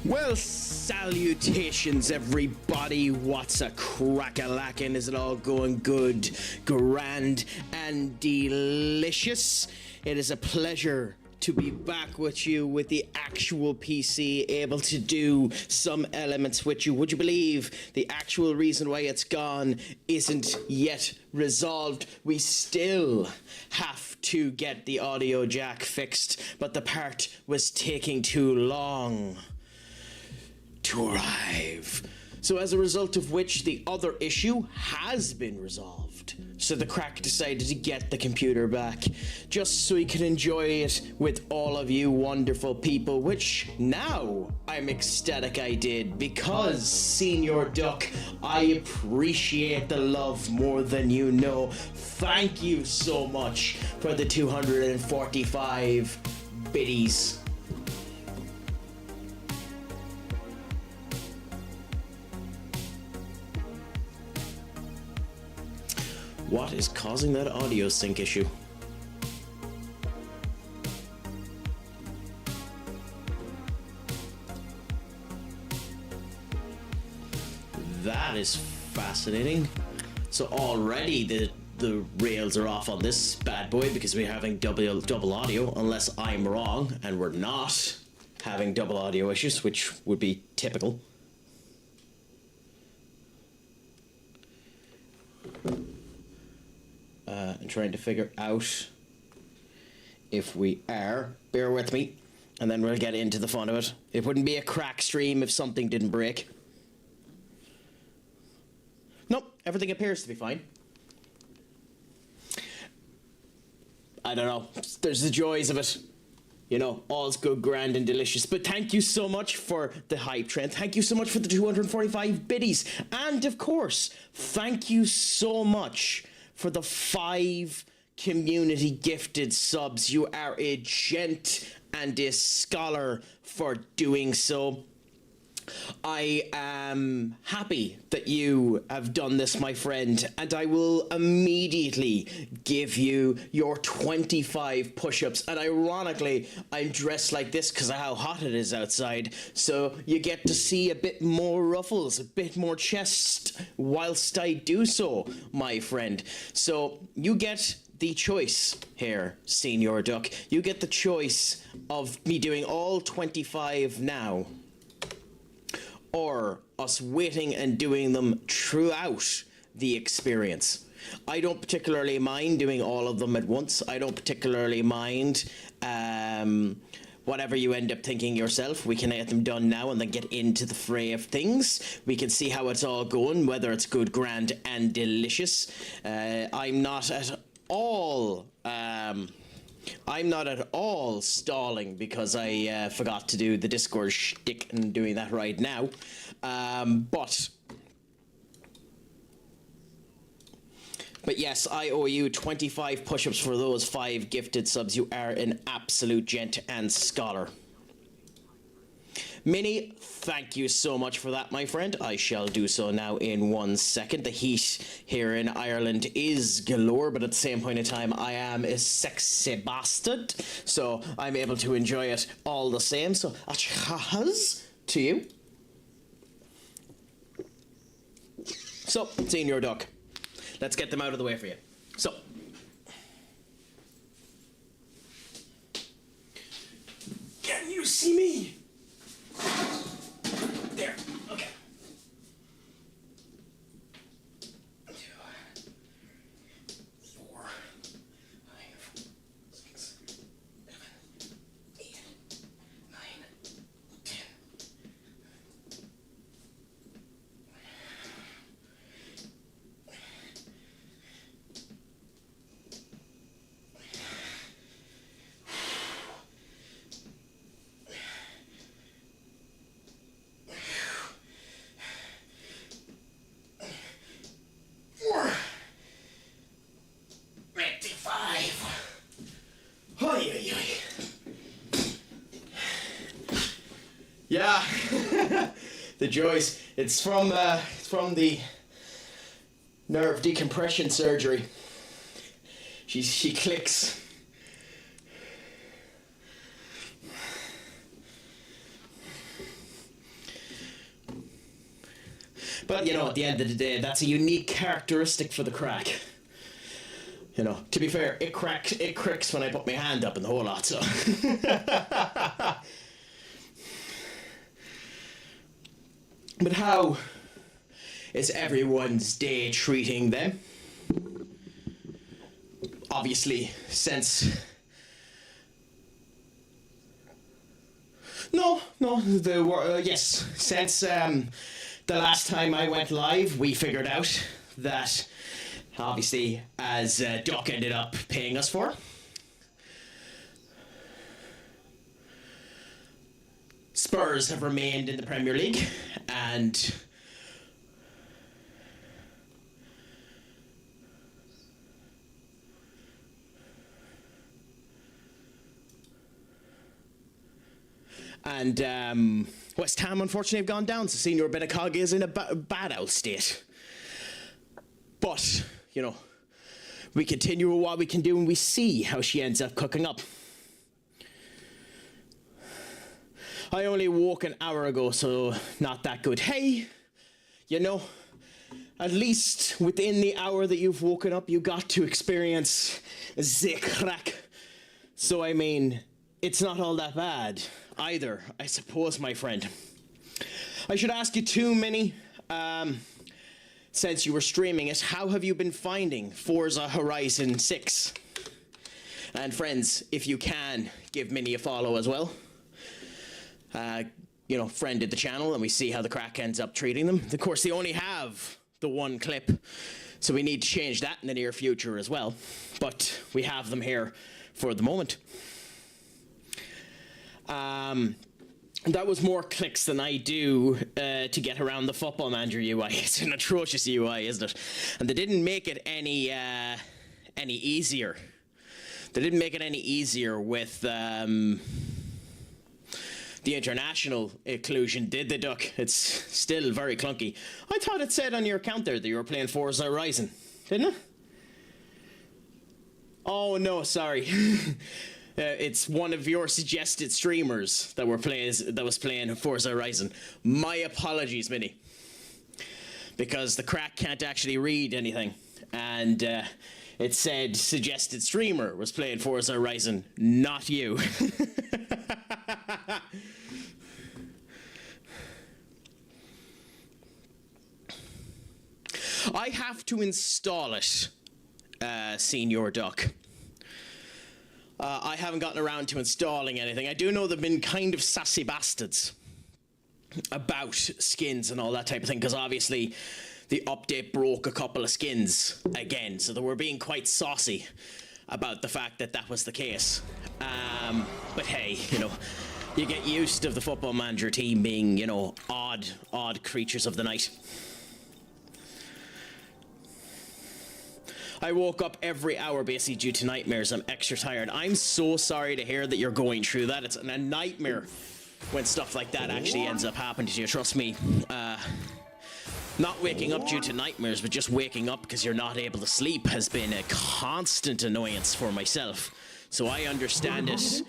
Well, salutations, everybody. What's a crack-a-lackin'? Is it all going good, grand, and delicious? It is a pleasure to be back with you with the actual PC, able to do some elements with you. Would you believe the actual reason why it's gone isn't yet resolved? We still have to get the audio jack fixed, but the part was taking too long to arrive. So as a result of which, the other issue has been resolved. So the Craic decided to get the computer back, just so he could enjoy it with all of you wonderful people, which now I'm ecstatic I did, because, Senior Duck, I appreciate the love more than you know. Thank you so much for the 245 biddies. What is causing that audio sync issue? That is fascinating. So already the rails are off on this bad boy because we're having double audio, unless I'm wrong and we're not having double audio issues, which would be typical. And trying to figure out if we are. Bear with me, and then we'll get into the fun of it. It wouldn't be a crack stream if something didn't break. Nope, everything appears to be fine. I don't know. There's the joys of it. You know, all's good, grand, and delicious. But thank you so much for the hype train. Thank you so much for the 245 biddies. And of course, thank you so much for the 5 community gifted subs. You are a gent and a scholar for doing so. I am happy that you have done this, my friend, and I will immediately give you your 25 push-ups. And ironically, I'm dressed like this because of how hot it is outside, so you get to see a bit more ruffles, a bit more chest whilst I do so, my friend. So you get the choice here, Senior Duck. You get the choice of me doing all 25 now, or us waiting and doing them throughout the experience. I don't particularly mind doing all of them at once. I don't particularly mind whatever you end up thinking yourself. We can get them done now and then get into the fray of things. We can see how it's all going, whether it's good, grand, and delicious. I'm not at all stalling because I forgot to do the Discord shtick and doing that right now. But yes, I owe you 25 push-ups for those 5 gifted subs. You are an absolute gent and scholar. Minnie, thank you so much for that, my friend. I shall do so now in 1 second. The heat here in Ireland is galore, but at the same point in time, I am a sexy bastard, so I'm able to enjoy it all the same. So, achahas to you. So, Senior Duck, let's get them out of the way for you. So, can you see me? There. Okay. 2, 4, 5, 6, 7, 8, 9, 10. Yeah, the joys. It's from the nerve decompression surgery. She clicks. But, you know, at the end of the day, that's a unique characteristic for the Craic. You know, to be fair, it cricks when I put my hand up and the whole lot, so. But how is everyone's day treating them? Obviously, since... Yes, since the last time I went live, we figured out that, obviously, as Duck ended up paying us for, Spurs have remained in the Premier League, and West Ham unfortunately have gone down, so Senior Benacog is in a bad old state. But, you know, we continue with what we can do and we see how she ends up cooking up. I only woke an hour ago, so not that good. Hey, you know, at least within the hour that you've woken up, you got to experience the Craic. So, I mean, it's not all that bad either, I suppose, my friend. I should ask you too, Minnie, since you were streaming it, how have you been finding Forza Horizon 6? And friends, if you can, give Minnie a follow as well. You know, friended the channel, and we see how the Craic ends up treating them. Of course, they only have the one clip, so we need to change that in the near future as well. But we have them here for the moment. That was more clicks than I do to get around the Football Manager UI. It's an atrocious UI, isn't it? And they didn't make it any easier. They didn't make it any easier with the international inclusion, did they, Duck? It's still very clunky. I thought it said on your account there that you were playing Forza Horizon, didn't it? Oh no, sorry. It's one of your suggested streamers that was playing Forza Horizon. My apologies, Minnie, because the Craic can't actually read anything, and it said suggested streamer was playing Forza Horizon, not you. I have to install it, Senior Duck. I haven't gotten around to installing anything. I do know they've been kind of sassy bastards about skins and all that type of thing, because obviously the update broke a couple of skins again, so they were being quite saucy about the fact that that was the case. But hey, you know, you get used to the Football Manager team being, you know, odd creatures of the night. I woke up every hour basically due to nightmares. I'm extra tired. I'm so sorry to hear that you're going through that. It's a nightmare when stuff like that actually ends up happening to you. Trust me. Not waking up due to nightmares, but just waking up because you're not able to sleep has been a constant annoyance for myself. So I understand it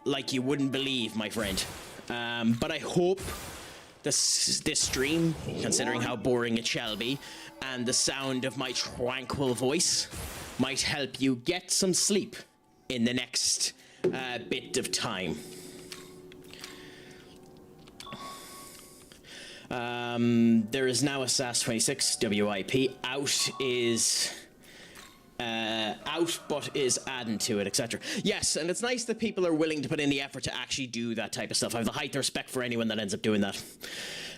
like you wouldn't believe, my friend. But I hope this stream, considering how boring it shall be, and the sound of my tranquil voice might help you get some sleep in the next bit of time. There is now a SAS-26 WIP. Out but is adding to it, etc. Yes, and it's nice that people are willing to put in the effort to actually do that type of stuff. I have the height of respect for anyone that ends up doing that.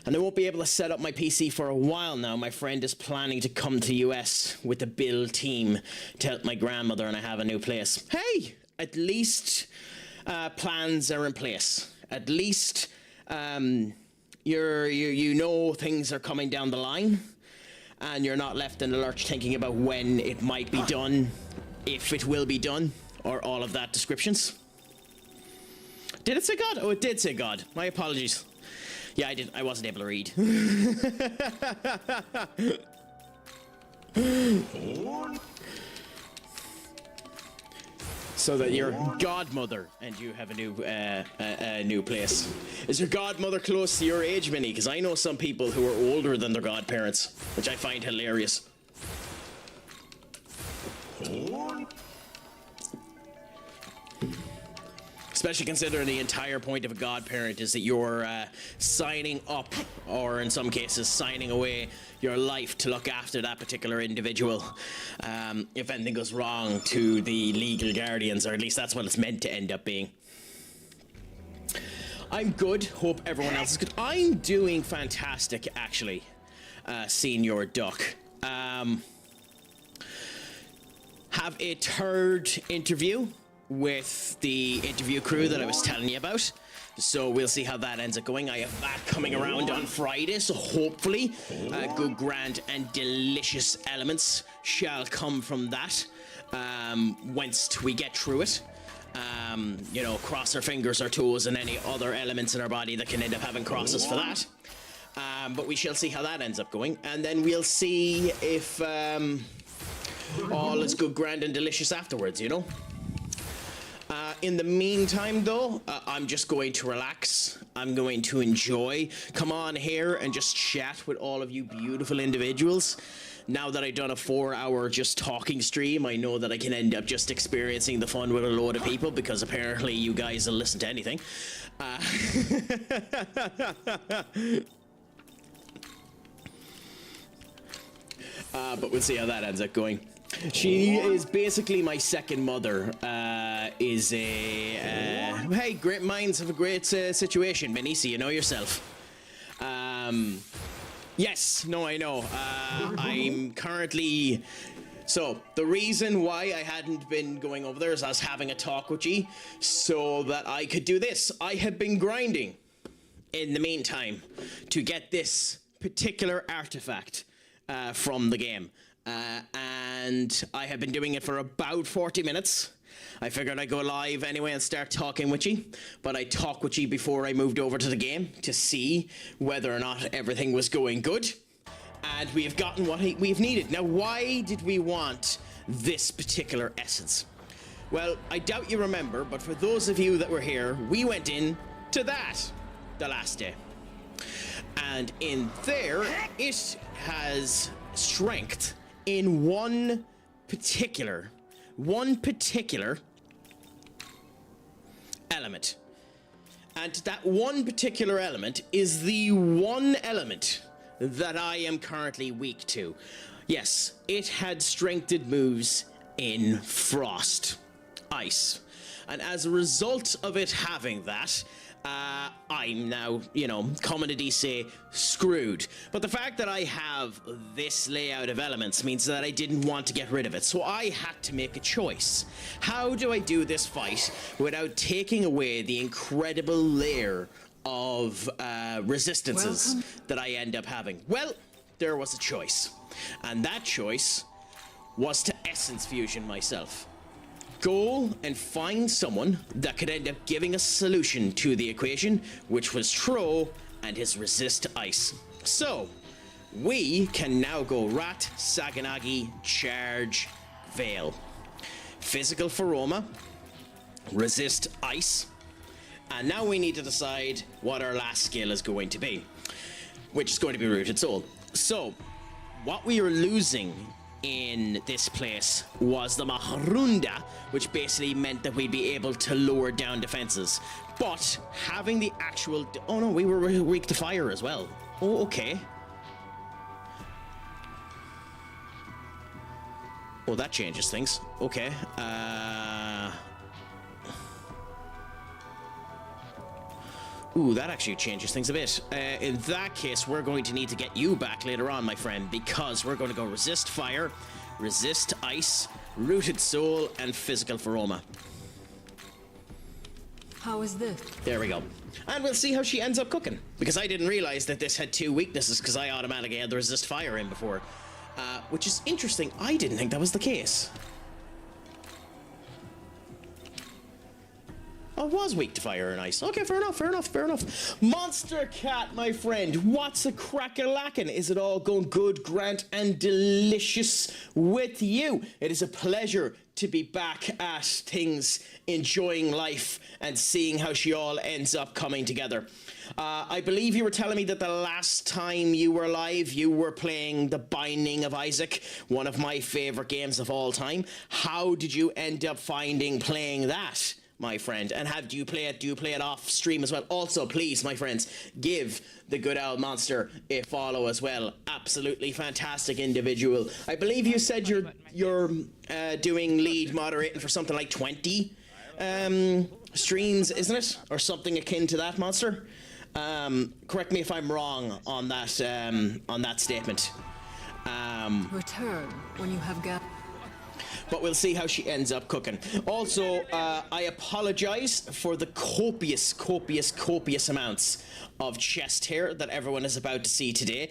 And I won't be able to set up my PC for a while now. My friend is planning to come to the US with the build team to help my grandmother, and I have a new place. Hey, at least plans are in place. At least you know things are coming down the line, and you're not left in the lurch thinking about when it might be done, if it will be done, or all of that descriptions. Did it say God? Oh, it did say God. My apologies. Yeah, I wasn't able to read. So that your godmother and you have a new place. Is your godmother close to your age, Minnie? Because I know some people who are older than their godparents, which I find hilarious. Especially considering the entire point of a godparent is that you're signing up, or in some cases signing away your life to look after that particular individual if anything goes wrong to the legal guardians, or at least that's what it's meant to end up being. I'm good. Hope everyone else is good. I'm doing fantastic, actually, Senior Duck. Have a third interview with the interview crew that I was telling you about. So we'll see how that ends up going. I have that coming around on Friday, so hopefully good, grand, and delicious elements shall come from that once we get through it. You know, cross our fingers, our toes, and any other elements in our body that can end up having crosses for that. But we shall see how that ends up going, and then we'll see if all is good, grand, and delicious afterwards, you know? In the meantime, though, I'm just going to relax. I'm going to enjoy. Come on here and just chat with all of you beautiful individuals. Now that I've done a 4-hour just talking stream, I know that I can end up just experiencing the fun with a load of people, because apparently you guys will listen to anything. But we'll see how that ends up going. She is basically my second mother. Hey, great minds have a great situation, Minnie, so you know yourself. Yes, no, I know. I'm currently... So, the reason why I hadn't been going over there is I was having a talk with you so that I could do this. I have been grinding in the meantime to get this particular artifact from the game. And I have been doing it for about 40 minutes. I figured I'd go live anyway and start talking with you, but I talked with you before I moved over to the game to see whether or not everything was going good. And we have gotten what we've needed. Now, why did we want this particular essence? Well, I doubt you remember, but for those of you that were here, we went in to that the last day. And in there, it has strength in one particular element. And that one particular element is the one element that I am currently weak to. Yes, it had strengthened moves in frost, ice. And as a result of it having that, I'm now, you know, common to say, screwed. But the fact that I have this layout of elements means that I didn't want to get rid of it. So I had to make a choice. How do I do this fight without taking away the incredible layer of resistances that I end up having? Well, there was a choice. And that choice was to essence fusion myself. Go and find someone that could end up giving a solution to the equation, which was Tro and his resist ice. So, we can now go Rat, Saganagi, Charge, Veil. Physical Feroma, resist ice, and now we need to decide what our last skill is going to be, which is going to be Rooted Soul. So, what we are losing in this place was the Mahrunda, which basically meant that we'd be able to lower down defenses. But having the actual... Oh no, we were weak to fire as well. Oh, okay. Oh, that changes things. Okay. Ooh, that actually changes things a bit. In that case, we're going to need to get you back later on, my friend, because we're going to go resist fire, resist ice, rooted soul, and physical feroma. How is this? There we go. And we'll see how she ends up cooking, because I didn't realize that this had two weaknesses, because I automatically had the resist fire in before. Which is interesting. I didn't think that was the case. I was weak to fire and ice. Okay, fair enough, fair enough, fair enough. Monster Cat, my friend, what's a crack-a-lackin'? Is it all going good, grand, and delicious with you? It is a pleasure to be back at things, enjoying life, and seeing how she all ends up coming together. I believe you were telling me that the last time you were live, you were playing The Binding of Isaac, one of my favorite games of all time. How did you end up finding playing that, my friend? And do you play it off stream as well? Also, please, my friends, give the good old monster a follow as well. Absolutely fantastic individual. I believe you said you're doing lead moderating for something like 20 streams, isn't it? Or something akin to that, monster. Correct me if I'm wrong on that statement. Return when you have got. But we'll see how she ends up cooking. Also, I apologize for the copious amounts of chest hair that everyone is about to see today.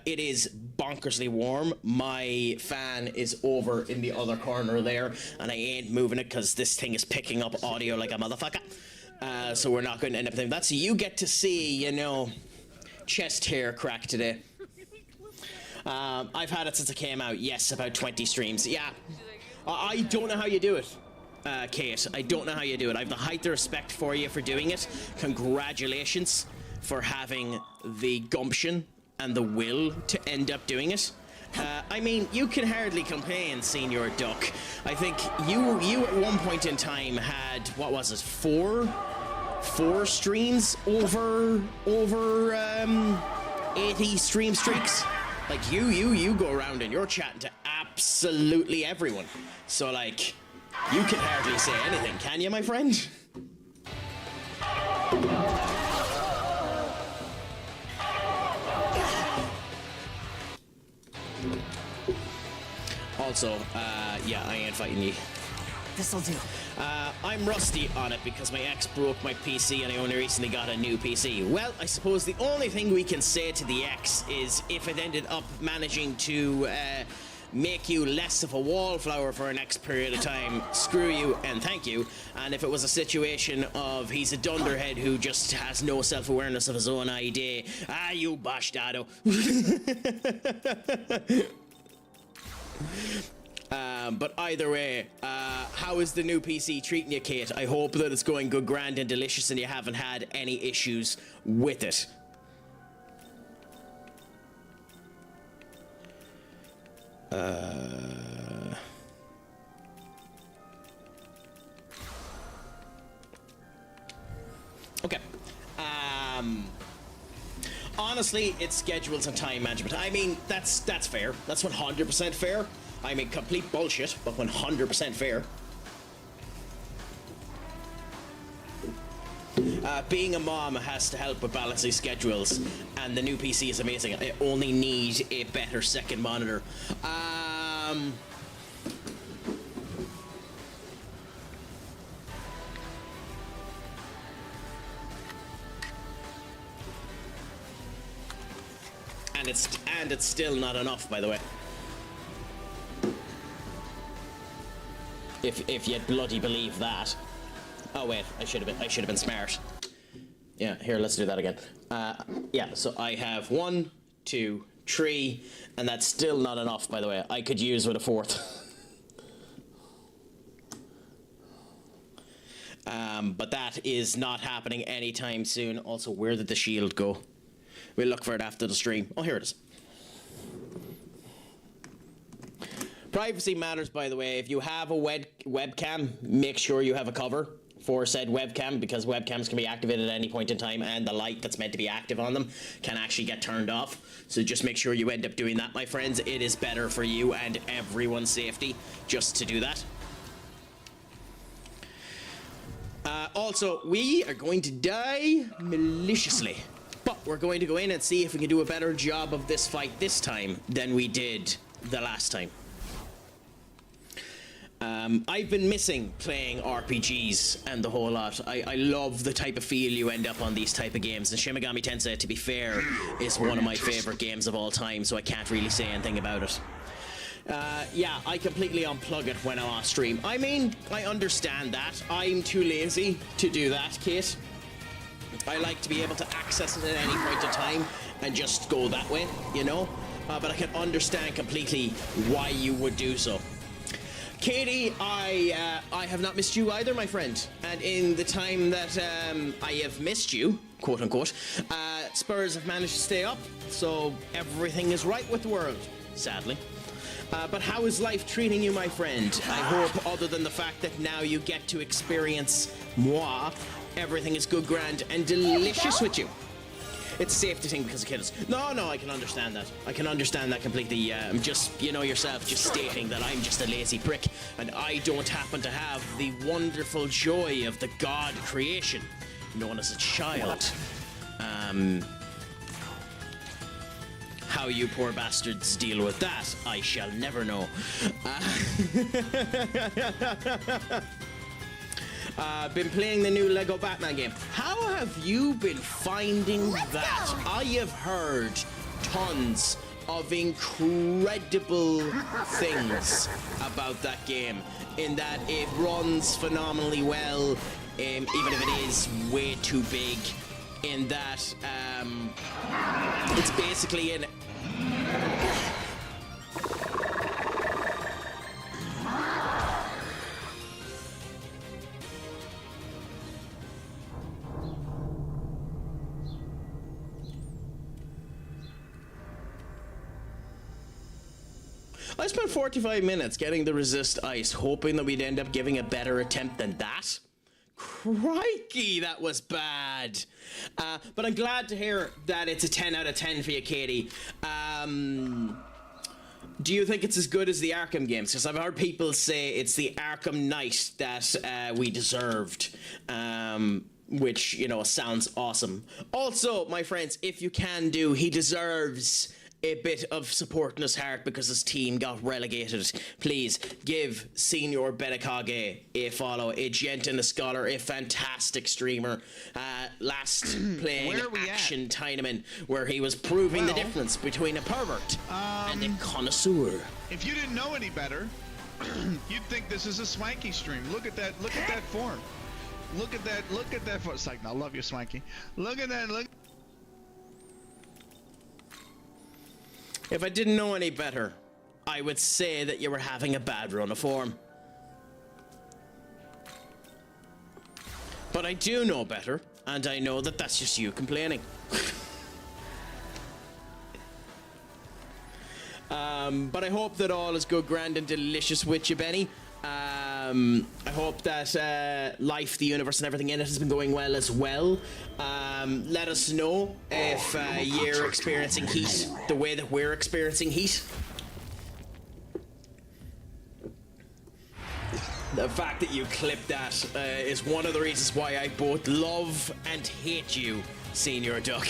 It is bonkersly warm. My fan is over in the other corner there, and I ain't moving it because this thing is picking up audio like a motherfucker. So we're not going to end up doing that. So you get to see, chest hair crack today. I've had it since it came out. Yes, about 20 streams. Yeah. I don't know how you do it, Kate. I don't know how you do it. I have the height of respect for you for doing it. Congratulations for having the gumption and the will to end up doing it. I mean, you can hardly complain, Senior Duck. I think you at one point in time had, what was it, four streams over 80 stream streaks. Like you go around and you're chatting to absolutely everyone. So like, you can hardly say anything, can you, my friend? Also, yeah, I ain't fighting you. This'll do. I'm rusty on it because my ex broke my PC and I only recently got a new PC. Well, I suppose the only thing we can say to the ex is if it ended up managing to make you less of a wallflower for an next period of time, screw you and thank you. And if it was a situation of he's a dunderhead who just has no self-awareness of his own idea, you bastardo. But either way, how is the new PC treating you, Kate? I hope that it's going good, grand, and delicious, and you haven't had any issues with it. Okay. Honestly, it's schedules and time management. I mean, that's fair. That's 100% fair. I mean, complete bullshit, but 100% fair. Being a mom has to help with balancing schedules, and the new PC is amazing. I only need a better second monitor. And it's still not enough, by the way. If you bloody believe that. Oh wait, I should have been smart. Yeah, here, let's do that again. Yeah, so I have 1, 2, 3, and that's still not enough, by the way. I could use with a fourth. But that is not happening anytime soon. Also, where did the shield go? We'll look for it after the stream. Oh, here it is. Privacy matters, by the way. If you have a webcam, make sure you have a cover for said webcam, because webcams can be activated at any point in time, and the light that's meant to be active on them can actually get turned off. So just make sure you end up doing that, my friends. It is better for you and everyone's safety just to do that. Also, we are going to die maliciously, but we're going to go in and see if we can do a better job of this fight this time than we did the last time. I've been missing playing RPGs and the whole lot. I love the type of feel you end up on these type of games. And Shin Megami Tensei, to be fair, is one of my favorite games of all time, so I can't really say anything about it. Yeah, I completely unplug it when I'm off stream. I mean, I understand that. I'm too lazy to do that, Kate. I like to be able to access it at any point in time and just go that way, you know? But I can understand completely why you would do so. Katie, I have not missed you either, my friend. And in the time that I have missed you, quote unquote, Spurs have managed to stay up, so everything is right with the world, sadly. But how is life treating you, my friend? I hope, other than the fact that now you get to experience moi, everything is good, grand, and delicious with you. It's safe to think because of kids. No, I can understand that. I can understand that completely. I'm just, you know yourself, just stating that I'm just a lazy prick, and I don't happen to have the wonderful joy of the god creation known as a child. How you poor bastards deal with that, I shall never know. Been playing the new Lego Batman game. How have you been finding that? I have heard tons of incredible things about that game, in that it runs phenomenally well, even if it is way too big, in that it's basically an I spent 45 minutes getting the resist ice, hoping that we'd end up giving a better attempt than that. Crikey, that was bad. But I'm glad to hear that it's a 10 out of 10 for you, Katie. Do you think it's as good as the Arkham games? Because I've heard people say it's the Arkham Knight that we deserved. Which, you know, sounds awesome. Also, my friends, if you can do, he deserves a bit of support in his heart because his team got relegated. Please give Senior Betakage a follow, a gent and a scholar, a fantastic streamer. Last playing Action Tineman, where he was proving the difference between a pervert and a connoisseur. If you didn't know any better, you'd think this is a Swanky stream. Look at that form. Look at that form. It's like, I love you, Swanky. Look at that, look. If I didn't know any better, I would say that you were having a bad run of form. But I do know better, and I know that that's just you complaining. But I hope that all is good, grand, and delicious with you, Benny. I hope that life, the universe, and everything in it has been going well as well. Let us know if you're experiencing heat the way that we're experiencing heat. The fact that you clipped that is one of the reasons why I both love and hate you, Senior Duck.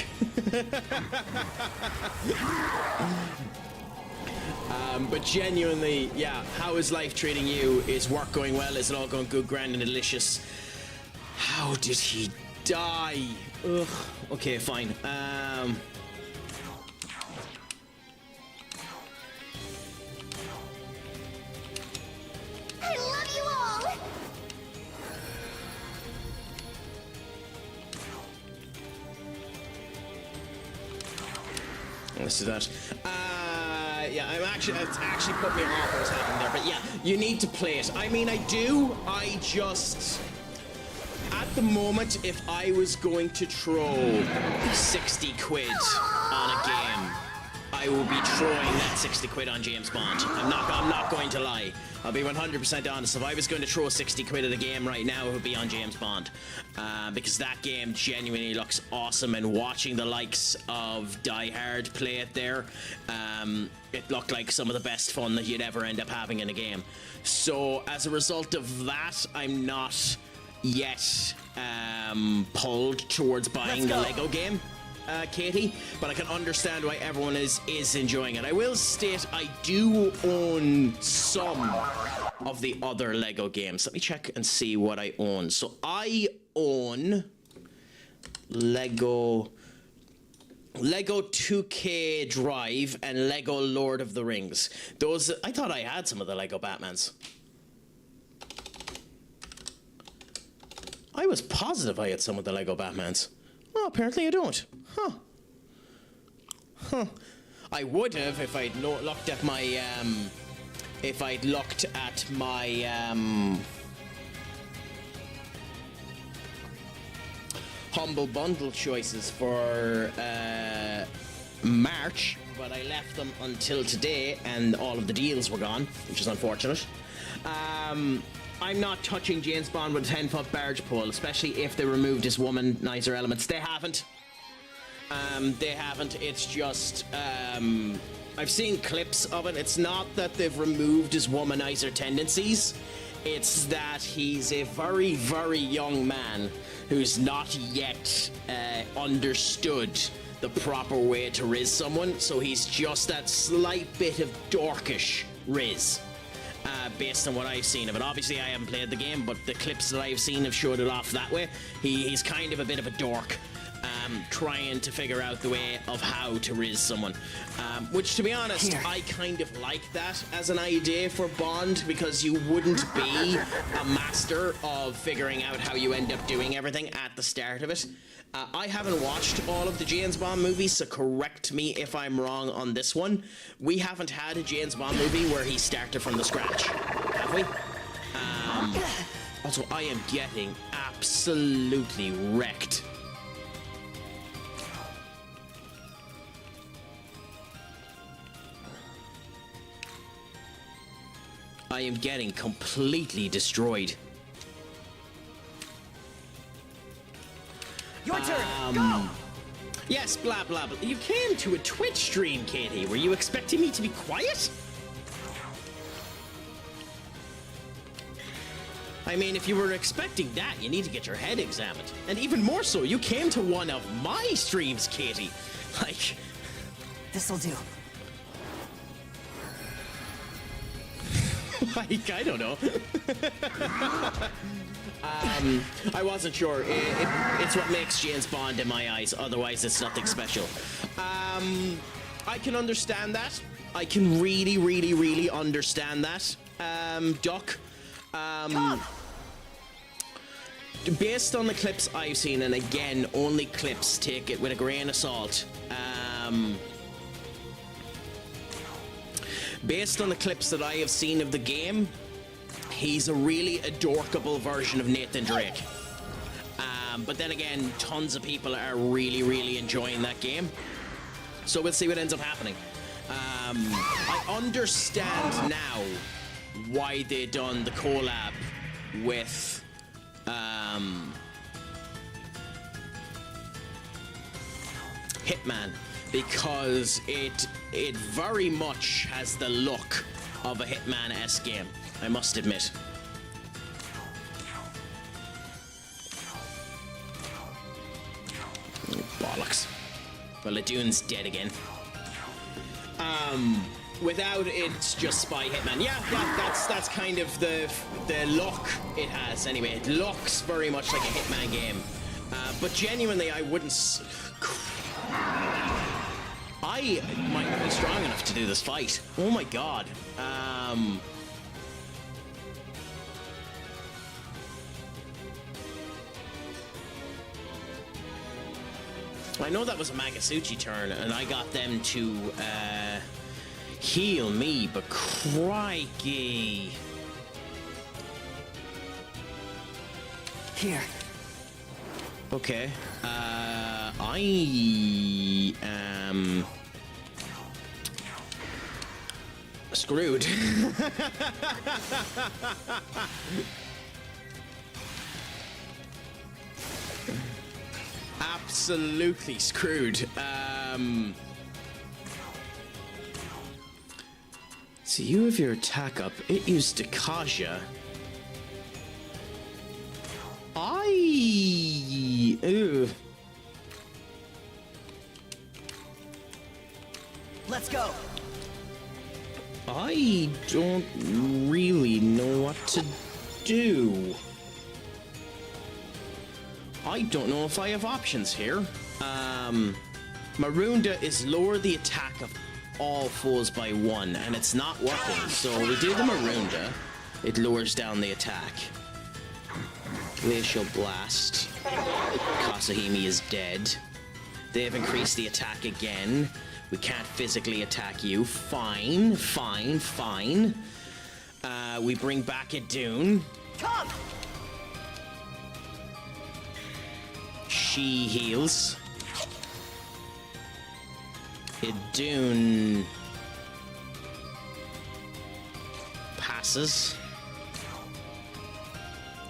But genuinely, yeah, how is life treating you? Is work going well? Is it all going good, grand, and delicious? How did he die? Ugh. Okay, fine. I love you all! Let's do that. Yeah, it's actually put me off what's happening there, but yeah, you need to play it. I mean, I do. I just, at the moment, if I was going to throw 60 quid on a game, I would be throwing that 60 quid on James Bond. I'm not going to lie. I'll be 100% honest. If I was going to throw 60 quid at a game right now, it would be on James Bond. Because that game genuinely looks awesome, and watching the likes of Die Hard play it there, it looked like some of the best fun that you'd ever end up having in a game. So as a result of that, I'm not yet pulled towards buying the Lego game, Katie, but I can understand why everyone is enjoying it. I will state I do own some of the other Lego games. Let me check and see what I own. So I own Lego Lego 2K Drive and Lego Lord of the Rings. Those, I thought I had some of the Lego Batmans. I was positive I had some of the Lego Batmans. Oh, apparently I don't. Huh. I would have if I'd looked at my, Humble Bundle choices for March, but I left them until today and all of the deals were gone, which is unfortunate. I'm not touching James Bond with a 10-foot barge pole, especially if they removed his womanizer elements. They haven't. It's just, I've seen clips of it. It's not that they've removed his womanizer tendencies. It's that he's a very, very young man who's not yet understood the proper way to riz someone, so he's just that slight bit of dorkish riz, based on what I've seen of it. Obviously, I haven't played the game, but the clips that I've seen have showed it off that way. He's kind of a bit of a dork, trying to figure out the way of how to riz someone. Which, to be honest, I kind of like that as an idea for Bond, because you wouldn't be a master of figuring out how you end up doing everything at the start of it. I haven't watched all of the James Bond movies, so correct me if I'm wrong on this one. We haven't had a James Bond movie where he started from the scratch, have we? Also, I am getting absolutely wrecked. I am getting completely destroyed. Your turn. Go. Yes, blah, blah, blah. You came to a Twitch stream, Katie. Were you expecting me to be quiet? I mean, if you were expecting that, you need to get your head examined. And even more so, you came to one of my streams, Katie. Like... This'll do. Like, I don't know. I wasn't sure. It's what makes James Bond in my eyes. Otherwise, it's nothing special. I can understand that. I can really, really, really understand that, Duck. Based on the clips I've seen, and again, only clips, take it with a grain of salt. Based on the clips that I have seen of the game, he's a really adorkable version of Nathan Drake. But then again, tons of people are really, really enjoying that game. So we'll see what ends up happening. I understand now why they done the collab with Hitman, because it very much has the look of a Hitman-esque game, I must admit. Oh, bollocks. Well, Ladoon's dead again. Without it's just Spy Hitman. Yeah, that's kind of the look it has anyway. It looks very much like a Hitman game. But genuinely, I wouldn't... I might not be strong enough to do this fight. Oh my god. I know that was a Magasuchi turn, and I got them to heal me, but crikey. Here. Okay. I am screwed. Absolutely screwed. So you have your attack up. It used Dakaja. Ew. Let's go. I don't really know what to do. I don't know if I have options here. Marunda is lower the attack of all foes by 1, and it's not working. So we do the Marunda. It lowers down the attack. Glacial Blast. Kasahimi is dead. They've increased the attack again. We can't physically attack you. Fine, fine, fine. We bring back a Dune. Come! She heals. Idun passes.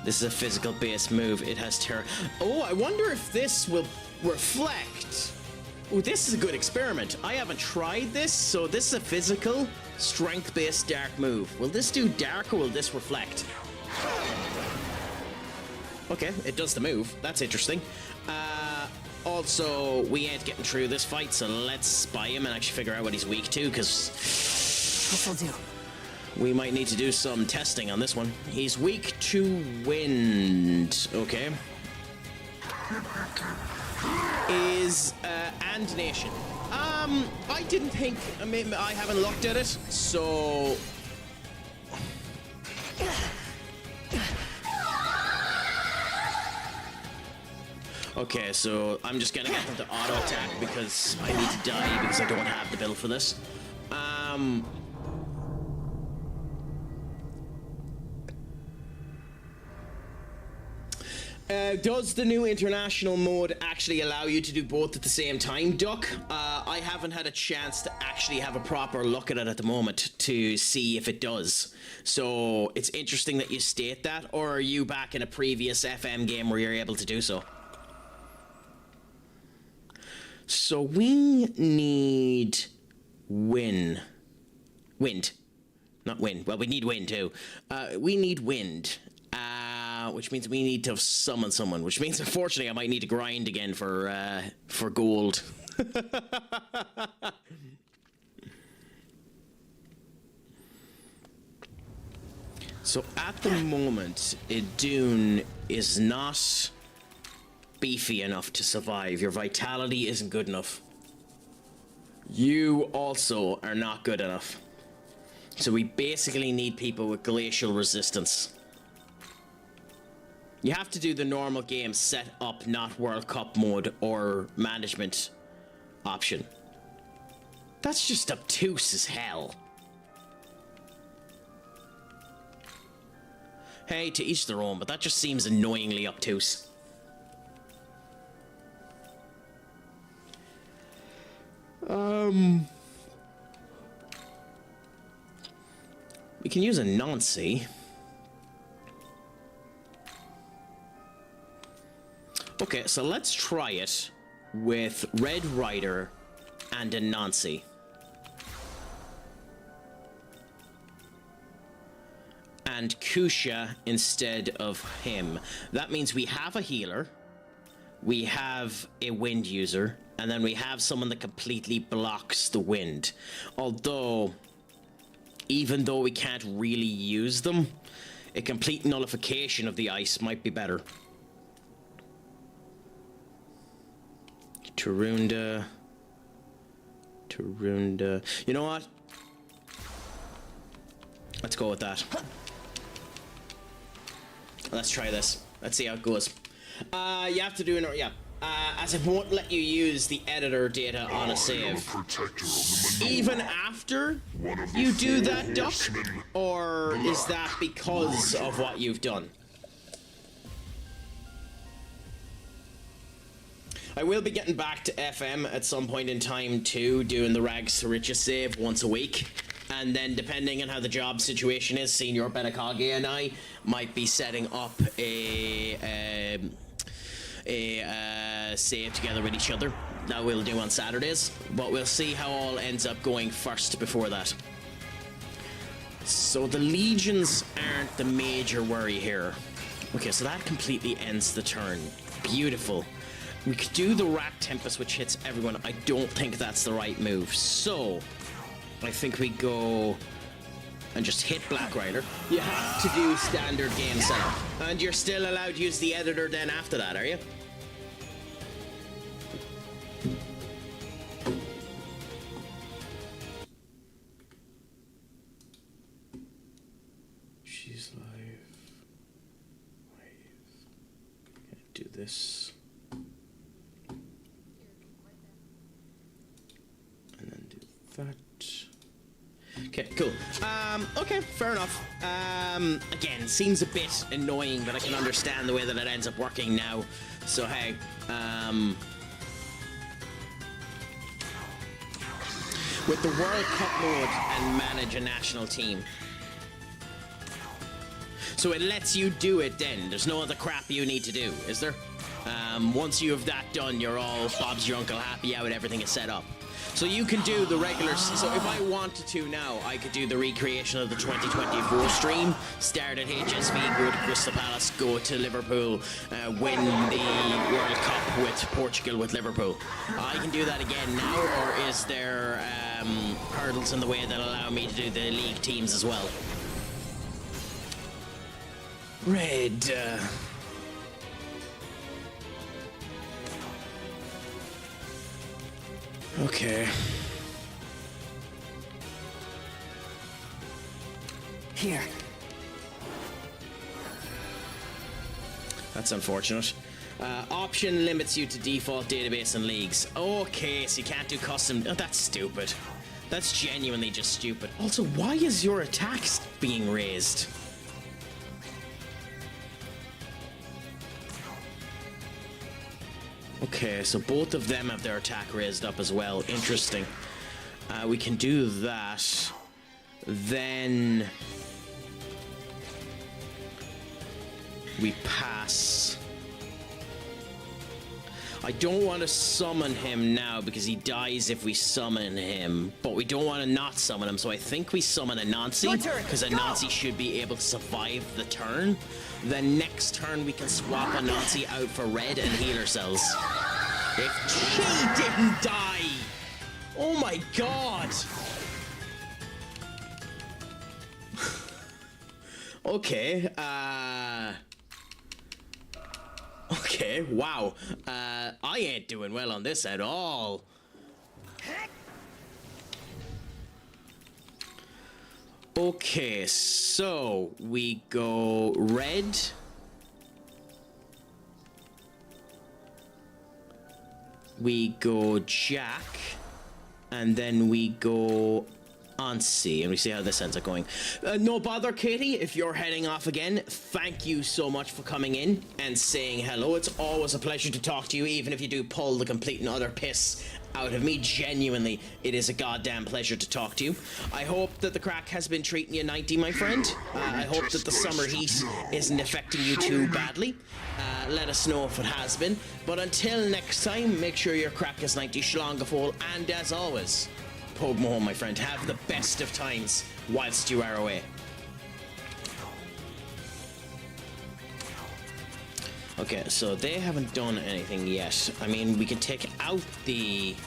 This is a physical based move. It has terror. Oh, I wonder if this will reflect. Oh, this is a good experiment. I haven't tried this, so this is a physical, strength based dark move. Will this do dark or will this reflect? Okay, it does the move. That's interesting. Also, we ain't getting through this fight, so let's spy him and actually figure out what he's weak to, because This'll do. we might need to do some testing on this one. He's weak to wind. Okay. Is and nation. I didn't think. I mean, I haven't looked at it, so. Okay, so I'm just gonna get them to auto attack because I need to die because I don't have the build for this. Does the new international mode actually allow you to do both at the same time, Duck? I haven't had a chance to actually have a proper look at it at the moment to see if it does. So it's interesting that you state that, or are you back in a previous FM game where you're able to do so? So we need wind. Not wind. Well, we need wind too. We need wind. Which means we need to summon someone. Which means, unfortunately, I might need to grind again for gold. So at the moment, Idun is not beefy enough to survive. Your vitality isn't good enough. You also are not good enough. So we basically need people with glacial resistance. You have to do the normal game set up, not World Cup mode or management option. That's just obtuse as hell. Hey, to each their own, but that just seems annoyingly obtuse. We can use a Nancy. Okay, so let's try it with Red Rider and a Nancy. And Kusha instead of him. That means we have a healer, we have a wind user, and then we have someone that completely blocks the wind. Although, even though we can't really use them, a complete nullification of the ice might be better. Tarunda. You know what? Let's go with that. Let's try this. Let's see how it goes. You have to do as it won't let you use the editor data on a save. Even after you do that, Duck? Or is that because of what you've done? I will be getting back to FM at some point in time too, doing the Rags to Riches save once a week. And then depending on how the job situation is, Senior Benakage and I might be setting up a save together with each other. That we'll do on Saturdays, but we'll see how all ends up going first before that. So the legions aren't the major worry here. Okay, so that completely ends the turn. Beautiful. We could do the Rat Tempest, which hits everyone. I don't think that's the right move. So, I think we go and just hit Black Rider. You have to do standard game setup. And you're still allowed to use the editor then after that, are you? this. And then do that. Okay, cool. Okay, fair enough. Again, seems a bit annoying, but I can understand the way that it ends up working now. So, hey, with the World Cup mode and manage a national team. So it lets you do it then. There's no other crap you need to do, is there? Once you have that done, you're all Bob's your uncle happy out, everything is set up. So you can do the regular, so if I wanted to now, I could do the recreation of the 2024 stream, start at HSV, go to Crystal Palace, go to Liverpool, win the World Cup with Portugal with Liverpool. I can do that again now, or is there hurdles in the way that allow me to do the league teams as well? Red. Okay. Here. That's unfortunate. Option limits you to default database and leagues. Okay, so you can't do custom. Oh, that's stupid. That's genuinely just stupid. Also, why is your attack being raised? Okay, so both of them have their attack raised up as well. Interesting. We can do that. Then we pass. I don't want to summon him now because he dies if we summon him, but we don't want to not summon him, so I think we summon Anansi because Anansi should be able to survive the turn. Then next turn we can swap Anansi out for red and heal ourselves. If she didn't die! Oh my god! Okay, okay, wow. I ain't doing well on this at all. Okay, so we go red. We go Jack. And then we go Ansi, and we see how this ends up going. No bother, Katie, if you're heading off again, thank you so much for coming in and saying hello. It's always a pleasure to talk to you, even if you do pull the complete and utter piss out of me. Genuinely, it is a goddamn pleasure to talk to you. I hope that the Craic has been treating you 90, my friend. I hope that the summer heat isn't affecting you too badly. Let us know if it has been. But until next time, make sure your Craic is 90 Shlongafol, and as always, Pogue home, my friend. Have the best of times whilst you are away. Okay, so they haven't done anything yet. I mean, we can take out the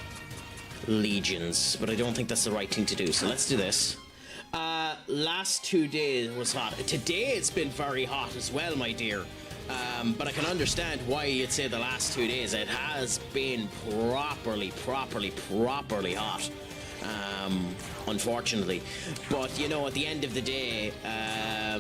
legions, but I don't think that's the right thing to do. So let's do this. Last 2 days was hot. Today it's been very hot as well, my dear. But I can understand why you'd say the last 2 days. It has been properly hot. Unfortunately. But, you know, at the end of the day, at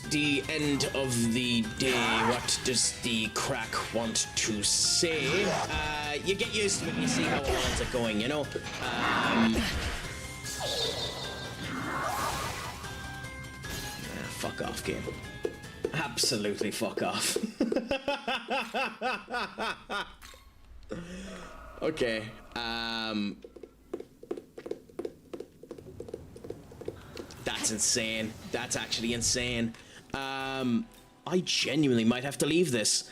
the end of the day, what does the Craic want to say? You get used to it and you see how it ends up going, you know? Fuck off, game. Absolutely fuck off. Okay, that's insane. That's actually insane. I genuinely might have to leave this.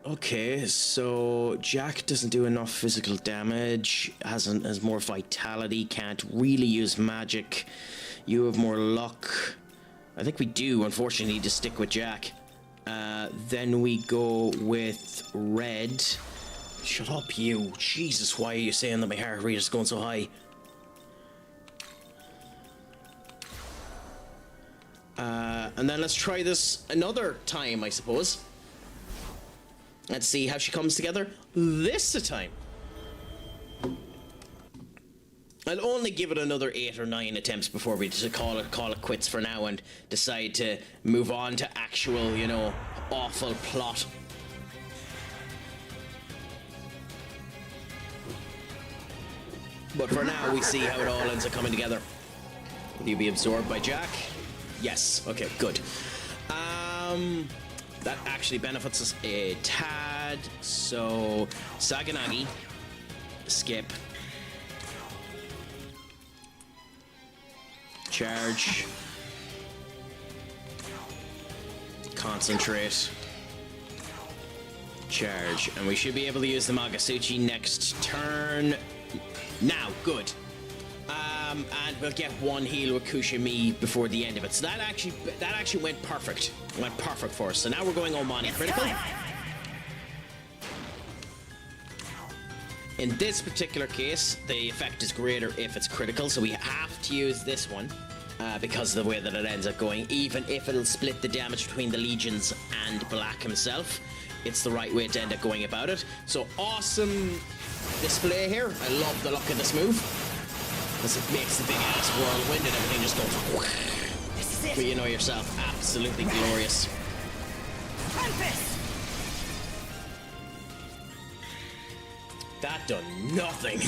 Okay, so Jack doesn't do enough physical damage, has more vitality, can't really use magic. You have more luck. I think we do, unfortunately, need to stick with Jack. Then we go with red. Shut up, you. Jesus, why are you saying that my heart rate is going so high? And then let's try this another time, I suppose. Let's see how she comes together this time. I'll only give it another 8 or 9 attempts before we just call it quits for now and decide to move on to actual, you know, awful plot. But for now, we see how it all ends up coming together. Will you be absorbed by Jack? Yes. Okay, good. That actually benefits us a tad. So, Saganagi, skip. Charge. Concentrate. Charge. And we should be able to use the Magasuchi next turn. Now, good. And we'll get one heal with Kushimi before the end of it. So that actually went perfect. Went perfect for us. So now we're going Omani critical. In this particular case, the effect is greater if it's critical, so we have to use this one because of the way that it ends up going. Even if it'll split the damage between the legions and Black himself, it's the right way to end up going about it. So awesome display here. I love the look of this move. Because it makes the big ass whirlwind and everything just goes. This is it. But you know yourself, absolutely glorious. Tempest. That done nothing.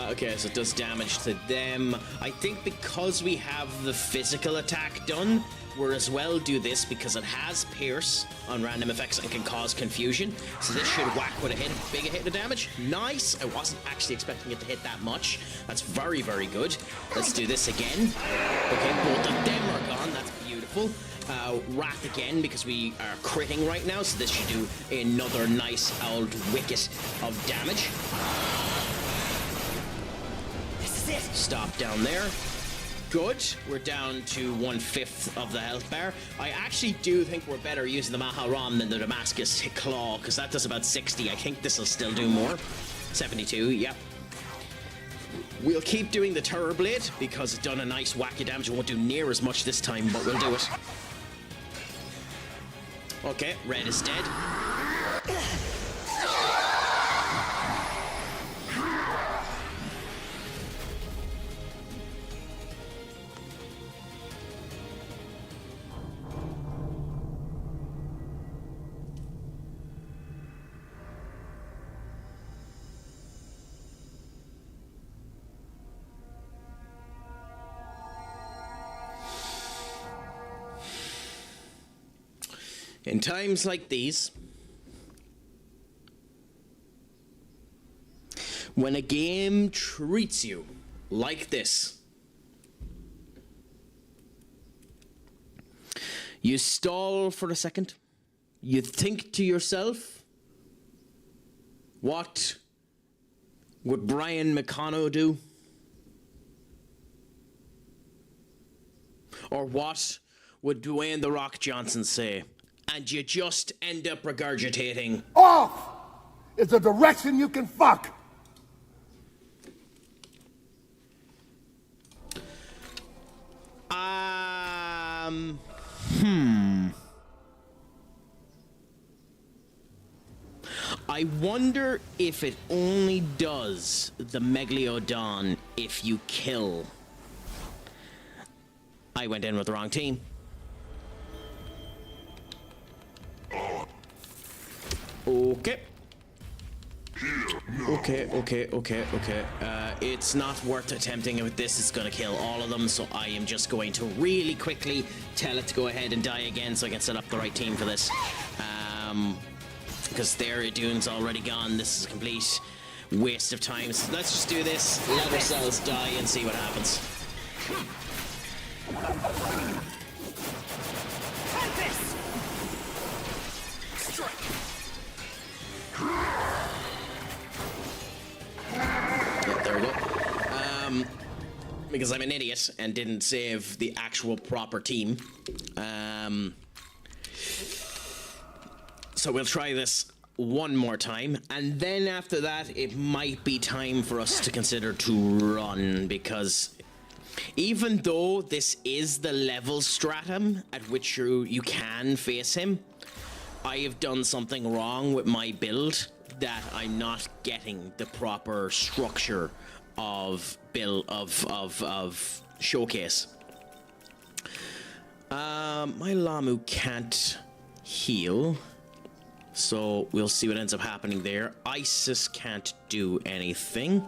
Okay, so it does damage to them. I think because we have the physical attack done, we're as well do this because it has Pierce on random effects and can cause confusion. So this should whack with a hit, bigger hit of damage. Nice. I wasn't actually expecting it to hit that much. That's very, very good. Let's do this again. Okay, both of them are gone. That's beautiful. Wrath again because we are critting right now, so this should do another nice old wicket of damage. This is it. Stop down there. Good. We're down to 1/5 of the health bar. I actually do think we're better using the Maharam than the Damascus Claw, because that does about 60. I think this will still do more. 72, yep. We'll keep doing the Terror Blade because it's done a nice whack of damage. It won't do near as much this time, but we'll do it. Okay, red is dead. In times like these, when a game treats you like this, you stall for a second, you think to yourself, what would Brian McConnell do? Or what would Dwayne "The Rock" Johnson say? And you just end up regurgitating. Off is a direction you can fuck. I wonder if it only does the Megalodon if you kill. I went in with the wrong team. Okay. Okay. It's not worth attempting with this. It's going to kill all of them, so I am just going to really quickly tell it to go ahead and die again so I can set up the right team for this. Because their Idune's already gone. This is a complete waste of time. So let's just do this, let ourselves die, and see what happens. Yep, there we go. Because I'm an idiot and didn't save the actual proper team. So we'll try this one more time, and then after that it might be time for us to consider to run, because even though this is the level stratum at which you can face him, I have done something wrong with my build that I'm not getting the proper structure of showcase. My Lamu can't heal, so we'll see what ends up happening there. Isis can't do anything.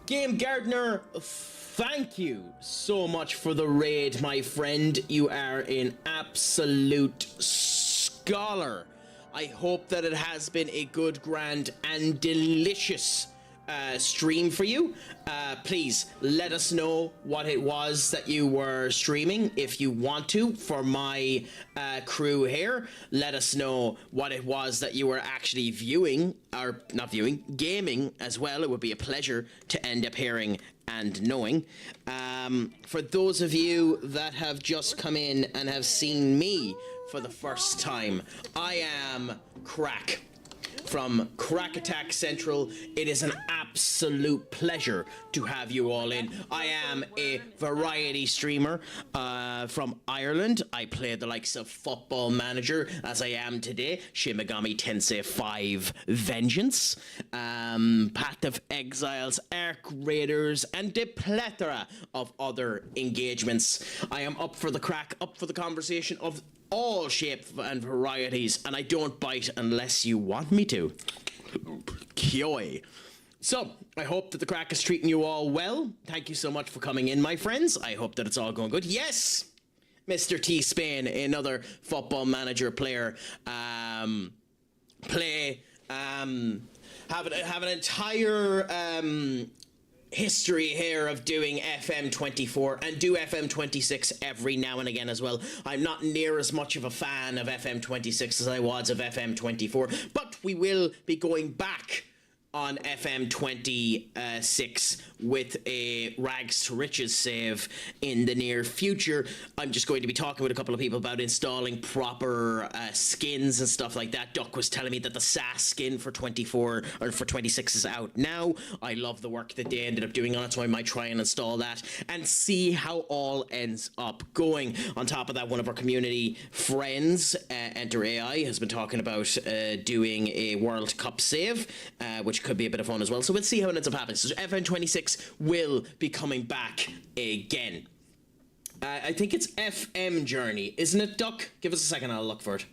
Game Gardener, thank you so much for the raid, my friend. You are an absolute scholar. I hope that it has been a good, grand, and delicious stream for you. Please let us know what it was that you were streaming if you want to. For my crew here, let us know what it was that you were actually viewing, or not viewing, gaming as well. It would be a pleasure to end up hearing and knowing. For those of you that have just come in and have seen me for the first time, I am Craic from CraicAttackCentral. It is an absolute pleasure to have you all in. I am a variety streamer from Ireland. I play the likes of Football Manager, as I am today, Shin Megami Tensei V Vengeance, Path of Exiles, Arc Raiders, and a plethora of other engagements. I am up for the crack, up for the conversation of all shapes and varieties, and I don't bite unless you want me to. Kyoi. So, I hope that the crack is treating you all well. Thank you so much for coming in, my friends. I hope that it's all going good. Yes! Mr. T Spain, another Football Manager player. Have an entire history here of doing FM24 and do FM26 every now and again as well. I'm not near as much of a fan of FM26 as I was of FM24, but we will be going back on FM26 with a Rags to Riches save in the near future. I'm just going to be talking with a couple of people about installing proper skins and stuff like that. Duck was telling me that the SAS skin for 24 or for 26 is out now. I love the work that they ended up doing on it, so I might try and install that and see how all ends up going. On top of that, one of our community friends, Enter AI, has been talking about doing a World Cup save, which could be a bit of fun as well. So we'll see how it ends up happening. So FM26 will be coming back again. I think it's FM Journey, isn't it, Duck? Give us a second, I'll look for it.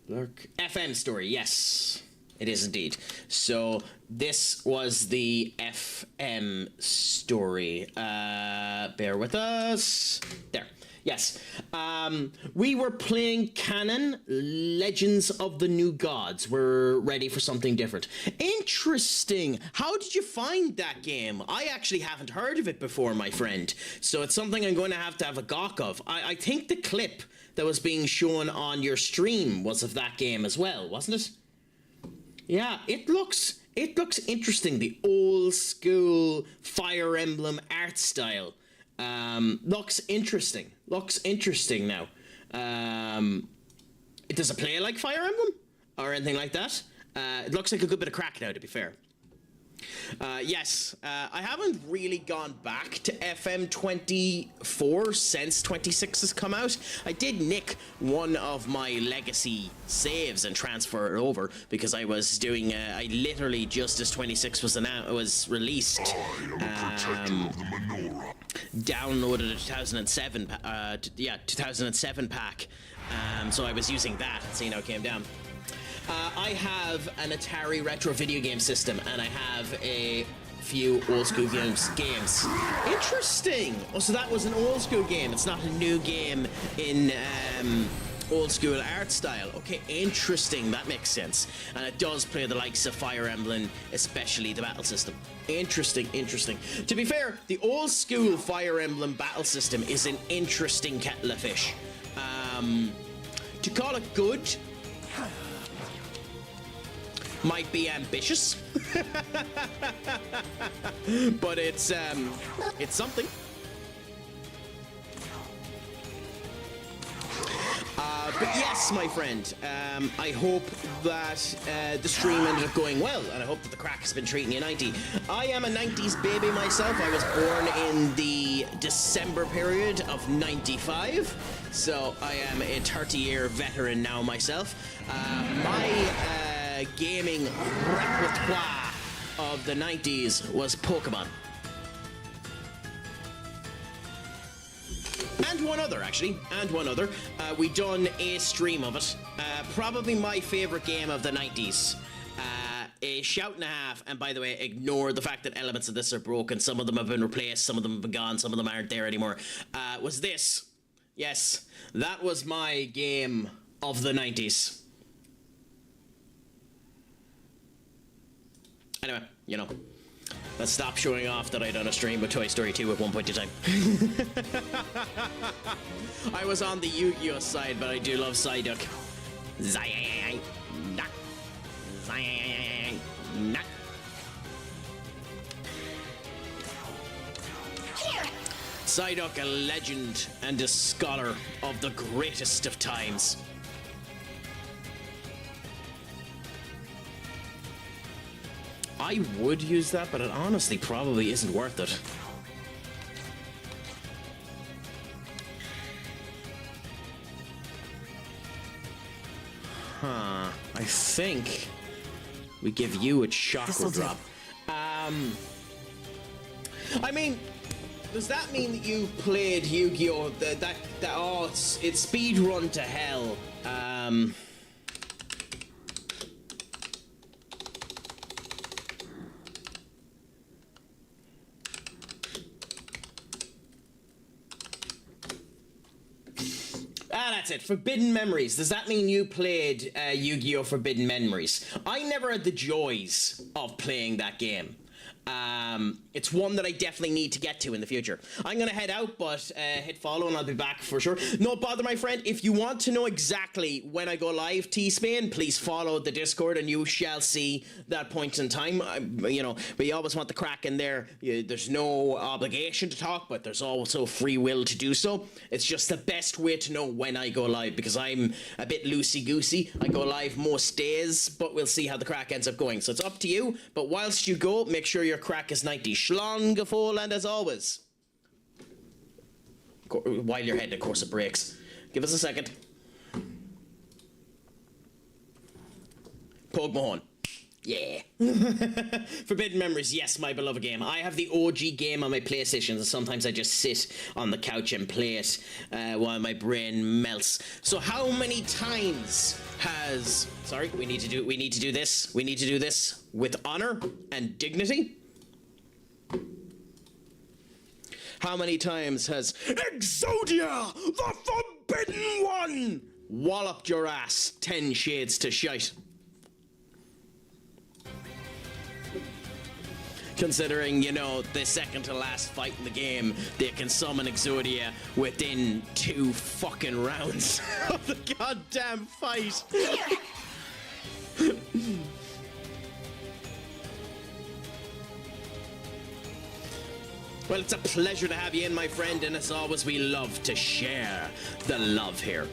Look. FM Story, yes. It is indeed. So this was the FM Story. Bear with us. There. Yes. We were playing Canon Legends of the New Gods. We're ready for something different. Interesting. How did you find that game? I actually haven't heard of it before, my friend. So it's something I'm going to have a gawk of. I think the clip that was being shown on your stream was of that game as well, wasn't it? Yeah, it looks interesting. The old school Fire Emblem art style. Looks interesting now. Does it play like Fire Emblem or anything like that? It looks like a good bit of crack now, to be fair. Yes, I haven't really gone back to FM24 since 26 has come out. I did nick one of my legacy saves and transfer it over because I was doing, I literally just as 26 was released, downloaded a 2007, 2007 pack, so I was using that and seeing how it came down. I have an Atari retro video game system, and I have a few old school games. Interesting. Oh, so that was an old school game. It's not a new game in old school art style. Okay, interesting. That makes sense. And it does play the likes of Fire Emblem, especially the battle system. Interesting. To be fair, the old school Fire Emblem battle system is an interesting kettle of fish. To call it good might be ambitious, but it's something. But yes, my friend, I hope that the stream ended up going well, and I hope that the crack has been treating you 90. I am a 90s baby myself. I was born in the December period of 95. so I am a 30-year veteran now myself. My gaming repertoire of the 90s was Pokemon. And one other, actually. And one other. We done a stream of it. Probably my favorite game of the 90s. A shout and a half, and by the way, ignore the fact that elements of this are broken. Some of them have been replaced, some of them have been gone, some of them aren't there anymore. Was this. Yes, that was my game of the 90s. Anyway, you know, let's stop showing off that I done a stream with Toy Story 2 at one point in time. I was on the Yu-Gi-Oh side, but I do love Psyduck. Psyduck, a legend and a scholar of the greatest of times. I would use that, but it honestly probably isn't worth it. Huh. I think we give you a chakra drop. I mean, does that mean that you played Yu-Gi-Oh? Oh, it's speed run to hell. That's it. Forbidden Memories. Does that mean you played Yu-Gi-Oh! Forbidden Memories? I never had the joys of playing that game. It's one that I definitely need to get to in the future. I'm gonna head out, but hit follow and I'll be back for sure. No bother, my friend. If you want to know exactly when I go live, T-Spain, please follow the Discord and you shall see that point in time. You know, we always want the crack in there. There's no obligation to talk, but there's also free will to do so. It's just the best way to know when I go live, because I'm a bit loosey-goosey. I go live most days, but we'll see how the crack ends up going. So it's up to you, but whilst you go, make sure your crack is 90. Schlongeful, and as always, while you're heading, of course it breaks. Give us a second. Poke my horn. Yeah. Forbidden Memories, yes, my beloved game. I have the OG game on my PlayStation, and sometimes I just sit on the couch and play it while my brain melts. So how many times has... Sorry, we need to do this. We need to do this with honor and dignity. How many times has Exodia, the Forbidden One, walloped your ass 10 shades to shite? Considering, you know, the second to last fight in the game, they can summon Exodia within 2 fucking rounds of the goddamn fight. Well, it's a pleasure to have you in, my friend, and as always, we love to share the love here.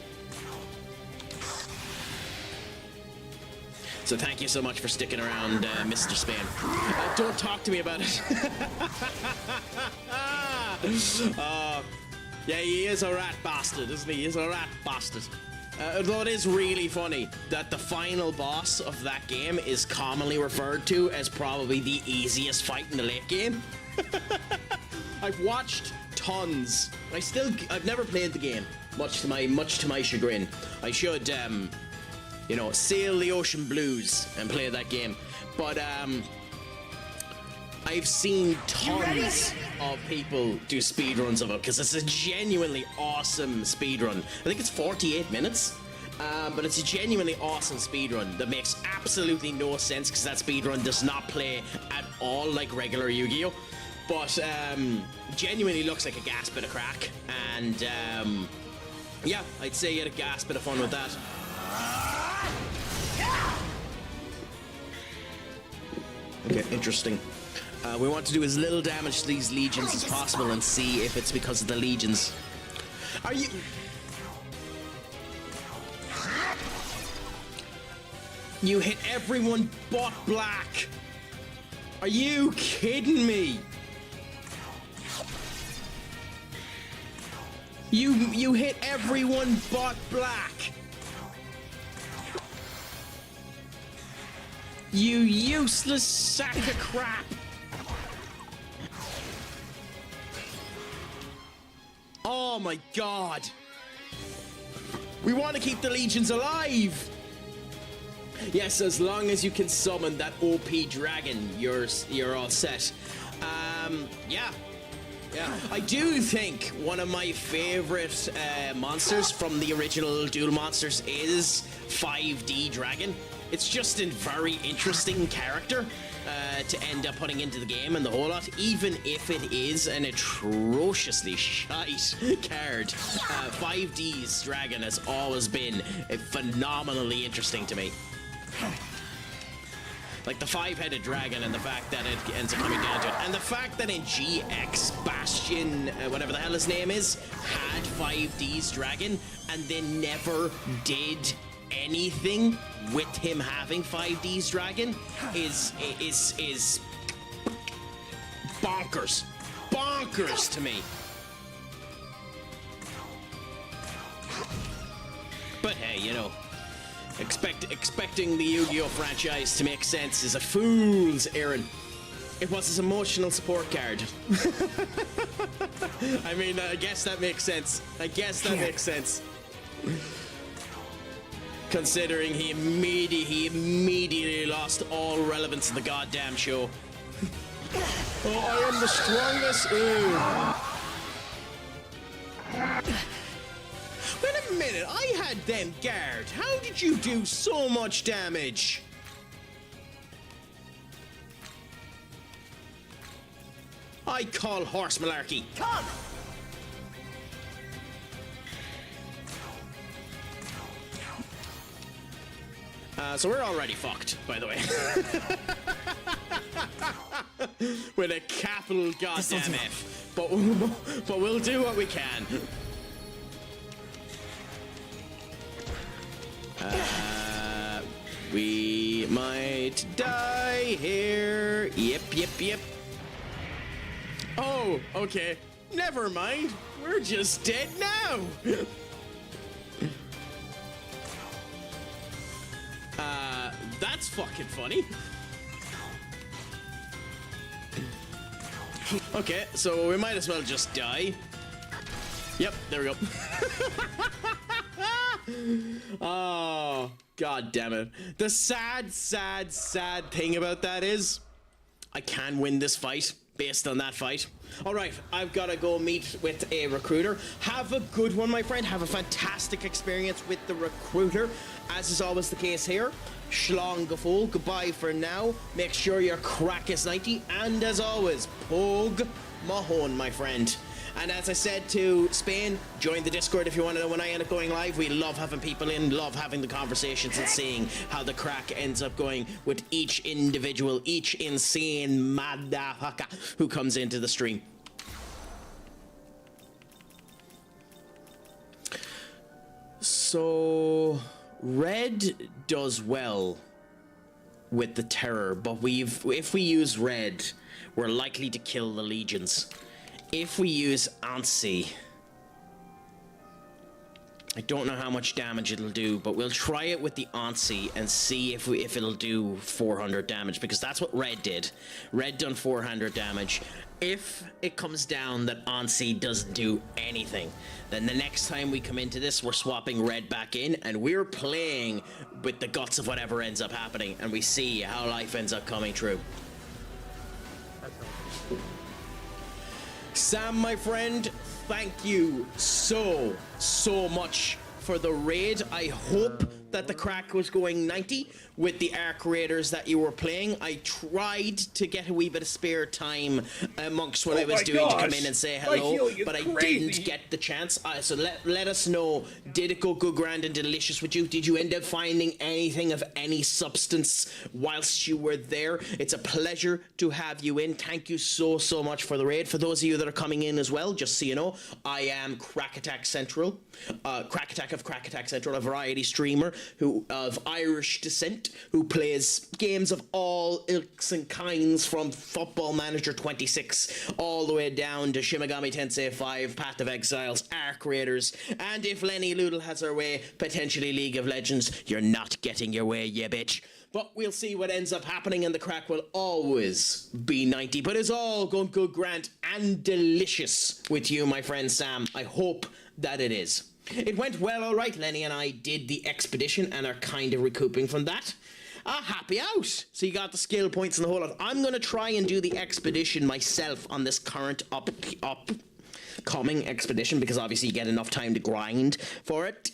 So thank you so much for sticking around, Mr. Spain. Don't talk to me about it. Yeah, he is a rat bastard, isn't he? He's a rat bastard. Although it is really funny that the final boss of that game is commonly referred to as probably the easiest fight in the late game. I've watched tons. I've never played the game, much to my chagrin. I should, you know, sail the ocean blues and play that game. But I've seen tons of people do speedruns of it because it's a genuinely awesome speedrun. I think it's 48 minutes. But it's a genuinely awesome speedrun that makes absolutely no sense because that speedrun does not play at all like regular Yu-Gi-Oh! But genuinely looks like a gas bit of crack, and yeah, I'd say you had a gas bit of fun with that. Okay, interesting. We want to do as little damage to these legions as possible and see if it's because of the legions. Are you... You hit everyone but black! Are you kidding me? You hit everyone but black. You useless sack of crap. Oh my god. We want to keep the legions alive. Yes, as long as you can summon that OP dragon, you're all set. Yeah. I do think one of my favorite monsters from the original Duel Monsters is 5D Dragon. It's just a very interesting character to end up putting into the game and the whole lot, even if it is an atrociously shite card. 5D's Dragon has always been phenomenally interesting to me. Like the 5-headed dragon and the fact that it ends up coming down to it. And the fact that in GX, Bastion, whatever the hell his name is, had 5D's dragon and then never did anything with him having 5D's dragon is bonkers. Bonkers to me. But hey, you know, expecting the Yu-Gi-Oh franchise to make sense is a fool's errand. It was his emotional support card. I mean, I guess that makes sense. Makes sense. Considering he immediately lost all relevance to the goddamn show. Oh, I am the strongest. Wait a minute, I had them guard. How did you do so much damage? I call horse malarkey. Come! So we're already fucked, by the way. With a capital goddamn F. But we'll do what we can. We might die here. Yep. Oh, okay. Never mind. We're just dead now. That's fucking funny. Okay, so we might as well just die. Yep, there we go. Oh, god damn it. The sad thing about that is I can win this fight based on that fight. Alright, I've got to go meet with a recruiter. Have a good one, my friend. Have a fantastic experience with the recruiter. As is always the case here, Shlong Gaful, goodbye for now. Make sure your crack is 90. And as always, Pog Mahone, my friend. And as I said to Spain, join the Discord if you want to know when I end up going live. We love having people in, love having the conversations and seeing how the crack ends up going with each individual, each insane motherfucker who comes into the stream. So red does well with the terror, but if we use red, we're likely to kill the legions. If we use Ansi, I don't know how much damage it'll do, but we'll try it with the Ansi and see if it'll do 400 damage, because that's what red did. Red done 400 damage. If it comes down that Ansi doesn't do anything, then the next time we come into this, we're swapping red back in, and we're playing with the guts of whatever ends up happening, and we see how life ends up coming true. Sam, my friend, thank you so much for the raid. I hope that the crack was going 90 with the arc raiders that you were playing. I tried to get a wee bit of spare time amongst what I was doing to come in and say hello, but I didn't get the chance. So let us know, did it go good, grand and delicious with you? Did you end up finding anything of any substance whilst you were there? It's a pleasure to have you in. Thank you so much for the raid. For those of you that are coming in as well, just so you know, I am CraicAttackCentral, Craic Attack of CraicAttackCentral, a variety streamer who of Irish descent, who plays games of all ilks and kinds, from Football Manager 26 all the way down to Shin Megami Tensei V, Path of Exiles, Arc Raiders, and if Lenny Loodle has her way, potentially League of Legends. You're not getting your way, you bitch. But we'll see what ends up happening, and the crack will always be 90. But it's all going good, grand, and delicious with you, my friend Sam. I hope that it is. It went well, all right. Lenny and I did the expedition and are kind of recouping from that. Happy out. So you got the skill points and the whole lot. I'm going to try and do the expedition myself on this current upcoming expedition, because obviously you get enough time to grind for it.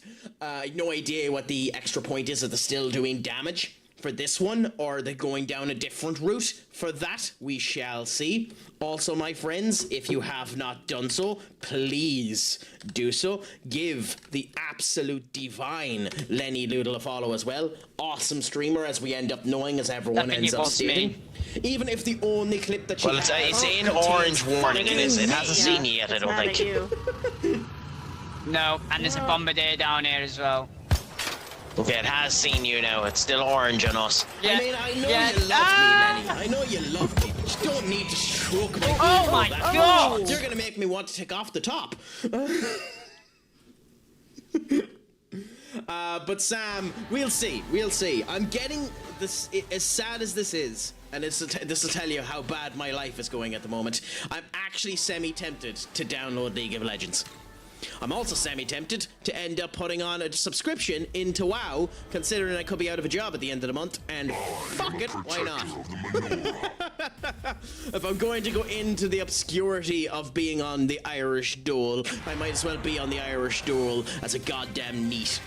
No idea what the extra point is, if they're still doing damage for this one, or they're going down a different route. For that, we shall see. Also, my friends, if you have not done so, please do so. Give the absolute divine Lenny Loodle a follow as well. Awesome streamer, as we end up knowing, as everyone ends up stating. Even if the only clip that she Well, it's in orange warning. It hasn't seen you yet, I don't think. No, and there's a Bombardier down here as well. Okay, it has seen you now. It's still orange on us. Yeah. I mean, I know you love me, Lenny. I know you love me, but you don't need to stroke my Oh my god! You're gonna make me want to take off the top. But Sam, we'll see. We'll see. I'm getting this, as sad as this is, and this will tell you how bad my life is going at the moment. I'm actually semi-tempted to download League of Legends. I'm also semi-tempted to end up putting on a subscription into WoW, considering I could be out of a job at the end of the month, and fuck it, why not? If I'm going to go into the obscurity of being on the Irish dole, I might as well be on the Irish dole as a goddamn neat.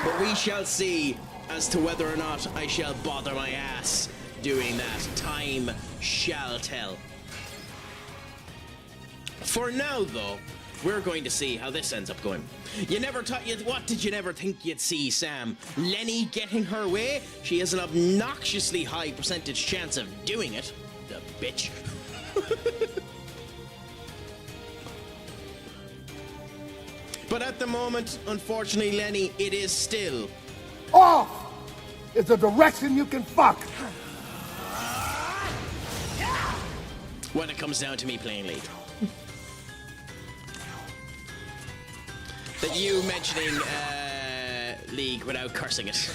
But we shall see as to whether or not I shall bother my ass doing that. Time shall tell. For now, though, we're going to see how this ends up going. What did you never think you'd see, Sam? Lenny getting her way? She has an obnoxiously high percentage chance of doing it. The bitch. But at the moment, unfortunately, Lenny, it is still Off is a direction you can fuck. when it comes down to me playing League. That you mentioning League without cursing it.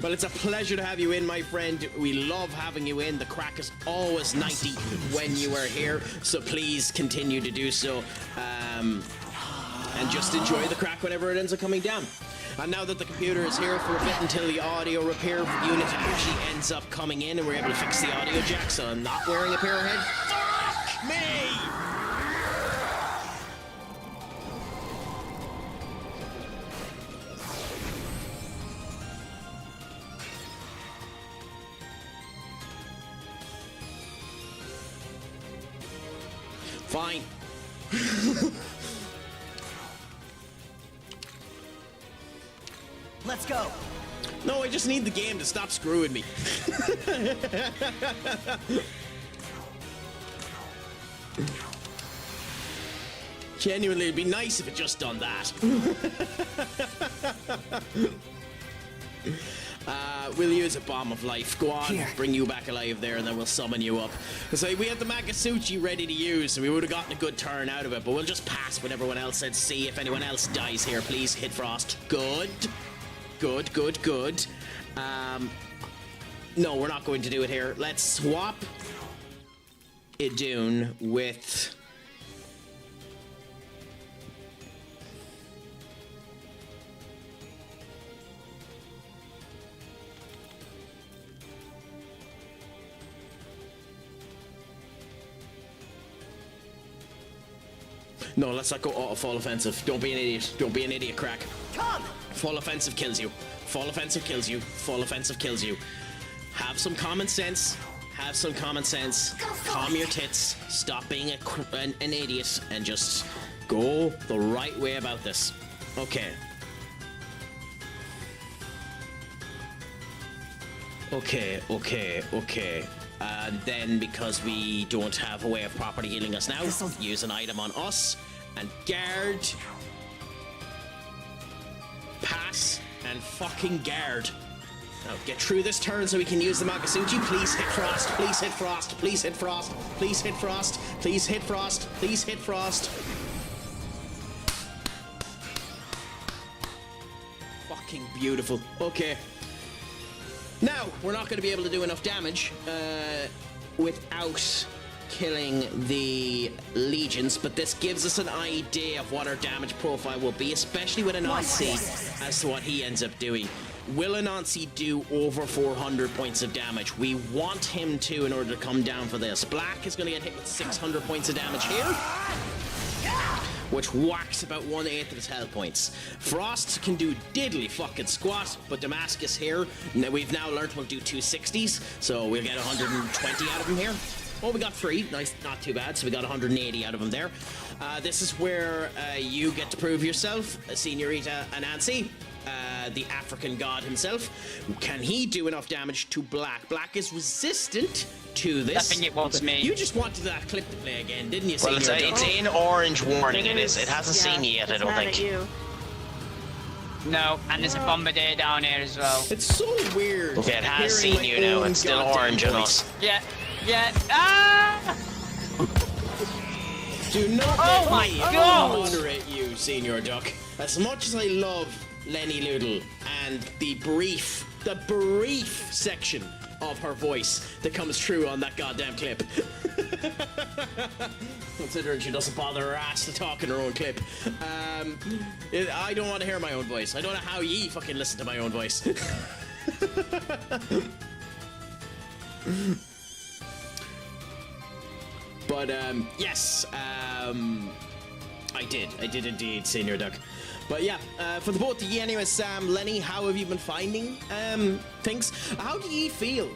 Well, it's a pleasure to have you in, my friend. We love having you in. The crack is always 90 when you are here, so please continue to do so. And just enjoy the crack whenever it ends up coming down. And now that the computer is here for a bit until the audio repair unit actually ends up coming in and we're able to fix the audio jack, so I'm not wearing a pair of headphones. Fuck me! Fine. Let's go. No, I just need the game to stop screwing me. Genuinely, it'd be nice if it just done that. We'll use a bomb of life. Go on, Here. bring you back alive there, and then we'll summon you up. So we had the Magasuchi ready to use, so we would have gotten a good turn out of it, but we'll just pass when everyone else said see if anyone else dies here. Please hit frost. Good. Good, good, good. No, we're not going to do it here. Let's swap Idun with... No, let's not go auto full offensive. Don't be an idiot. Don't be an idiot, Crack. Come. Full offensive kills you. Full offensive kills you. Full offensive kills you. Have some common sense. Have some common sense. Calm your tits. Stop being an idiot and just go the right way about this. Okay. Okay. Then, because we don't have a way of properly healing us now, use an item on us and guard. Pass and fucking guard. Now get through this turn so we can use the Makasuchi. Please hit frost. Please hit frost. Please hit frost. Please hit frost. Please hit frost. Please hit frost. Fucking beautiful. Okay. Now we're not going to be able to do enough damage without killing the legions, but this gives us an idea of what our damage profile will be, especially with Anansi, as to what he ends up doing. Will Anansi do over 400 points of damage? We want him to in order to come down for this. Black is going to get hit with 600 points of damage here, which whacks about 1/8 of his health points. Frost can do diddly fucking squat, but Damascus here, we've now learned will do 260s, so we'll get 120 out of him here. Oh, we got 3. Nice, not too bad. So we got 180 out of him there. This is where you get to prove yourself, Senorita Anansi, the African god himself. Can he do enough damage to Black? Black is resistant to this. I think it wants me. You just wanted that clip to play again, didn't you? Well, it's in orange warning. It is. It hasn't seen you yet, I don't think. No, and there's a bombardier down here as well. It's so weird. Okay, it has seen you now. It's still orange on us. Yeah. Yeah. Ah! Do not Oh my God! moderate you, Senior Duck. As much as I love Lenny Loodle and the brief section of her voice that comes through on that goddamn clip. Considering she doesn't bother her ass to talk in her own clip. I don't want to hear my own voice. I don't know how ye fucking listen to my own voice. But, yes, I did indeed, Senior Duck. But yeah, for the both of you anyway, Sam, Lenny, how have you been finding things? How do you feel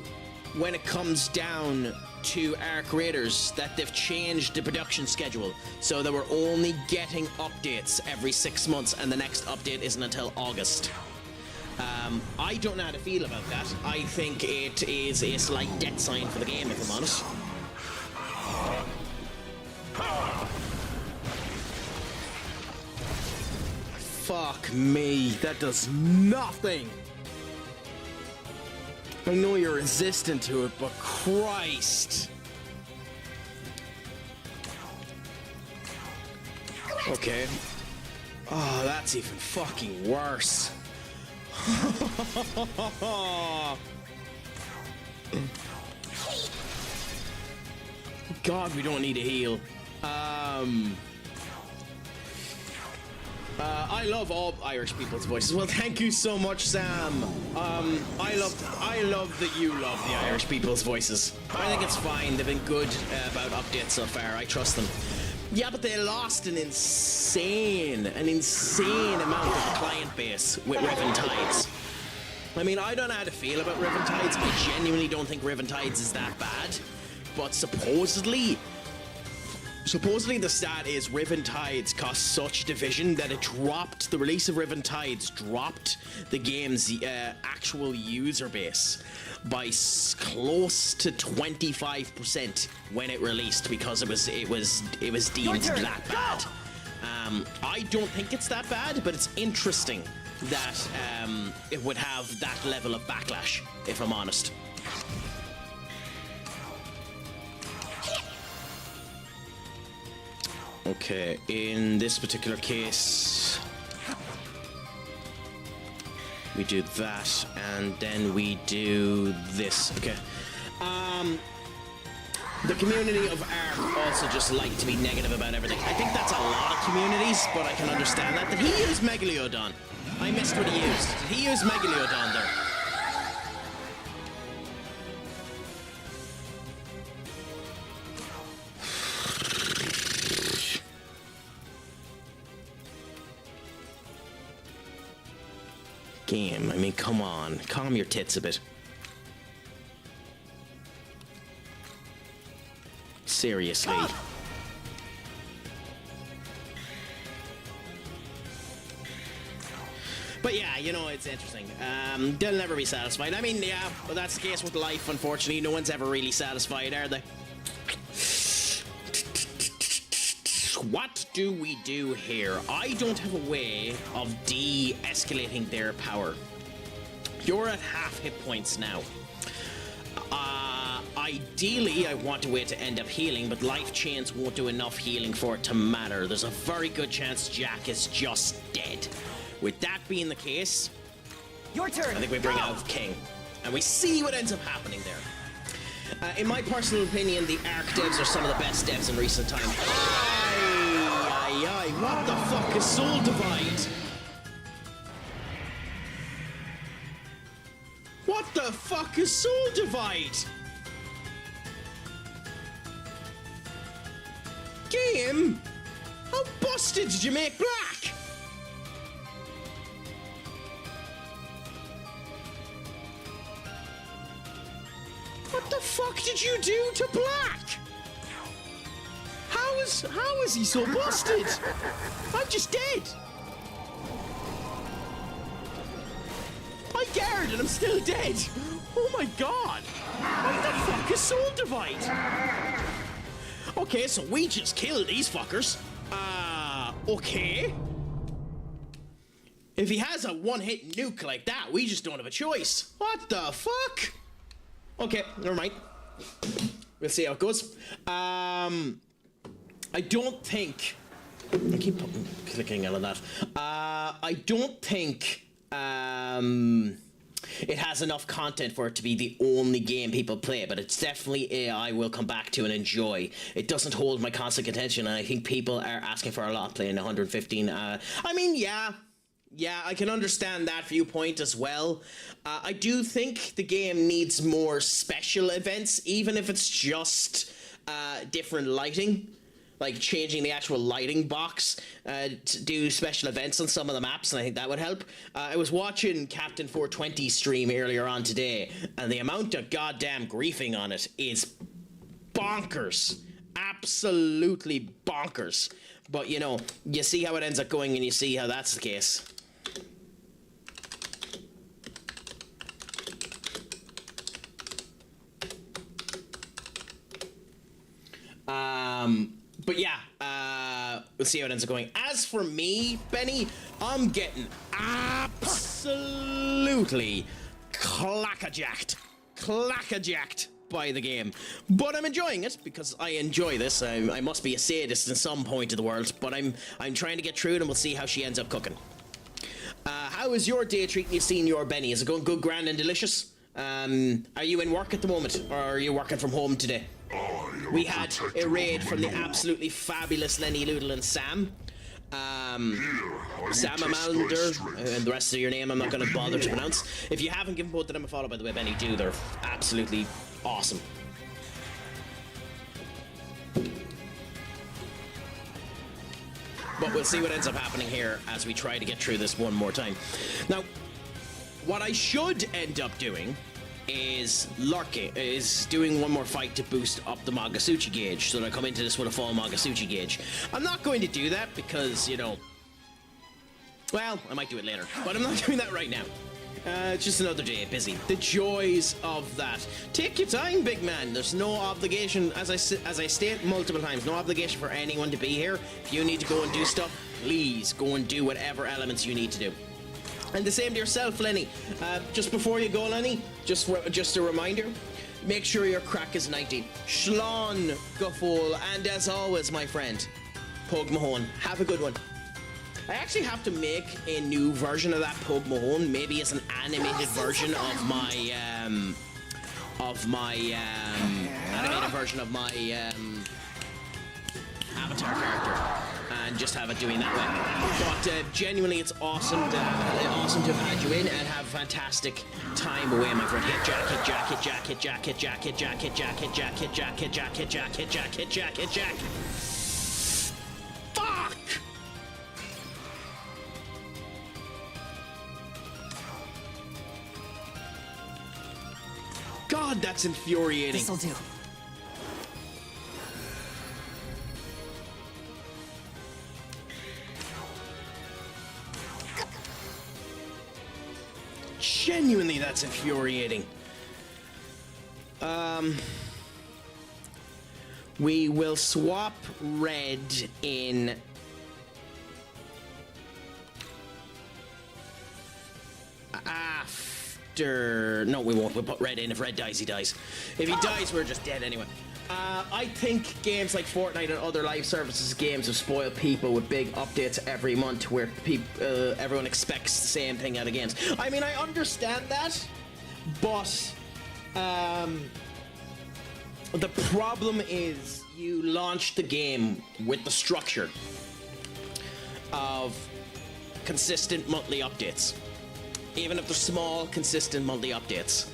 when it comes down to our creators that they've changed the production schedule so that we're only getting updates every 6 months and the next update isn't until August? I don't know how to feel about that. I think it is a slight death sign for the game, if I'm honest. Fuck me, that does nothing. I know you're resistant to it, but Christ. Okay. Oh, that's even fucking worse. God, we don't need a heal. I love all Irish people's voices. Well, thank you so much, Sam. I love that you love the Irish people's voices. I think it's fine. They've been good about updates so far. I trust them. Yeah, but they lost an insane amount of client base with Riven Tides. I mean, I don't know how to feel about Riven Tides. I genuinely don't think Riven Tides is that bad. But supposedly the stat is Riven Tides cost such division that it dropped, the release of Riven Tides dropped the game's actual user base by close to 25% when it released, because it was deemed that bad. I don't think it's that bad, but it's interesting that it would have that level of backlash, if I'm honest. Okay, in this particular case, we do that, and then we do this. Okay. The community of Ark also just like to be negative about everything. I think that's a lot of communities, but I can understand that. Did he use Megalodon? I missed what he used. Did he use Megalodon there? Game, I mean, come on. Calm your tits a bit. Seriously. But yeah, you know, it's interesting. They'll never be satisfied. I mean, yeah, but that's the case with life, unfortunately. No one's ever really satisfied, are they? What do we do here? I don't have a way of de-escalating their power. You're at half hit points now. Ideally, I want a way to end up healing, but life chains won't do enough healing for it to matter. There's a very good chance Jack is just dead. With that being the case, Your turn. I think we bring out King, and we see what ends up happening there. In my personal opinion, the ARC devs are some of the best devs in recent times. Aye, what the fuck is Soul Divide? What the fuck is Soul Divide? Game? How busted did you make Black? What the fuck did you do to Black? How is he so busted? I'm just dead. I guard and I'm still dead. Oh my god. What the fuck is Soul Divide? Okay, so we just killed these fuckers. Okay. If he has a one-hit nuke like that, we just don't have a choice. What the fuck? Okay, never mind. We'll see how it goes. I don't think... I keep clicking out of that. I don't think... it has enough content for it to be the only game people play, but it's definitely I will come back to and enjoy. It doesn't hold my constant attention, and I think people are asking for a lot playing 115. I mean, yeah, I can understand that viewpoint as well. I do think the game needs more special events, even if it's just different lighting. Like changing the actual lighting box to do special events on some of the maps, and I think that would help. I was watching Captain 420 stream earlier on today, and the amount of goddamn griefing on it is bonkers. Absolutely bonkers. But, you know, you see how it ends up going, and you see how that's the case. But yeah, we'll see how it ends up going. As for me, Benny, I'm getting absolutely clackajacked by the game. But I'm enjoying it because I enjoy this. I must be a sadist in some point of the world, but I'm trying to get through it, and we'll see how she ends up cooking. How is your day treating you, Senior Benny? Is it going good, grand, and delicious? Are you in work at the moment, or are you working from home today? We had a raid from the absolutely fabulous Lenny Loodle and Sam. Sam Amalder, and the rest of your name I'm not going to bother to pronounce. If you haven't given both of them a follow, by the way, Benny, do. They're absolutely awesome. But we'll see what ends up happening here as we try to get through this one more time. Now, what I should end up doing is doing one more fight to boost up the Magasuchi gauge so that I come into this with a full Magasuchi gauge. I'm not going to do that because, you know, well, I might do it later, but I'm not doing that right now. It's just another day, busy. The joys of that. Take your time, big man. There's no obligation, as I state multiple times, no obligation for anyone to be here. If you need to go and do stuff, please go and do whatever elements you need to do. And the same to yourself, Lenny. Just before you go, Lenny, just a reminder, make sure your crack is 90. Shlon, Guffle, and as always, my friend, Pug Mahone. Have a good one. I actually have to make a new version of that Pug Mahone, maybe as an animated version of my, avatar character. And just have it doing that way. But genuinely, it's awesome to have had you in and have a fantastic time away, my friend. Hit Jack, hit Jack, hit Jack, hit Jack, hit Jack, hit Jack, hit Jack, hit Jack, hit Jack, hit Jack, hit Jack, hit Jack, hit Jack, hit Jack. Fuck! God, that's infuriating. This'll do. Genuinely, that's infuriating. We will swap red in after... No, we won't. We'll put red in. If red dies, he dies. If he dies, we're just dead anyway. I think games like Fortnite and other live services games have spoiled people with big updates every month where everyone expects the same thing out of games. I mean, I understand that, but the problem is you launch the game with the structure of consistent monthly updates. Even if they're small, consistent monthly updates.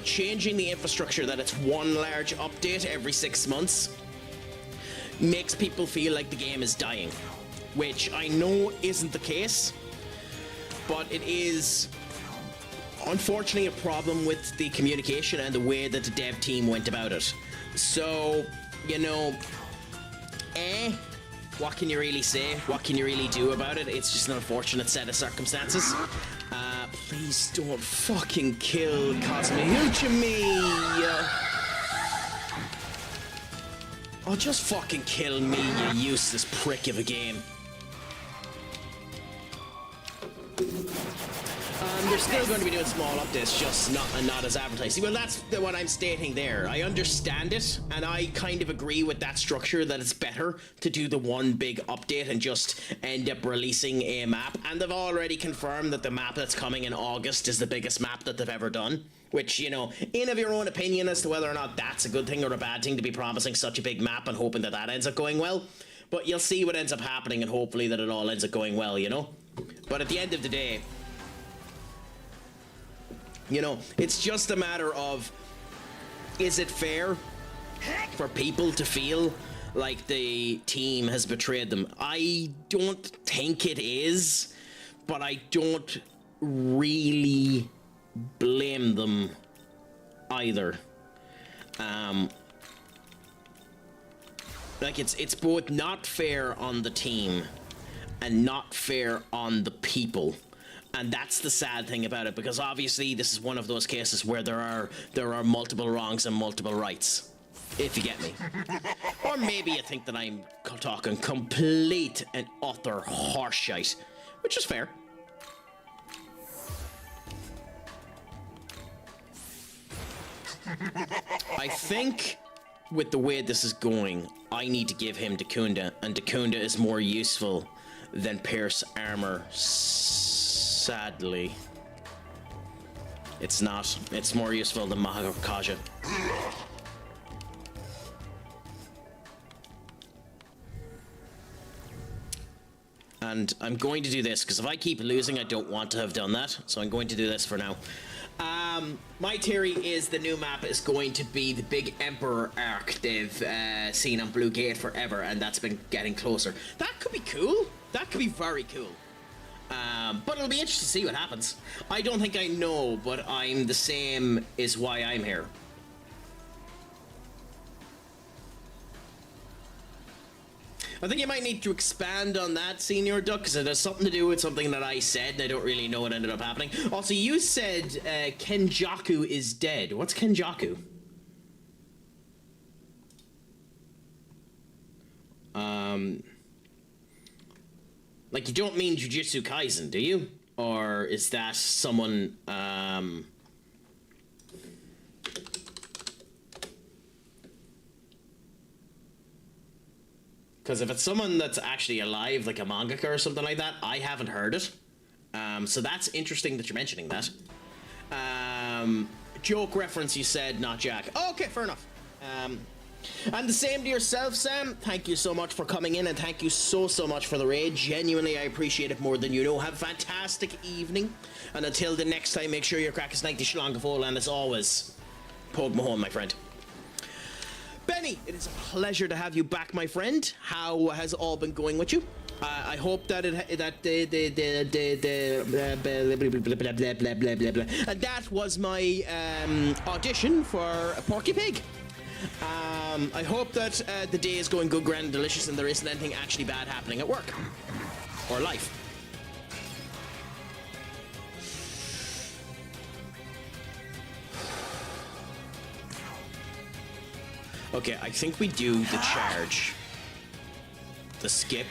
Changing the infrastructure that it's one large update every 6 months makes people feel like the game is dying, which I know isn't the case, but it is unfortunately a problem with the communication and the way that the dev team went about it. So, you know, what can you really say? What can you really do about it? It's just an unfortunate set of circumstances. Please don't fucking kill Cosmehoochemy. Oh, just fucking kill me, you useless prick of a game. They're still going to be doing small updates, just not as advertised. Well, that's what I'm stating there. I understand it, and I kind of agree with that structure, that it's better to do the one big update and just end up releasing a map. And they've already confirmed that the map that's coming in August is the biggest map that they've ever done. Which, you know, in of your own opinion as to whether or not that's a good thing or a bad thing to be promising such a big map and hoping that that ends up going well. But you'll see what ends up happening, and hopefully that it all ends up going well, you know? But at the end of the day, you know, it's just a matter of, is it fair for people to feel like the team has betrayed them? I don't think it is, but I don't really blame them either. Like, it's both not fair on the team and not fair on the people. And that's the sad thing about it, because obviously this is one of those cases where there are multiple wrongs and multiple rights, if you get me. Or maybe you think that I'm talking complete and utter horseshite, which is fair. I think with the way this is going, I need to give him Dacunda, and Dacunda is more useful than Pierce Armor. Sadly, it's not. It's more useful than Mahakaja. And I'm going to do this, because if I keep losing, I don't want to have done that. So I'm going to do this for now. My theory is the new map is going to be the big Emperor arc they've seen on Blue Gate forever, and that's been getting closer. That could be cool. That could be very cool. But it'll be interesting to see what happens. I don't think I know, but I'm the same is why I'm here. I think you might need to expand on that, Senior Duck, because it has something to do with something that I said, and I don't really know what ended up happening. Also, you said Kenjaku is dead. What's Kenjaku? Like, you don't mean Jujutsu Kaisen, do you? Or is that someone, because if it's someone that's actually alive, like a mangaka or something like that, I haven't heard it. So that's interesting that you're mentioning that. Joke reference, you said, not Jack. Oh, okay, fair enough. And the same to yourself, Sam. Thank you so much for coming in, and thank you so much for the raid. Genuinely, I appreciate it more than you know. Have a fantastic evening, and until the next time, make sure your crack is 90 Schlangefol, and as always, Pogue Mahone, my friend. Benny, it is a pleasure to have you back, my friend. How has all been going with you? I hope that and that was my audition for Porky Pig. I hope that the day is going good, grand, and delicious, and there isn't anything actually bad happening at work or life. Okay, I think we do the charge. The skip.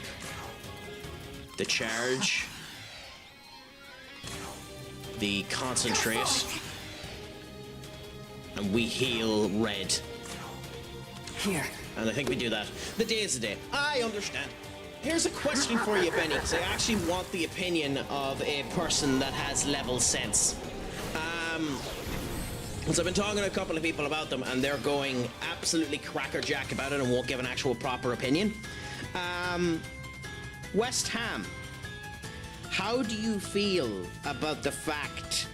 The charge. The concentrate. And we heal red. Here. And I think we do that. The day is the day. I understand. Here's a question for you, Benny, because I actually want the opinion of a person that has level sense. Because I've been talking to a couple of people about them, and they're going absolutely crackerjack about it and won't give an actual proper opinion. West Ham. How do you feel about the fact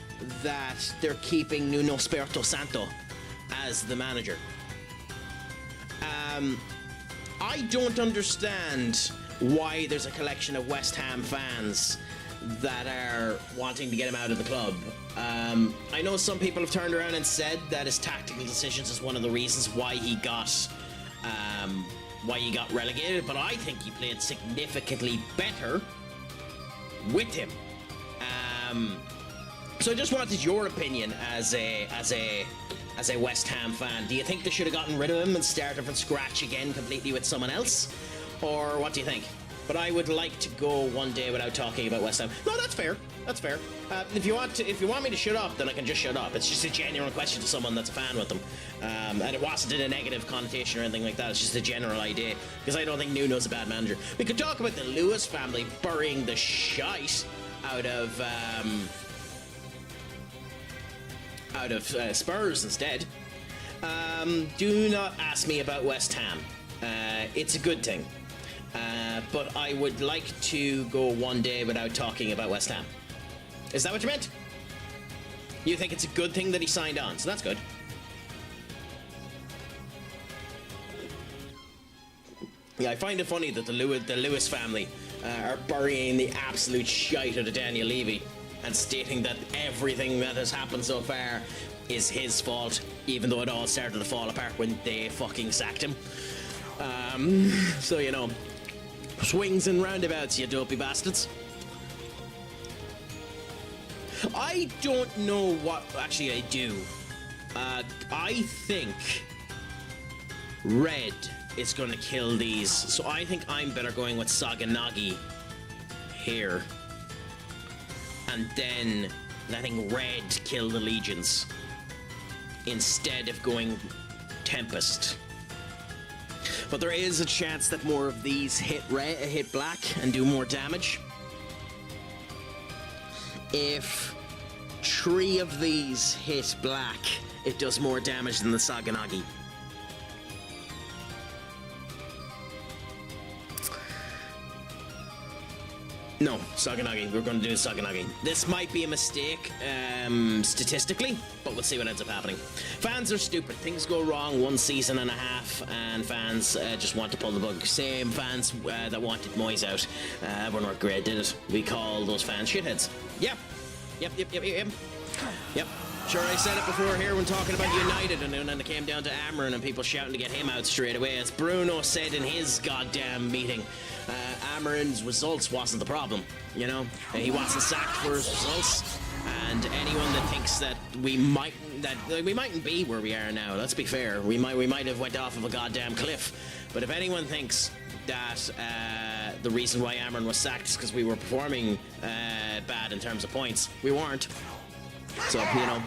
that they're keeping Nuno Espirito Santo as the manager? I don't understand why there's a collection of West Ham fans that are wanting to get him out of the club. I know some people have turned around and said that his tactical decisions is one of the reasons why he got relegated, but I think he played significantly better with him. So I just wanted your opinion as a West Ham fan. Do you think they should have gotten rid of him and started from scratch again completely with someone else? Or what do you think? But I would like to go one day without talking about West Ham. No, that's fair. That's fair. If you want me to shut up, then I can just shut up. It's just a genuine question to someone that's a fan with them. And it wasn't in a negative connotation or anything like that. It's just a general idea. Because I don't think Nuno's a bad manager. We could talk about the Lewis family burying the shite out of Spurs instead. Do not ask me about West Ham. It's a good thing. But I would like to go one day without talking about West Ham. Is that what you meant? You think it's a good thing that he signed on, so that's good. Yeah, I find it funny that the Lewis family are burying the absolute shite out of Daniel Levy and stating that everything that has happened so far is his fault, even though it all started to fall apart when they fucking sacked him. So, you know, swings and roundabouts, you dopey bastards. I don't know what... Actually, I do. I think red is going to kill these. So I think I'm better going with Saganagi here. And then letting red kill the legions instead of going Tempest. But there is a chance that more of these hit black and do more damage. If 3 of these hit black, it does more damage than the Saganagi. No, Saganagi. We're going to do Saganagi. This might be a mistake, statistically, but we'll see what ends up happening. Fans are stupid. Things go wrong 1 season and a half, and fans just want to pull the plug. Same fans that wanted Moyes out when North Grey did it. We call those fans shitheads. Yep. Sure, I said it before here when talking about United, and then it came down to Amarin and people shouting to get him out straight away. As Bruno said in his goddamn meeting, Amarin's results wasn't the problem, you know? He wasn't sacked for his results, and anyone that thinks that we mightn't be where we are now, let's be fair, we might have went off of a goddamn cliff, but if anyone thinks that the reason why Amarin was sacked is because we were performing bad in terms of points, we weren't. So, you know.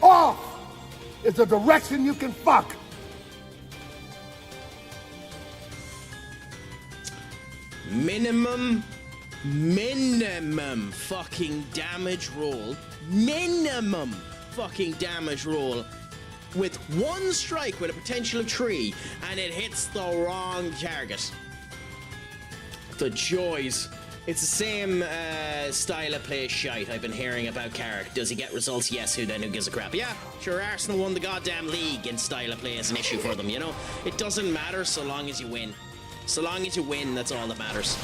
Off is a direction you can fuck. Minimum fucking damage roll. Minimum fucking damage roll with 1 strike with a potential of 3, and it hits the wrong target. The joys. It's the same style of play shite I've been hearing about Craic. Does he get results? Yes, who gives a crap? Yeah, sure, Arsenal won the goddamn league, and style of play is an issue for them, you know? It doesn't matter so long as you win. So long as you win, that's all that matters.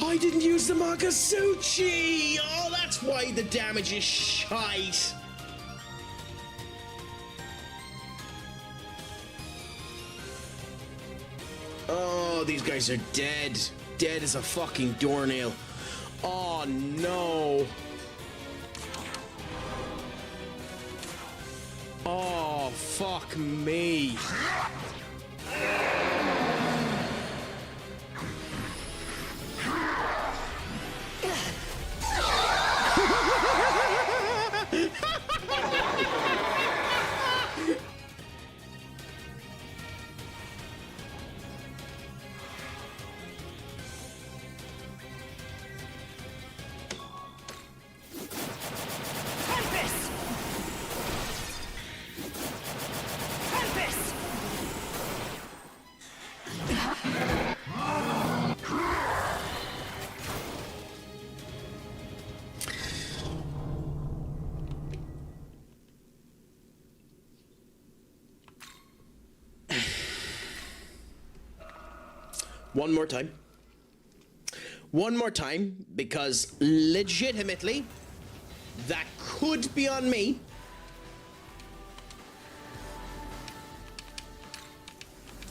I didn't use the Makasuchi! Oh, that's why the damage is shite. Oh, these guys are dead. Dead as a fucking doornail. Oh, no. Oh, fuck me. One more time. One more time, because legitimately, that could be on me.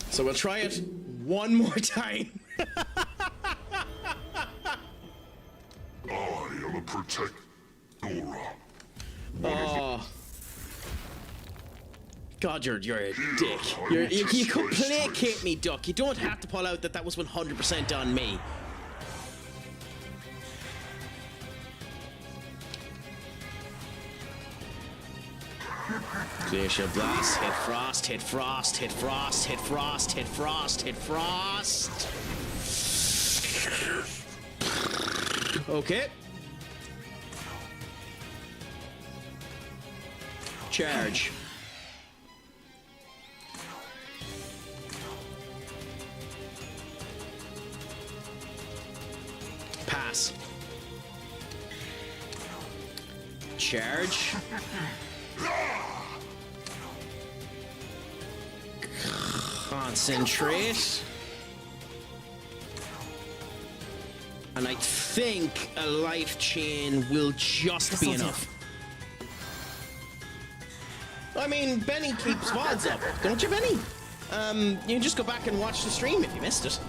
So we'll try it one more time. I am a protector. Oh. God, you're a dick. You could placate me, Duck. You don't have to pull out that was 100% on me. Glacier Blast, hit Frost, hit Frost, hit Frost, hit Frost, hit Frost, hit Frost. Okay. Charge. Pass. Charge. Concentrate. And I think a life chain will just be enough. I mean, Benny keeps VODs up, don't you, Benny? You can just go back and watch the stream if you missed it.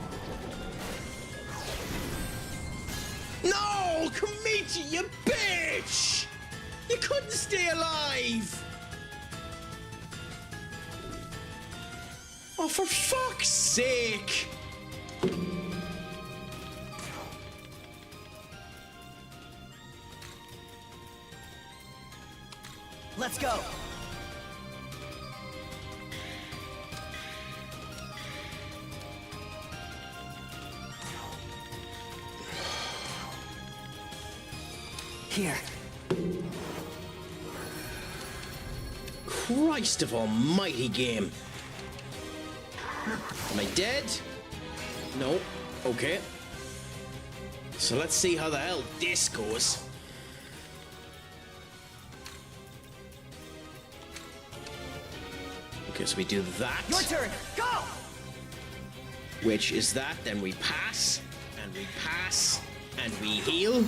No! Komichi, you bitch! You couldn't stay alive! Oh, for fuck's sake! Let's go. Here. Christ of almighty game. Am I dead? No. Okay. So let's see how the hell this goes. Okay, so we do that. Your turn. Go. Which is that, then we pass, and we pass, and we heal.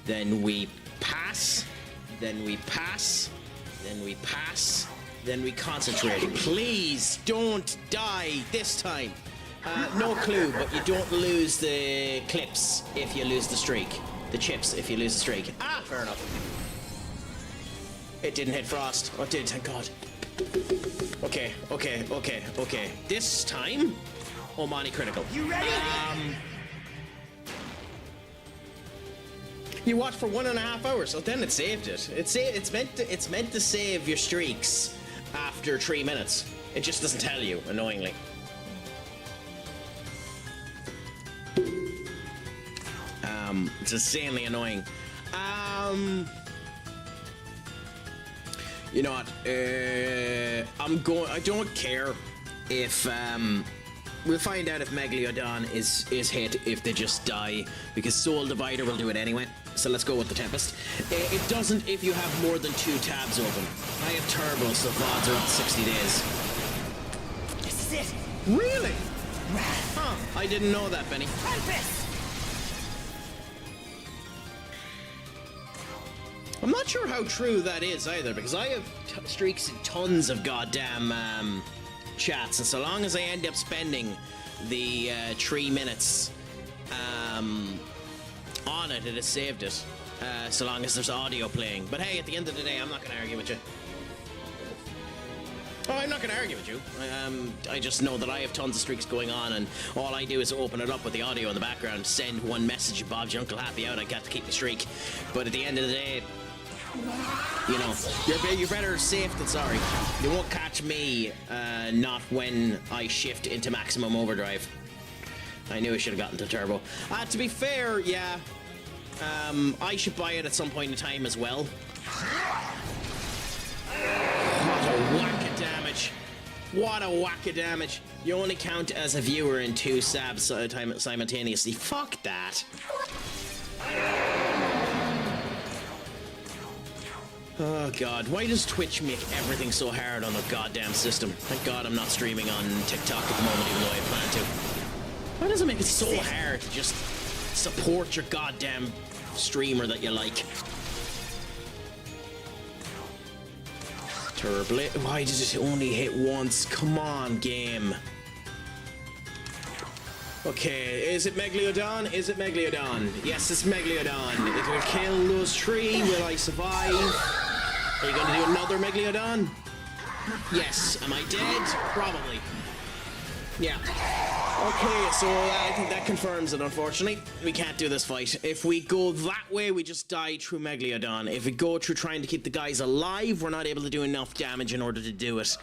Then we pass, then we pass, then we pass, then we concentrate. Please don't die this time. No clue, but you don't lose the clips if you lose the streak. The chips if you lose the streak. Ah, fair enough. It didn't hit Frost. Oh, it did, thank God. Okay. This time, Omani critical. You ready? You watched for 1.5 hours, so then it saved it. It's meant to save your streaks after 3 minutes. It just doesn't tell you, annoyingly. It's insanely annoying. You know what? I don't care if we'll find out if Megalodon is hit if they just die, because Soul Divider will do it anyway. So let's go with the Tempest. It doesn't if you have more than 2 tabs open. I have Turbo, so VODs are up to 60 days. This is it. Really? Huh? I didn't know that, Benny. Tempest. I'm not sure how true that is either, because I have streaks in tons of goddamn chats, and so long as I end up spending the 3 minutes on it, it has saved it. So long as there's audio playing. But hey, at the end of the day, I'm not going to argue with you. Oh, I'm not going to argue with you. I just know that I have tons of streaks going on, and all I do is open it up with the audio in the background, send one message, and Bob's your uncle happy out, I got to keep the streak. But at the end of the day, you know, you're better safe than sorry. You won't catch me, not when I shift into maximum overdrive. I knew I should have gotten to turbo. To be fair, yeah, I should buy it at some point in time as well. What a whack of damage. What a whack of damage. You only count as a viewer in 2 stabs simultaneously. Fuck that. Oh god, why does Twitch make everything so hard on the goddamn system? Thank god I'm not streaming on TikTok at the moment, even though I plan to. Why does it make it so hard to just support your goddamn streamer that you like? Turbo. Why does it only hit once? Come on, game. Okay, is it Megalodon? Is it Megalodon? Yes, it's Megalodon. It will kill those 3. Will I survive? Are you gonna do another Megalodon? Yes. Am I dead? Probably. Yeah. Okay, so I think that confirms it, unfortunately. We can't do this fight. If we go that way, we just die through Megalodon. If we go through trying to keep the guys alive, we're not able to do enough damage in order to do it.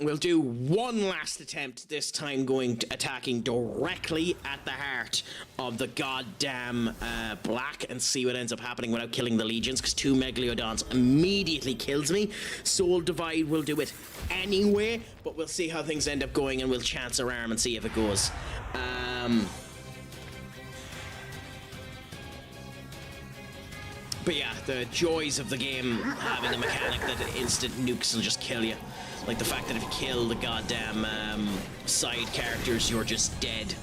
We'll do one last attempt, this time attacking directly at the heart of the goddamn black, and see what ends up happening without killing the legions, because 2 Megalodons immediately kills me. Soul Divide will do it anyway, but we'll see how things end up going, and we'll chance our arm and see if it goes. But yeah, the joys of the game having a mechanic that instant nukes will just kill you. Like the fact that if you kill the goddamn side characters, you're just dead.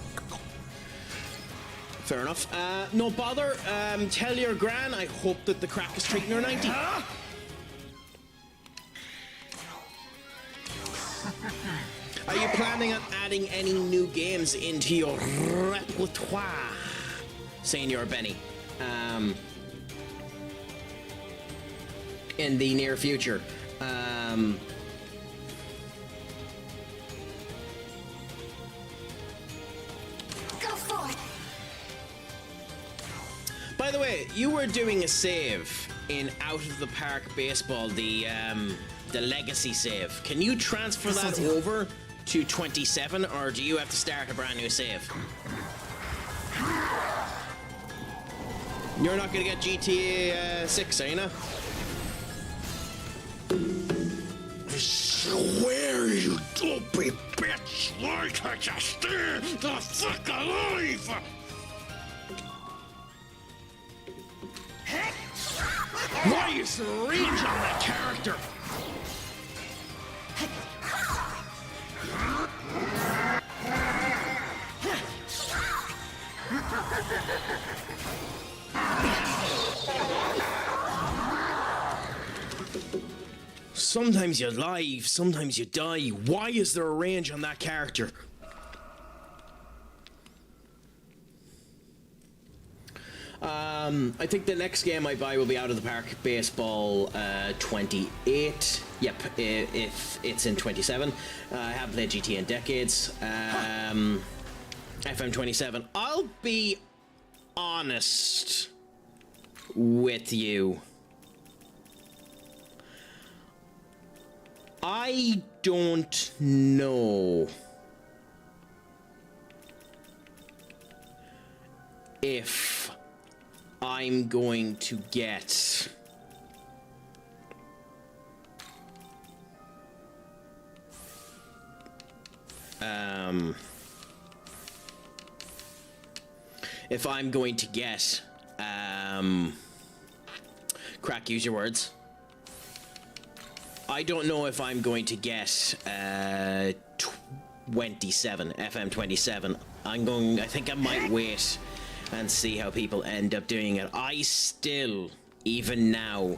Fair enough. No bother. Tell your gran I hope that the Craic is treating her 90. Are you planning on adding any new games into your repertoire, Senior Benny? In the near future. By the way, you were doing a save in Out of the Park Baseball, the legacy save. Can you transfer that over to 27, or do you have to start a brand new save? You're not gonna get GTA 6, are you not? I swear, you dopey bitch! Why can't you stay the fuck alive? Why is there a range on that character? Sometimes you're alive, sometimes you die. Why is there a range on that character? I think the next game I buy will be Out of the Park Baseball 28. Yep, if it's in 27. I haven't played GT in decades. FM 27. I'll be honest with you. I don't know if I'm going to get Craic, use your words. I don't know if I'm going to get 27, FM 27. I think I might wait and see how people end up doing it. I still, even now,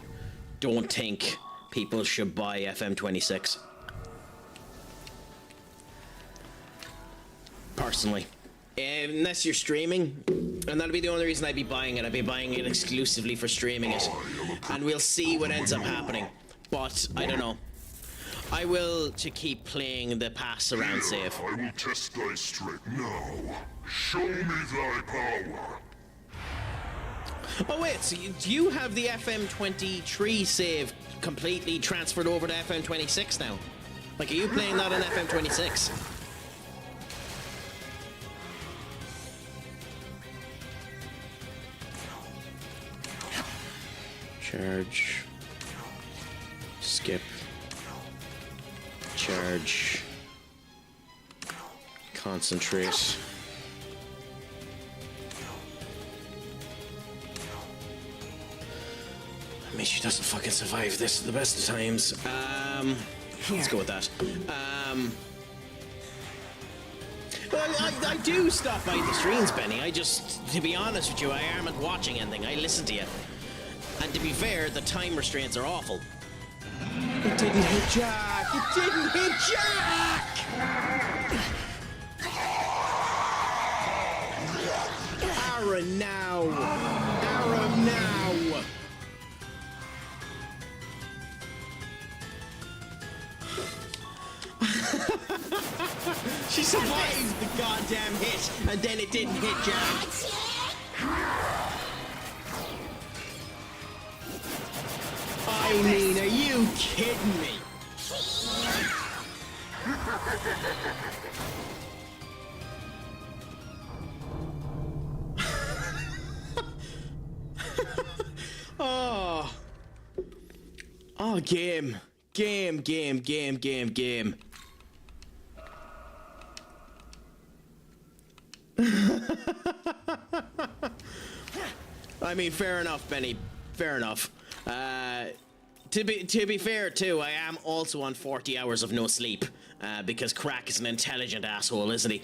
don't think people should buy FM26. Personally. Unless you're streaming, and that'll be the only reason I'd be buying it. I'd be buying it exclusively for streaming it. And we'll see what ends up happening. But, I don't know. I will to keep playing the pass around save. I will test thy strength now. Show me thy power. Oh wait, so do you have the FM23 save completely transferred over to FM26 now? Like, are you playing that on FM26? Charge. Skip. Charge. Concentrate. I mean, she doesn't fucking survive this at the best of times. Let's go with that. Well, I do stop by the streams, Benny. I just, to be honest with you, I aren't watching anything. I listen to you. And to be fair, the time restraints are awful. It didn't hit Jack! It didn't hit Jack! Aaron now! Aaron now! She survived the goddamn hit, and then it didn't hit Jack. I mean, are you kidding me? Oh. Oh, game. Game. I mean, fair enough, Benny. Fair enough. To be fair too, I am also on 40 hours of no sleep because Craic is an intelligent asshole, isn't he?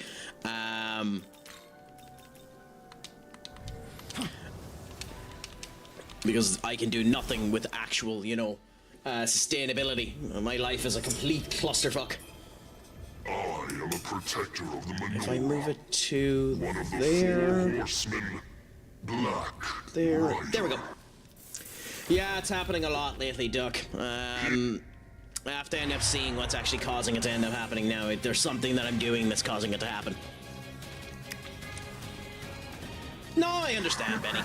Because I can do nothing with actual, you know, sustainability. My life is a complete clusterfuck. I am a protector of the Manure. If I move it to One of the there, 4 horsemen. Black. there Rider. we go. Yeah, it's happening a lot lately, Duck. I have to end up seeing what's actually causing it to end up happening now. There's something that I'm doing that's causing it to happen. No, I understand, Benny.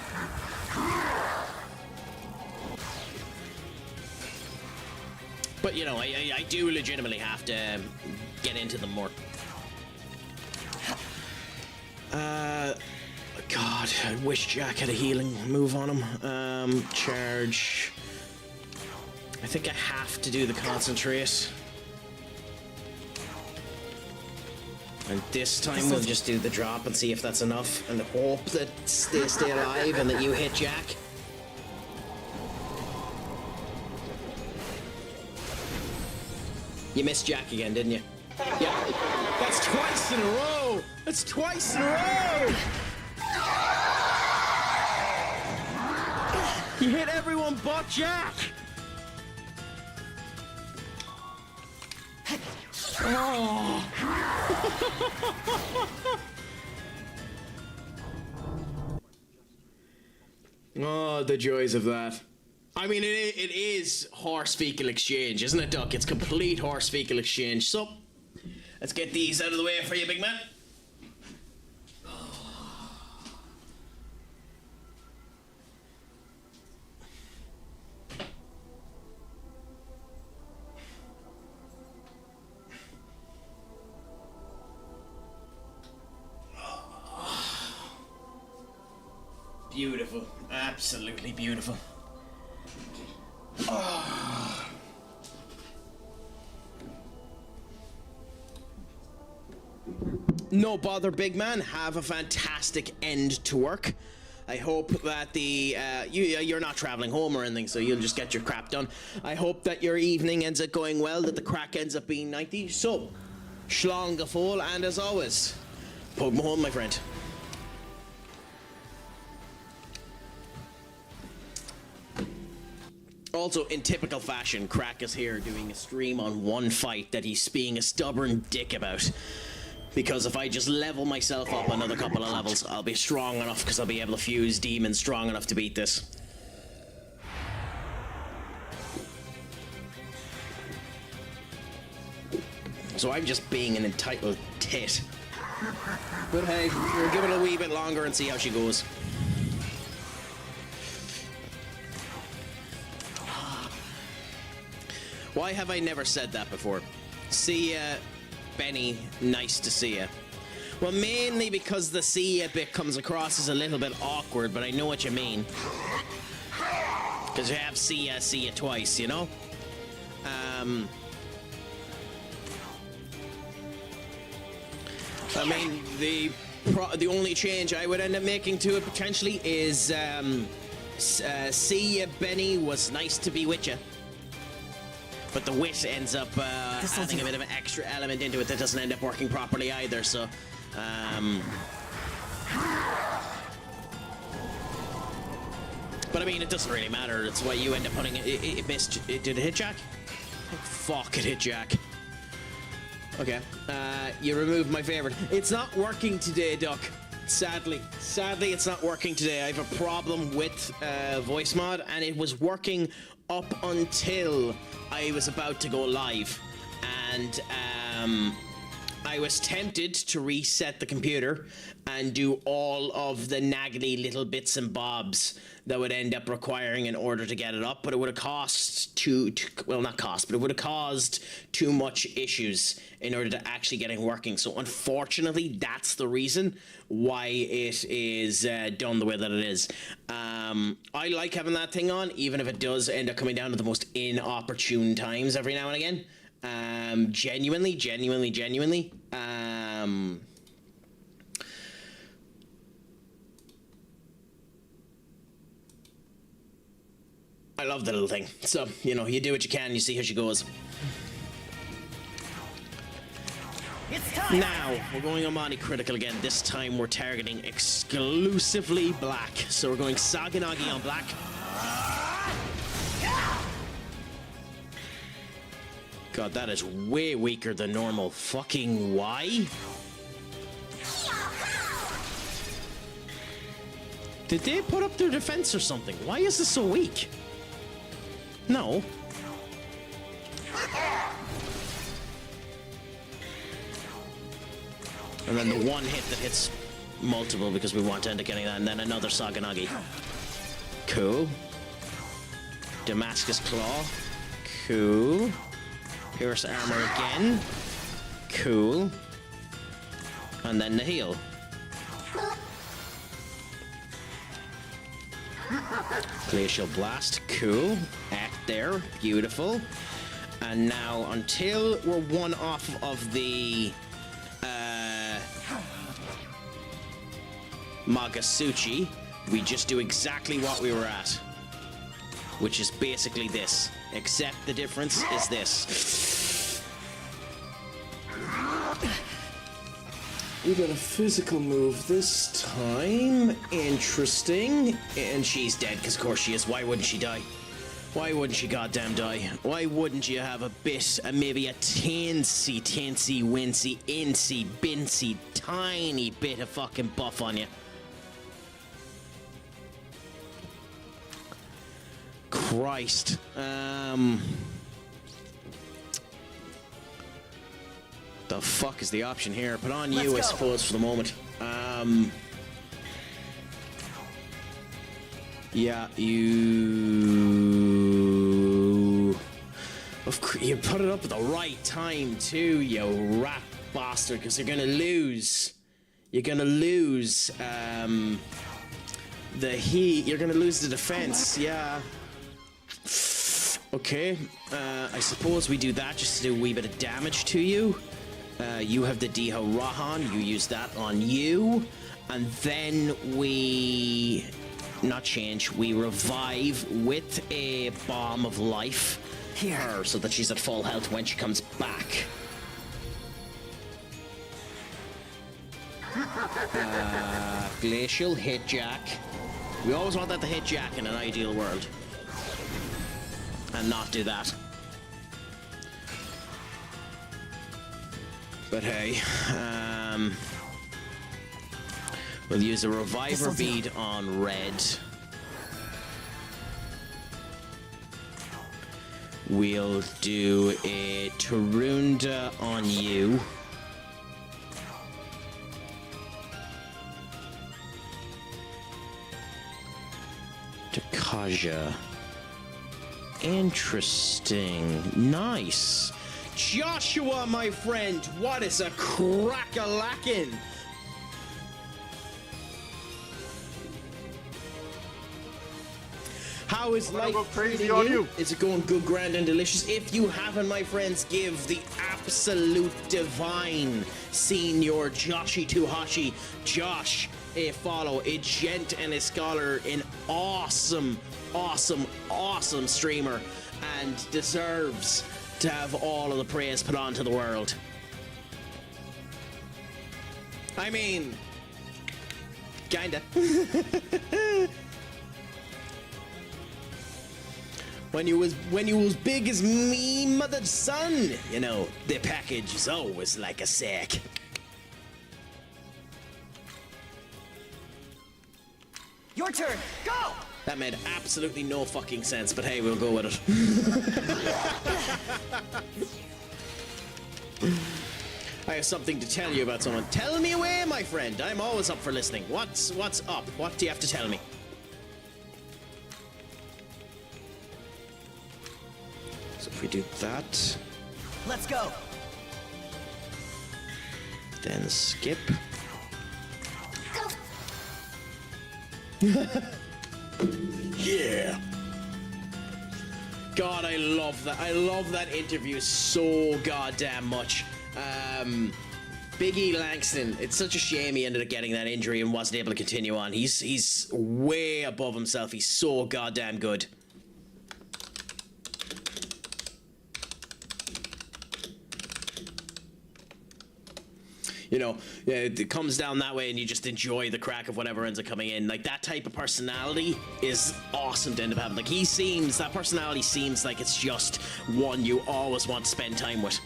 But, you know, I do legitimately have to get into them more. God, I wish Jack had a healing move on him. Charge. I think I have to do the concentrate. And this time we'll just do the drop and see if that's enough, and hope that they stay alive and that you hit Jack. You missed Jack again, didn't you? Yeah. That's twice in a row! That's twice in a row! You hit everyone but Jack! Oh! Oh, the joys of that. I mean, it is horse fecal exchange, isn't it, Duck? It's complete horse fecal exchange. So, let's get these out of the way for you, big man. Beautiful. Absolutely beautiful. Oh. No bother, big man. Have a fantastic end to work. I hope that you're not traveling home or anything, so you'll just get your crap done. I hope that your evening ends up going well, that the crack ends up being 90. So, Schlong full, and as always, pug me home, my friend. Also, in typical fashion, Craic is here doing a stream on one fight that he's being a stubborn dick about. Because if I just level myself up another couple of levels, I'll be strong enough because I'll be able to fuse demons strong enough to beat this. So I'm just being an entitled tit. But hey, we'll give it a wee bit longer and see how she goes. Why have I never said that before? See ya, Benny, nice to see ya. Well, mainly because the see ya bit comes across as a little bit awkward, but I know what you mean. Because you have see ya twice, you know? I mean, the only change I would end up making to it potentially is, see ya, Benny, was nice to be with ya. But the wit ends up adding a bit of an extra element into it that doesn't end up working properly either, so... But I mean, it doesn't really matter. It's why you end up putting it. It missed. Did it hit Jack? Oh, fuck, it hit Jack. Okay. You removed my favorite. It's not working today, Duck. Sadly, it's not working today. I have a problem with voice mod, and it was working up until I was about to go live, and I was tempted to reset the computer and do all of the naggly little bits and bobs that would end up requiring in order to get it up, but it would have caused too much issues in order to actually get it working. So unfortunately, that's the reason why it is done the way that it is. I like having that thing on, even if it does end up coming down to the most inopportune times every now and again. Genuinely. I love the little thing. So, you know, you do what you can, you see how she goes. It's time. Now, we're going Omani Critical again. This time we're targeting exclusively black. So we're going Saganagi on black. God, that is way weaker than normal. Fucking why? Did they put up their defense or something? Why is this so weak? No. And then the one hit that hits multiple because we want to end up getting that, and then another Saganagi. Cool. Damascus Claw. Cool. Pierce Armor again. Cool. And then the heal. Glacial Blast. Cool. Act there. Beautiful. And now, until we're one off of the Magasuchi, we just do exactly what we were at, which is basically this, except the difference is this. We got a physical move this time. Interesting. And she's dead, because of course she is. Why wouldn't she die? Why wouldn't she goddamn die? Why wouldn't you have a bit, maybe a teensy, wincy, insy, binsy, tiny bit of fucking buff on you? Christ. The fuck is the option here? Put on you, I suppose, for the moment. Yeah, you put it up at the right time too, you rat bastard, because you're gonna lose. You're gonna lose the heat. You're gonna lose the defense. Yeah. Okay. I suppose we do that just to do a wee bit of damage to you. You have the Diha Rahan. You use that on you, and then we. Not change, we revive with a Bomb of Life her so that she's at full health when she comes back. Glacial hit Jack. We always want that to hit Jack in an ideal world. and not do that. But hey, we'll use a reviver bead on red. We'll do a Tarunda on you. Takaja. Interesting. Nice. Joshua, my friend, what is a crack-a-lackin'? How is life treating you? Is it going good, grand, and delicious? If you haven't, my friends, give the absolute divine Senior Joshi Tuhashi Josh a follow, a gent and a scholar, an awesome streamer, and deserves to have all of the praise put onto the world. I mean, kinda. When you was big as me mother's son, you know, the package is always like a sack. Your turn. Go. That made absolutely no fucking sense, but hey, we'll go with it. I have something to tell you about someone. Tell me away, my friend. I'm always up for listening. What's up? What do you have to tell me? So if we do that, Let's go. then skip. Yeah. God, I love that. I love that interview so goddamn much. Big E Langston, it's such a shame he ended up getting that injury and wasn't able to continue on. He's way above himself. He's so goddamn good. You know, it comes down that way and you just enjoy the crack of whatever ends up coming in. Like, that type of personality is awesome to end up having. Like, that personality seems like it's just one you always want to spend time with.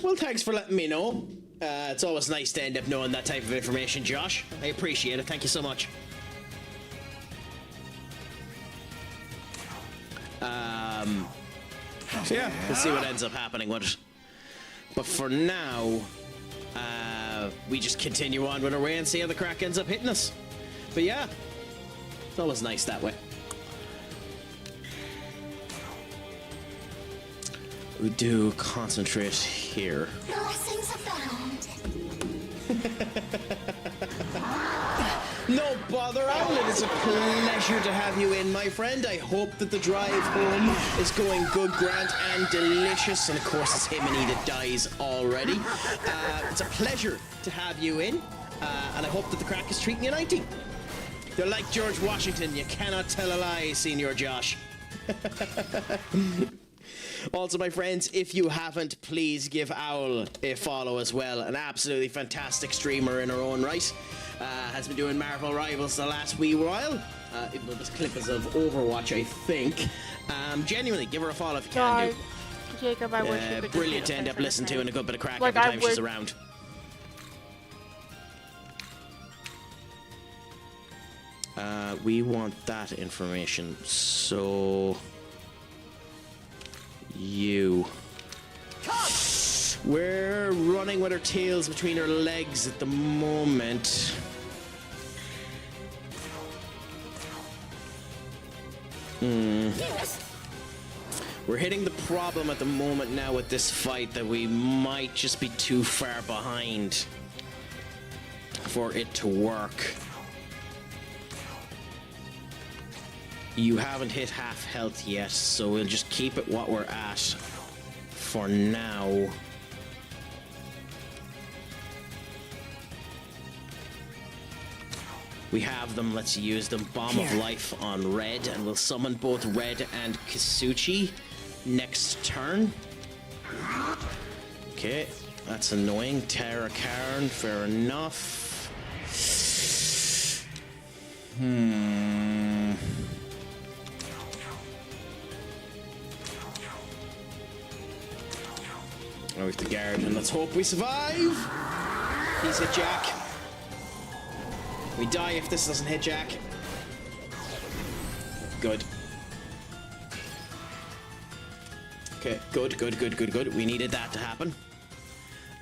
Well, thanks for letting me know. It's always nice to end up knowing that type of information, Josh. I appreciate it. Thank you so much. So yeah, we'll see what ends up happening with it. But for now, we just continue on with our way and see how the crack ends up hitting us. But yeah, it's always nice that way. We do concentrate here. Blessings abound. No bother, Owl. It is a pleasure to have you in, my friend. I hope that the drive home is going good, grand, and delicious. And of course, it's him and he that dies already. It's a pleasure to have you in, and I hope that the crack is treating you 90. You're like George Washington. You cannot tell a lie, Senior Josh. Also, my friends, if you haven't, please give Owl a follow as well. An absolutely fantastic streamer in her own right. Has been doing Marvel Rivals the last wee while. Even though this clip is of Overwatch, I think. Genuinely, give her a follow if you can do. Jacob, I wish you could brilliant to end up listening to and a good bit of crack every time she's around. We want that information, so... We're running with our tails between our legs at the moment. Yes. We're hitting the problem at the moment now with this fight that we might just be too far behind for it to work. You haven't hit half health yet, so we'll just keep it what we're at for now. We have them, let's use them. Bomb of Life on Red, and we'll summon both Red and Kisuchi next turn. Okay, that's annoying. Terra Karen, fair enough. Oh, with the guard, and let's hope we survive. Please hit Jack. We die if this doesn't hit Jack. Good. Okay, good. We needed that to happen.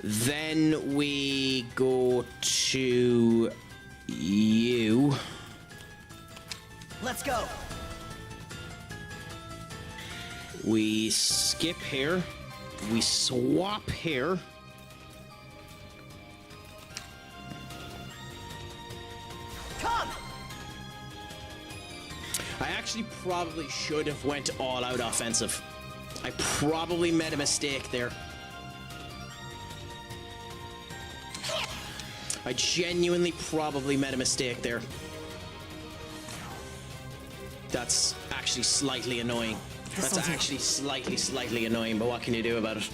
Then we go to you. Let's go. We skip here. We swap here. Come. I actually probably should have went all out offensive. I probably made a mistake there. I genuinely probably made a mistake there. That's actually slightly annoying. That's actually slightly annoying, but what can you do about it?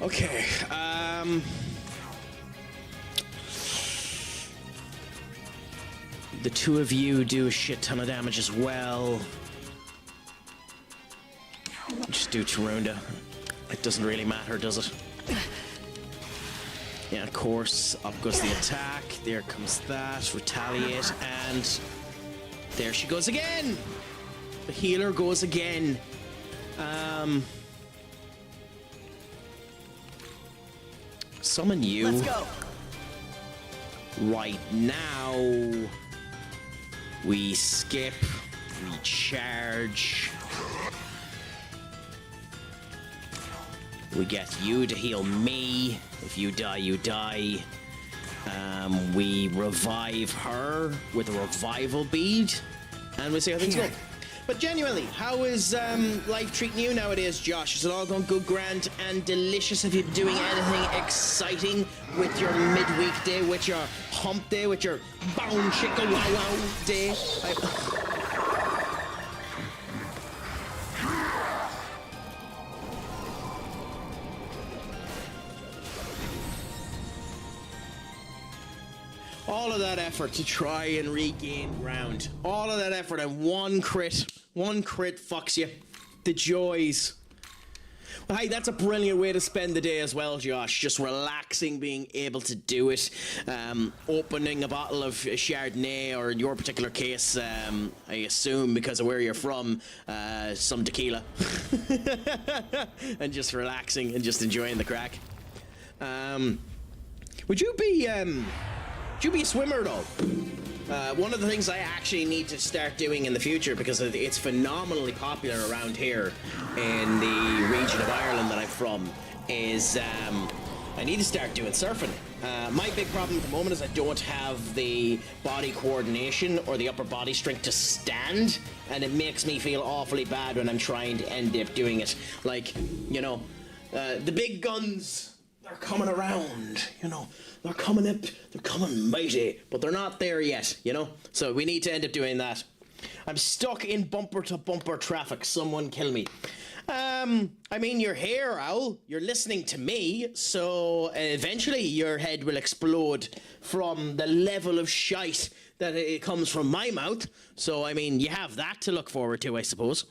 Okay, the two of you do a shit ton of damage as well. Just do Tarunda. It doesn't really matter, does it? Yeah, of course, up goes the attack. There comes that, retaliate, and there she goes again! The healer goes again. Summon you. Let's go. Right now. We skip. We charge. We get you to heal me. If you die, you die. We revive her with a revival bead. And we see how things go. But genuinely, how is life treating you nowadays, Josh? Is it all going good, grand, and delicious? Have you been doing anything exciting with your midweek day, with your hump day, with your bound chicka wow wow day? All of that effort to try and regain ground. All of that effort and one crit fucks you. The joys. Well, hey, that's a brilliant way to spend the day as well, Josh. Just relaxing, being able to do it. Opening a bottle of Chardonnay, or in your particular case, I assume because of where you're from, some tequila. And just relaxing and just enjoying the crack. Would you be a swimmer at all? One of the things I actually need to start doing in the future, because it's phenomenally popular around here in the region of Ireland that I'm from, is I need to start doing surfing. My big problem at the moment is I don't have the body coordination or the upper body strength to stand, and it makes me feel awfully bad when I'm trying to end up doing it. Like, you know, the big guns are coming around, you know. They're coming up, they're coming mighty, but they're not there yet, you know? So we need to end up doing that. I'm stuck in bumper-to-bumper traffic. Someone kill me. I mean, you're here, Owl. You're listening to me, so eventually your head will explode from the level of shite that it comes from my mouth. So, I mean, you have that to look forward to, I suppose.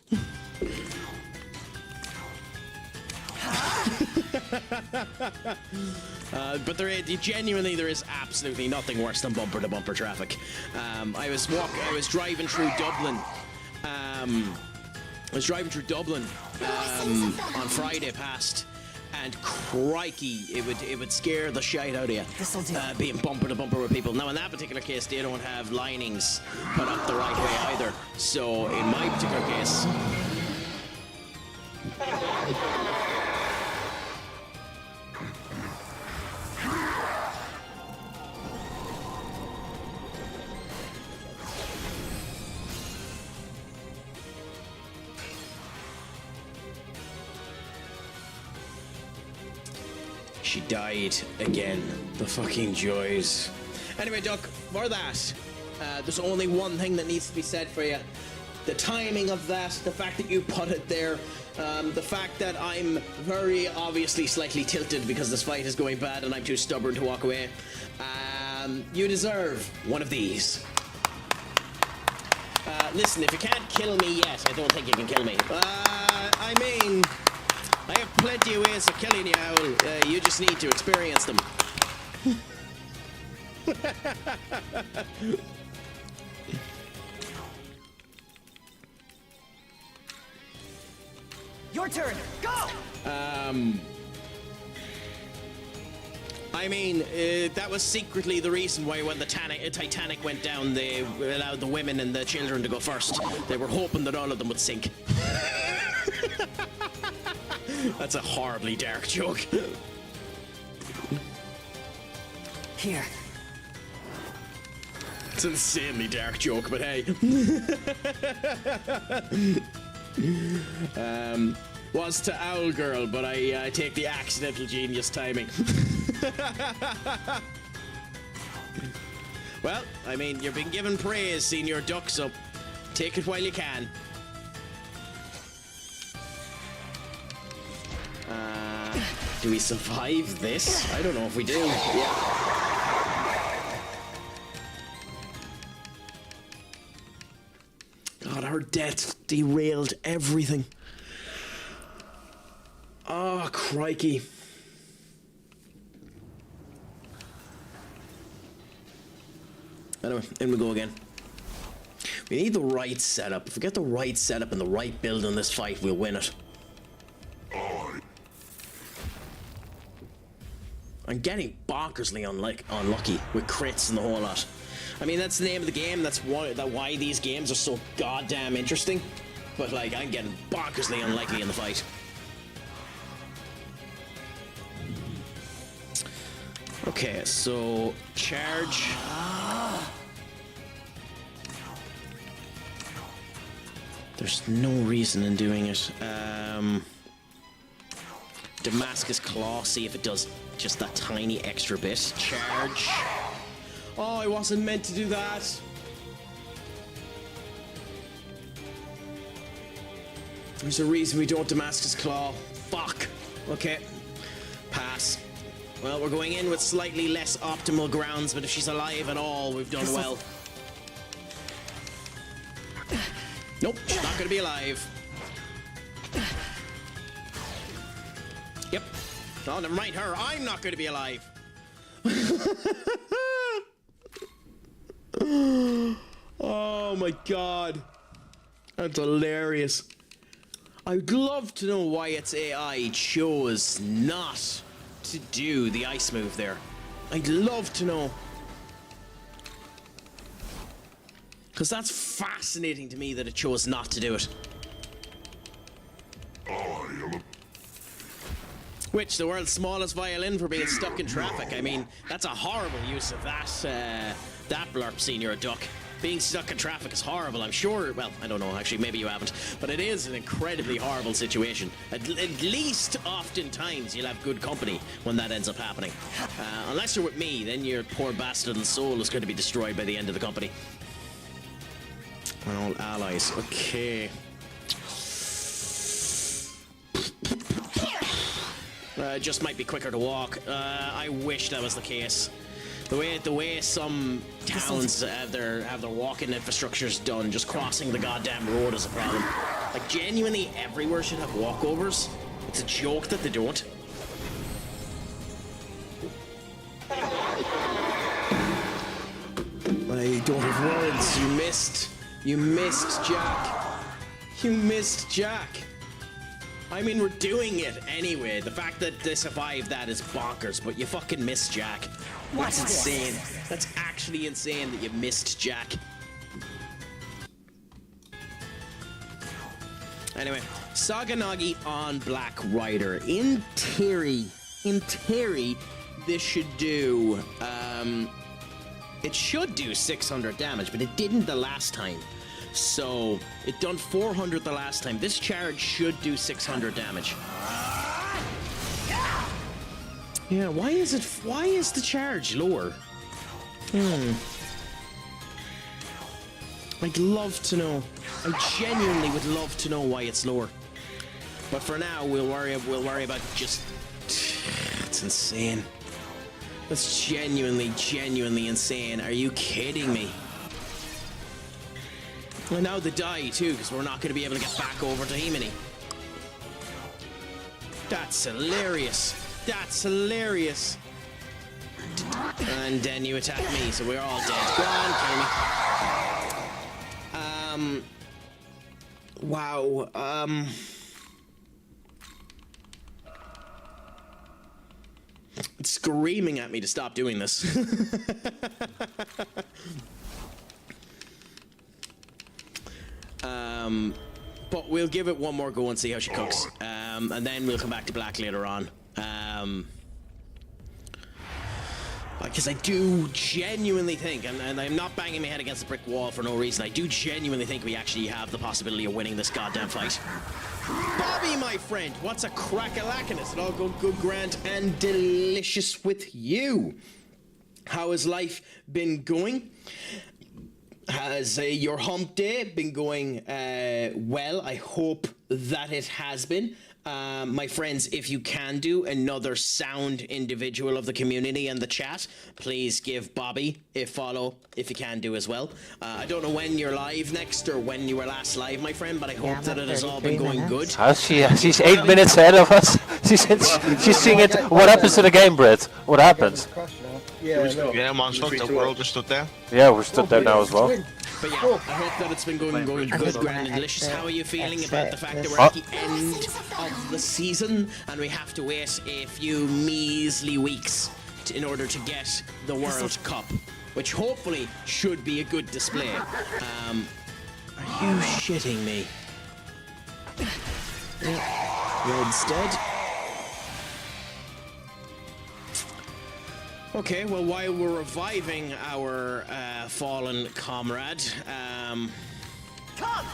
But there is absolutely nothing worse than bumper-to-bumper traffic. I was driving through Dublin. On Friday past and crikey, it would scare the shite out of you. This'll do. Being bumper to bumper with people. Now in that particular case, they don't have linings put up the right way either. So in my particular case. She died again. The fucking joys. Anyway, Duck, for that, there's only one thing that needs to be said for you. The timing of that, the fact that you put it there, the fact that I'm very obviously slightly tilted because this fight is going bad and I'm too stubborn to walk away. You deserve one of these. Listen, if you can't kill me yet, I don't think you can kill me. I mean, I have plenty of ways of killing you, Owl. You just need to experience them. Your turn. Go. I mean, that was secretly the reason why when the Titanic went down, they allowed the women and the children to go first. They were hoping that all of them would sink. That's a horribly dark joke. Here. It's an insanely dark joke, but hey. Was to Owl Girl, but I take the accidental genius timing. Well, I mean, you've been given praise, seeing your ducks up. Take it while you can. Do we survive this? I don't know if we do. Yeah. God, her death derailed everything. Oh, crikey. Anyway, in we go again. We need the right setup. If we get the right setup and the right build in this fight, we'll win it. I'm getting bonkersly unlucky with crits and the whole lot. I mean, that's the name of the game. That's why these games are so goddamn interesting. But, like, I'm getting bonkersly unlucky in the fight. Okay, so charge. There's no reason in doing it. Damascus Claw, see if it does just that tiny extra bit. Charge. Oh, I wasn't meant to do that. There's a reason we don't Damascus Claw. Fuck. Okay. Pass. Well, we're going in with slightly less optimal grounds, but if she's alive at all, we've done well. Nope, she's not gonna be alive. Yep. Oh, never mind her. I'm not gonna be alive. Oh my god. That's hilarious. I'd love to know why its AI chose not to do the ice move there. I'd love to know. Because that's fascinating to me that it chose not to do it. Which, the world's smallest violin for being stuck in traffic. I mean, that's a horrible use of that blurb, Senior Duck. Being stuck in traffic is horrible, I'm sure. Well, I don't know, actually, maybe you haven't. But it is an incredibly horrible situation. At least, oftentimes, you'll have good company when that ends up happening. Unless you're with me, then your poor bastard little soul is going to be destroyed by the end of the company. All allies. Okay. Just might be quicker to walk. I wish that was the case. The way some towns have their walking infrastructures done, just crossing the goddamn road is a problem. Like, genuinely everywhere should have walkovers. It's a joke that they don't. I don't have words. You missed. You missed, Jack. You missed, Jack. I mean, we're doing it anyway. The fact that they survived that is bonkers, but you fucking missed Jack. That's insane. That's actually insane that you missed Jack. Anyway, Saganagi on Black Rider. In theory, this should do, it should do 600 damage, but it didn't the last time. So, it done 400 the last time. This charge should do 600 damage. Yeah, why is the charge lower? I'd love to know. I genuinely would love to know why it's lower. But for now, we'll worry about just... It's insane. That's genuinely insane. Are you kidding me? And now they die too, because we're not going to be able to get back over to Himini. That's hilarious. That's hilarious. And then you attack me, so we're all dead. Go on, kill me. Wow. It's screaming at me to stop doing this. But we'll give it one more go and see how she cooks. And then we'll come back to Black later on. Because I do genuinely think, and I'm not banging my head against the brick wall for no reason, I do genuinely think we actually have the possibility of winning this goddamn fight. Bobby, my friend, what's a crack-a-lackin'? Is it all going good, grand, and delicious with you? How has life been going? Has your hump day been going well? I hope that it has been. My friends, if you can do another sound individual of the community in the chat, please give Bobby a follow if you can do as well. I don't know when you're live next or when you were last live, my friend, but I hope that it has all been going good. She's 8 minutes ahead of us. She's seeing it. What happens to the game, Brett? What happens? Yeah, man, the world just stood there. Yeah, we're stood there now as well. But yeah, I hope that it's been going good, grand, and delicious. How are you feeling about the fact that we're at the end of the season and we have to wait a few measly weeks in order to get the World Cup, which hopefully should be a good display. Are you shitting me? Yeah, Red's dead. Okay, well, while we're reviving our fallen comrade, Come!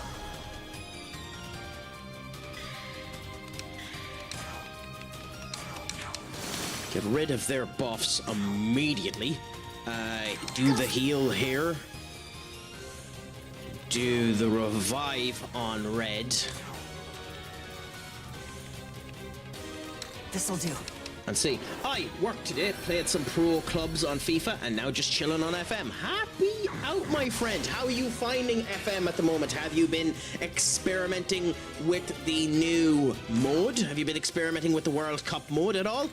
get rid of their buffs immediately. Do the heal here. Do the revive on Red. This'll do. And see, I worked today, played some pro clubs on FIFA, and now just chilling on FM. Happy out, my friend. How are you finding FM at the moment? Have you been experimenting with the new mode? Have you been experimenting with the World Cup mode at all?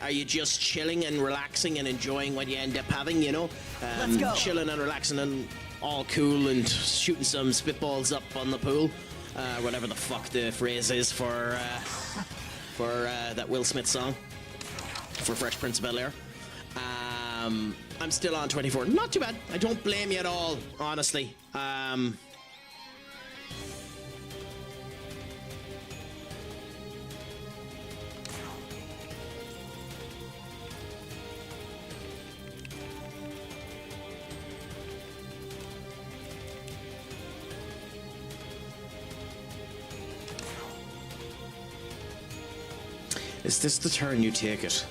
Are you just chilling and relaxing and enjoying what you end up having, you know? Let's go. Chilling and relaxing and all cool and shooting some spitballs up on the pool. Whatever the fuck the phrase is for that Will Smith song. For Fresh Prince of Bel-Air. I'm still on 24. Not too bad. I don't blame you at all, honestly. Is this the turn you take it?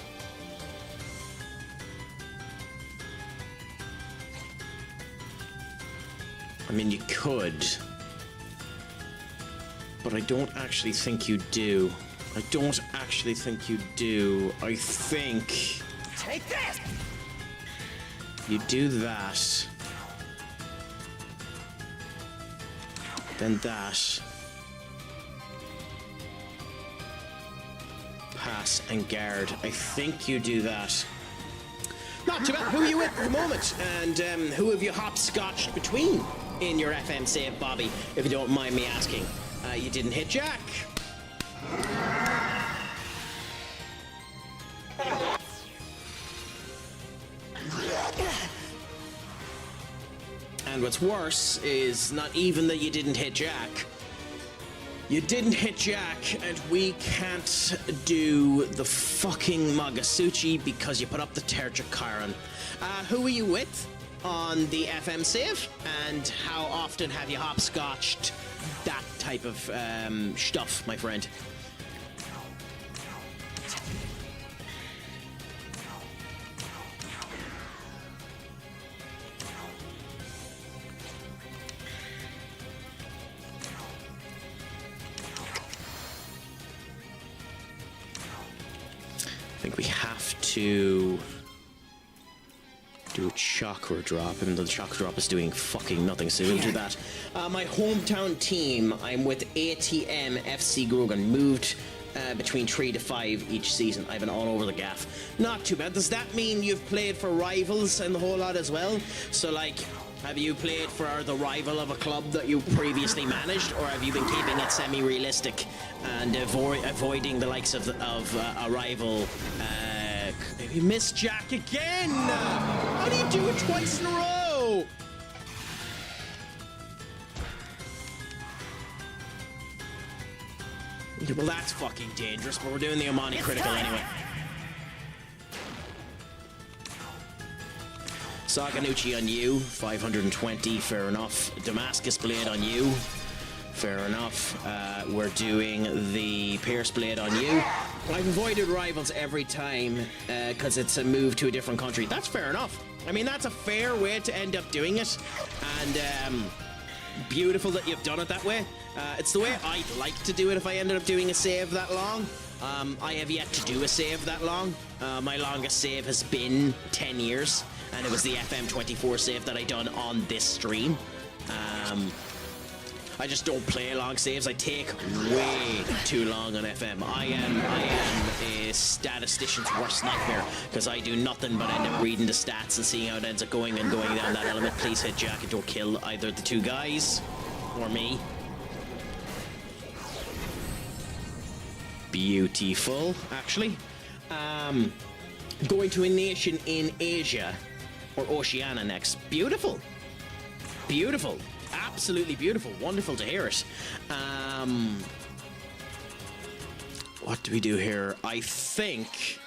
I mean, you could, but I don't actually think you do. I don't actually think you do. I think... Take this! You do that. Then that. Pass and guard. I think you do that. Not too bad. Who are you with at the moment? And who have you hopscotched between in your FM save, Bobby, if you don't mind me asking? You didn't hit Jack. And what's worse is not even that you didn't hit Jack. You didn't hit Jack, and we can't do the fucking Magasuchi because you put up the Terja Karen. Who are you with on the FM save? And how often have you hopscotched that type of stuff, my friend? I think we have to do a chakra drop, even though the chakra drop is doing fucking nothing, so we'll do that. My hometown team, I'm with ATM FC Grogan, moved between 3 to 5 each season. I've been all over the gaff. Not too bad. Does that mean you've played for rivals and the whole lot as well? So, like, have you played for the rival of a club that you previously managed, or have you been keeping it semi-realistic and avoiding the likes of a rival? You missed Jack again! How do you do it twice in a row? Well, that's fucking dangerous, but we're doing the Omani critical anyway. Saganuchi on you, 520, fair enough. Damascus Blade on you, fair enough. We're doing the Pierce Blade on you. I've avoided rivals every time because it's a move to a different country. That's fair enough. I mean, that's a fair way to end up doing it. And beautiful that you've done it that way. It's the way I'd like to do it if I ended up doing a save that long. I have yet to do a save that long. My longest save has been 10 years. And it was the FM24 save that I done on this stream. I just don't play long saves. I take way too long on FM. I am a statistician's worst nightmare because I do nothing but end up reading the stats and seeing how it ends up going and going down that element. Please hit Jack and don't kill either the two guys or me. Beautiful, actually. Going to a nation in Asia. Or Oceania next. Beautiful. Beautiful. Absolutely beautiful. Wonderful to hear it. What do we do here? I think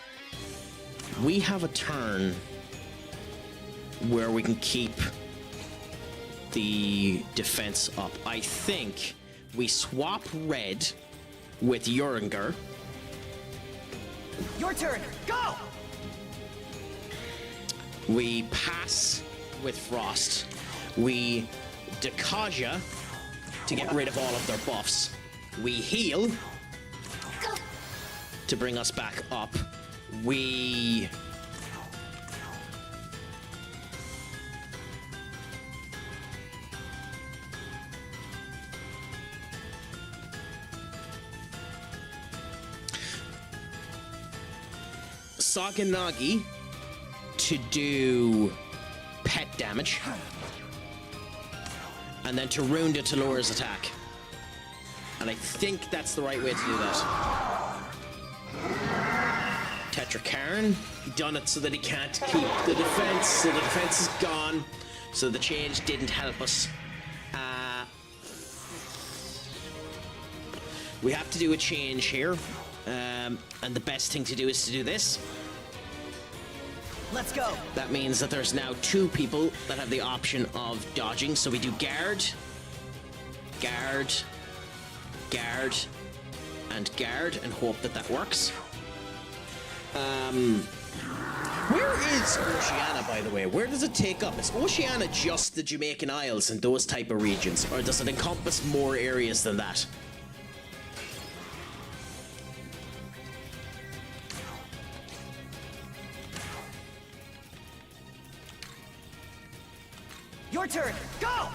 we have a turn where we can keep the defense up. I think we swap red with Uringer. Your turn. Go! We pass with Frost. We Dekaja to get rid of all of their buffs. We heal to bring us back up. We Saganagi to do pet damage, and then Tarunda to lower his attack. And I think that's the right way to do that. Tetrakaran, done it so that he can't keep the defense, so the defense is gone, so the change didn't help us. We have to do a change here, and the best thing to do is to do this. Let's go. That means that there's now 2 people that have the option of dodging. So we do guard, guard, guard, and guard, and hope that that works. Where is Oceania, by the way? Where does it take up? Is Oceania just the Jamaican Isles and those type of regions, or does it encompass more areas than that? Your turn. Go!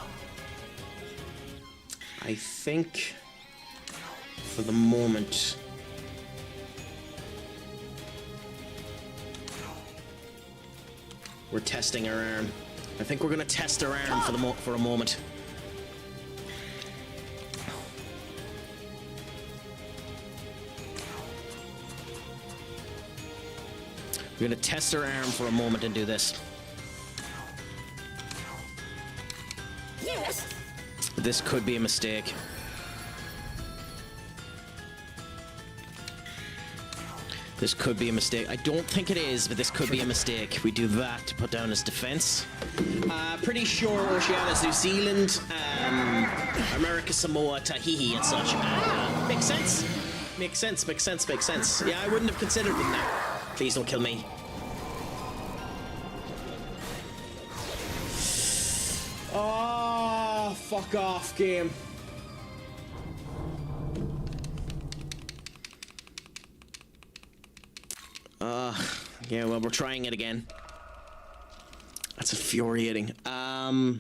I think for the moment we're testing our arm. I think we're gonna test our arm for a moment. We're gonna test her arm for a moment and do this. Yes. This could be a mistake. This could be a mistake. I don't think it is, but this could be a mistake. We do that to put down his defense. Pretty sure Oceania's New Zealand, America, Samoa, Tahiti, and such. Makes sense. Makes sense, makes sense, makes sense. Yeah, I wouldn't have considered them now. Please don't kill me. Oh, fuck off, game. Yeah, well, we're trying it again. That's infuriating. The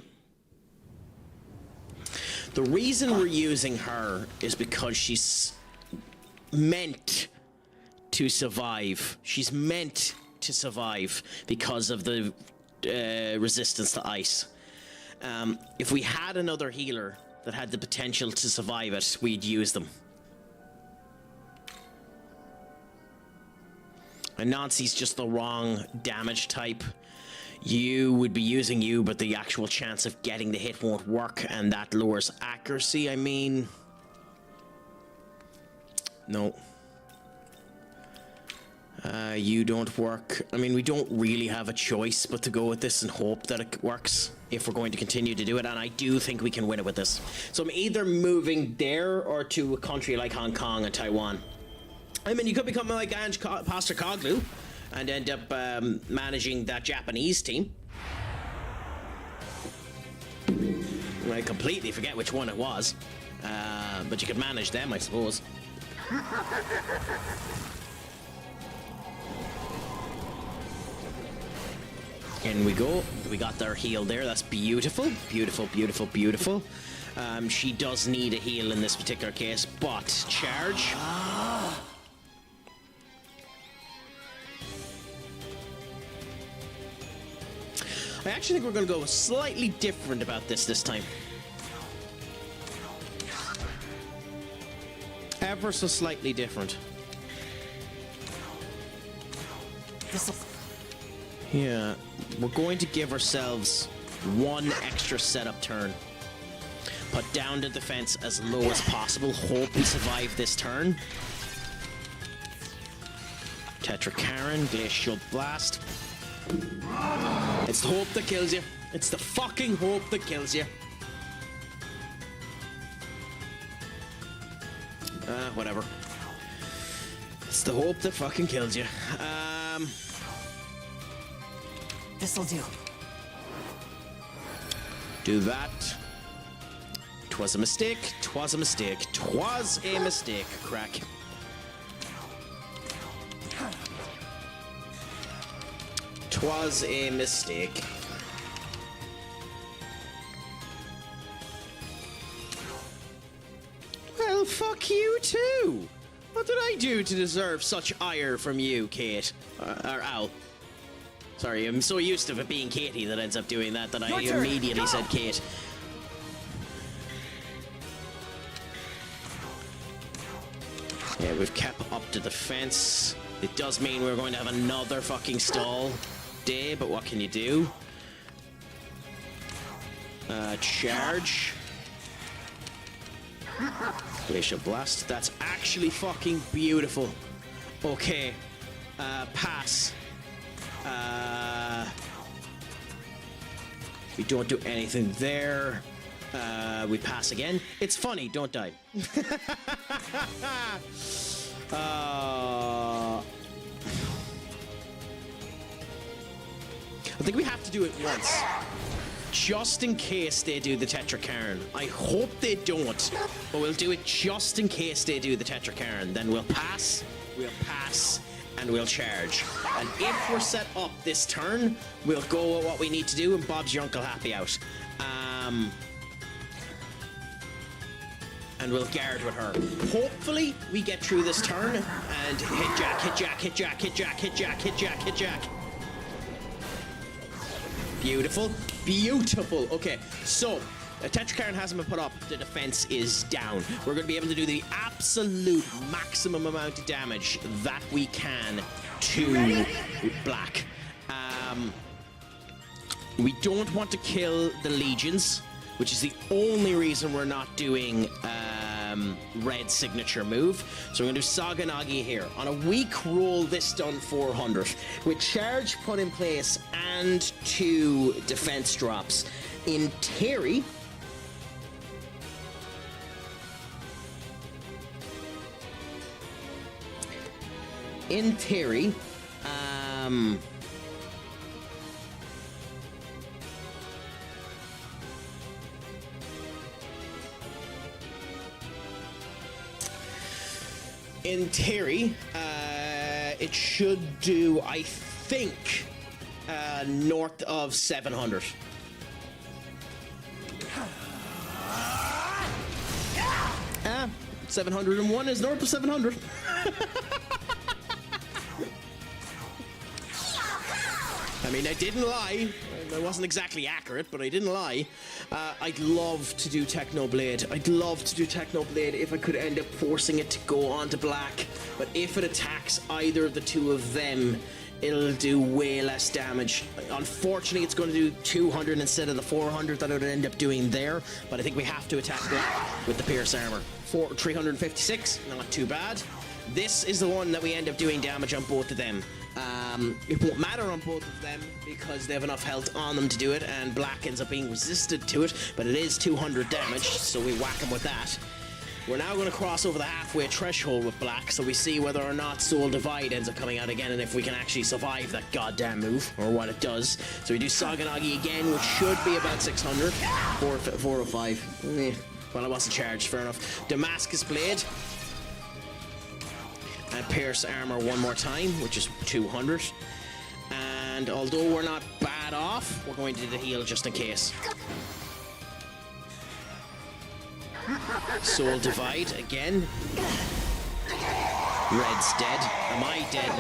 reason we're using her is because she's meant to survive. She's meant to survive because of the resistance to ice. If we had another healer that had the potential to survive it, we'd use them. And Nancy's just the wrong damage type. You would be using you, but the actual chance of getting the hit won't work, and that lowers accuracy, I mean. No. You don't work. I mean, we don't really have a choice but to go with this and hope that it works if we're going to continue to do it, and I do think we can win it with this. So I'm either moving there or to a country like Hong Kong and Taiwan. I mean, you could become like Pastor Koglu and end up managing that Japanese team. I completely forget which one it was, but you could manage them, I suppose. In we go. We got their heal there. That's beautiful. Beautiful, beautiful, beautiful. She does need a heal in this particular case, but charge. I actually think we're going to go slightly different about this time. Ever so slightly different. Yeah, we're going to give ourselves one extra setup turn. Put down the defense as low as possible. Hope we survive this turn. Tetrakaran, Glacial Blast. It's the hope that kills you. It's the fucking hope that kills you. Whatever. It's the hope that fucking kills you. This'll do. Do that. Twas a mistake. Twas a mistake. Twas a mistake, Craic. Twas a mistake. Well, fuck you too. What did I do to deserve such ire from you, Kate? Or Al? Sorry, I'm so used to it being Katie that ends up doing that I immediately said Kate. Yeah, we've kept up to the fence. It does mean we're going to have another fucking stall day, but what can you do? Charge. Glacial Blast. That's actually fucking beautiful. Okay. Pass. We don't do anything there. We pass again. It's funny, don't die. I think we have to do it once. Just in case they do the Tetrakaran. I hope they don't, but we'll do it just in case they do the Tetrakaran. Then we'll pass, and we'll charge. And if we're set up this turn, we'll go with what we need to do, and Bob's your Uncle Happy out. And we'll guard with her. Hopefully, we get through this turn and hit Jack, hit Jack, hit Jack, hit Jack, hit Jack, hit Jack, hit Jack. Beautiful. Beautiful. Okay, so Tetracairn hasn't been put up. The defense is down. We're going to be able to do the absolute maximum amount of damage that we can to black. We don't want to kill the legions, which is the only reason we're not doing red signature move. So we're going to do Saganagi here. On a weak roll, this done 400. With charge put in place and 2 defense drops. In theory, it should do, I think, north of 700. 701 is north of 700. I mean, I didn't lie. I wasn't exactly accurate, but I didn't lie. I'd love to do Technoblade. I'd love to do Technoblade if I could end up forcing it to go onto black. But if it attacks either of the two of them, it'll do way less damage. Unfortunately, it's going to do 200 instead of the 400 that it would end up doing there. But I think we have to attack black with the Pierce Armor. 356, not too bad. This is the one that we end up doing damage on both of them. It won't matter on both of them because they have enough health on them to do it, and black ends up being resisted to it, but it is 200 damage, so we whack him with that. We're now going to cross over the halfway threshold with black, so we see whether or not Soul Divide ends up coming out again, and if we can actually survive that goddamn move, or what it does. So we do Saganagi again, which should be about 600. 405. Well, I wasn't charged, fair enough. Damascus Blade. And Pierce Armor one more time, which is 200. And although we're not bad off, we're going to do the heal just in case. Soul Divide again. Red's dead. Am I dead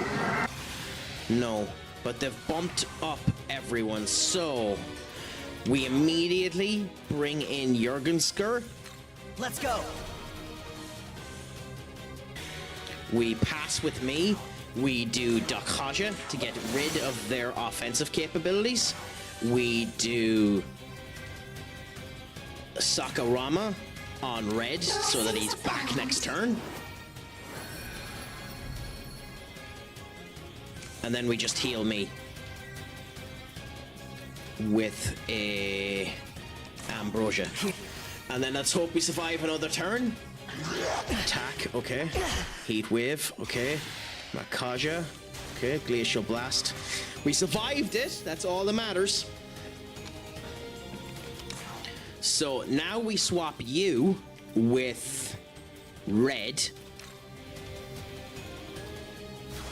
now? No, but they've bumped up everyone, so we immediately bring in Jurgensker. Let's go. We pass with me. We do Dakaja to get rid of their offensive capabilities. We do Sakurama on red so that he's back next turn. And then we just heal me with a Ambrosia. And then let's hope we survive another turn. Attack, okay. Heat Wave, okay. Makaja, okay. Glacial Blast. We survived it, that's all that matters. So now we swap you with red.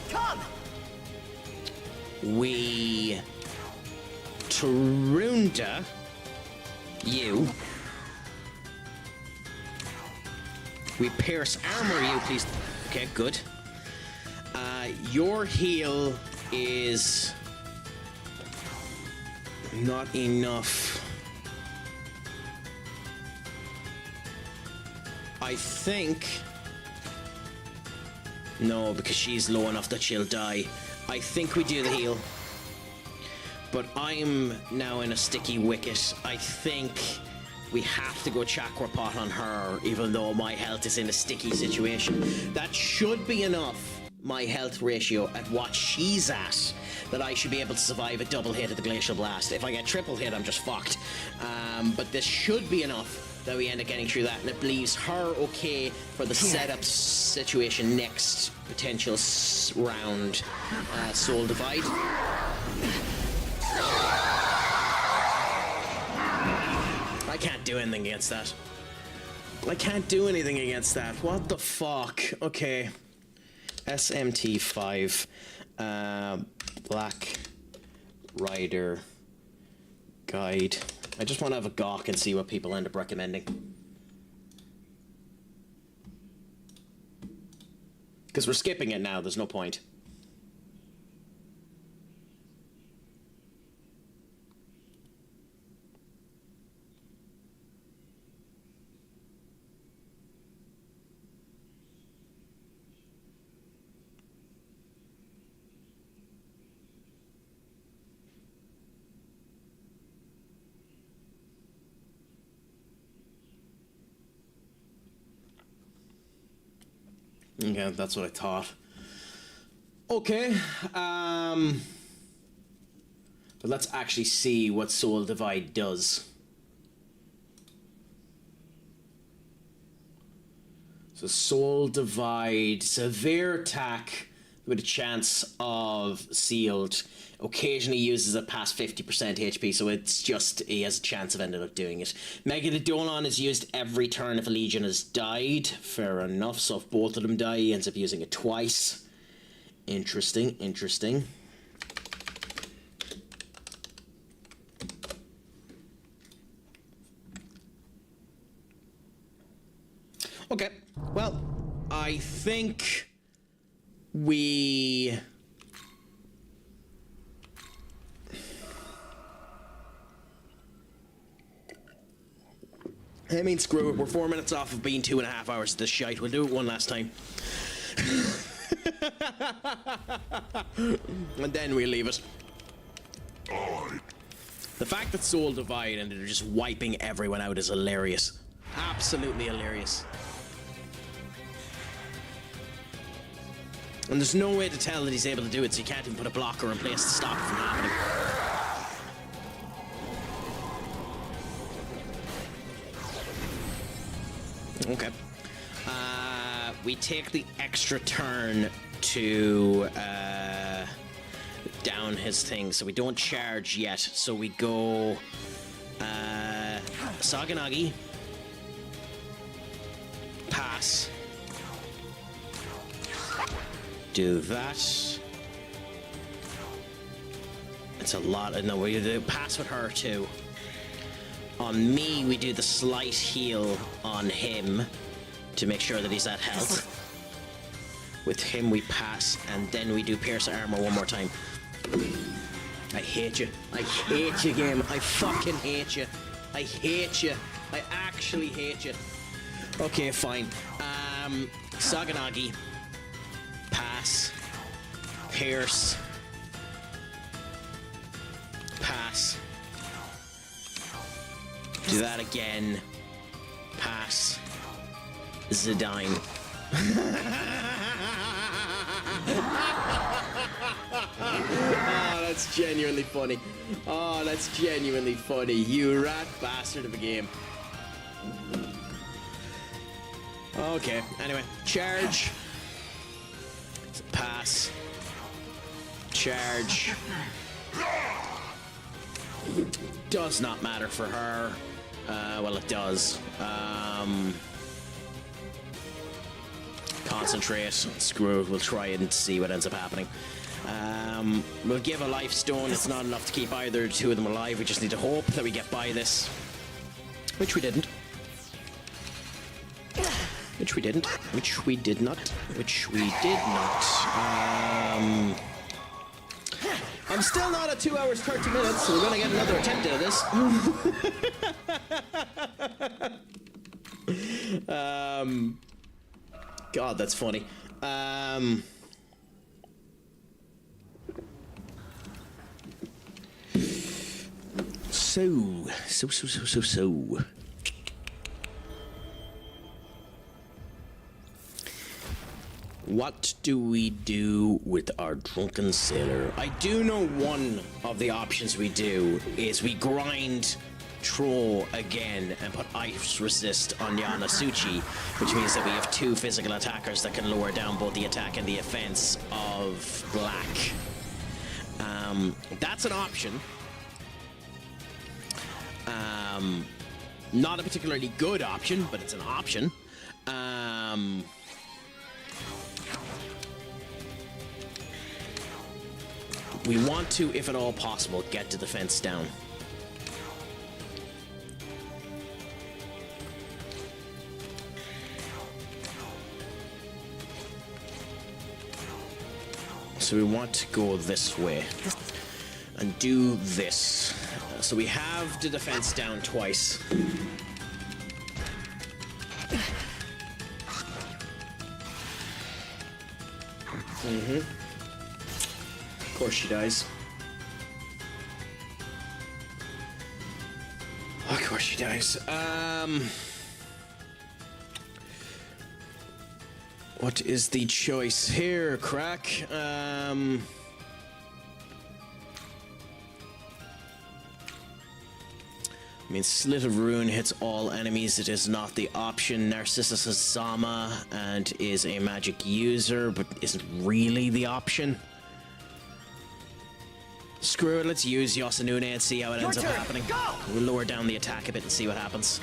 Come! We Tarunda you. We Pierce Armor you, please. Okay, good. Your heal is not enough. I think... No, because she's low enough that she'll die. I think we do the heal. But I'm now in a sticky wicket. I think we have to go Chakra Pot on her, even though my health is in a sticky situation. That should be enough, my health ratio, at what she's at, that I should be able to survive a double hit of the Glacial Blast. If I get triple hit, I'm just fucked. But this should be enough that we end up getting through that, and it leaves her okay for the setup situation next potential round. Soul Divide. I can't do anything against that. I can't do anything against that. What the fuck? Okay. SMT5. Black Rider Guide. I just want to have a gawk and see what people end up recommending. Because we're skipping it now, there's no point. Okay, that's what I thought. Okay, but let's actually see what Soul Divide does. So Soul Divide, severe attack with a chance of sealed. Occasionally uses it past 50% HP, so it's just, he has a chance of ending up doing it. Mega the Dolon is used every turn if a Legion has died. Fair enough, so if both of them die, he ends up using it twice. Interesting, interesting. Okay, well, I think we... I mean, screw it, we're 4 minutes off of being 2.5 hours of this shite. We'll do it one last time. And then we'll leave it. The fact that Soul Divide and they're just wiping everyone out is hilarious. Absolutely hilarious. And there's no way to tell that he's able to do it, so you can't even put a blocker in place to stop it from happening. Okay. We take the extra turn to down his thing, so we don't charge yet. So we go Saganagi, pass, do that. It's a lot. No, we do pass with her too. On me, we do the slight heal on him to make sure that he's at health. With him, we pass, and then we do pierce armor one more time. I hate you. I hate you, game. I fucking hate you. I hate you. I actually hate you. Okay, fine. Saganagi. Pass. Pierce. Pass. Do that again. Pass. Zidane. Oh, that's genuinely funny. Oh, that's genuinely funny. You rat bastard of a game. Okay, anyway. Charge. Pass. Charge. Does not matter for her. Well, it does. Concentrate. Screw it. We'll try and see what ends up happening. We'll give a life stone. It's not enough to keep either two of them alive. We just need to hope that we get by this. Which we didn't. Which we didn't. Which we did not. Which we did not. I'm still not at 2 hours 30 minutes, so we're gonna get another attempt at this. God, that's funny. So. What do we do with our drunken sailor? I do know one of the options we do is we grind Tro again and put ice resist on Yanasuchi, which means that we have two physical attackers that can lower down both the attack and the offense of black. That's an option. Not a particularly good option, but it's an option. We want to, if at all possible, get the defense down. So we want to go this way and do this. So we have the defense down twice. Of course she dies. Of course she dies. What is the choice here, Craic? I mean, Slit of Ruin hits all enemies. It is not the option. Narcissus has Zama and is a magic user, but isn't really the option. Screw it, let's use Yosunune and see how it ends up happening. Go! We'll lower down the attack a bit and see what happens.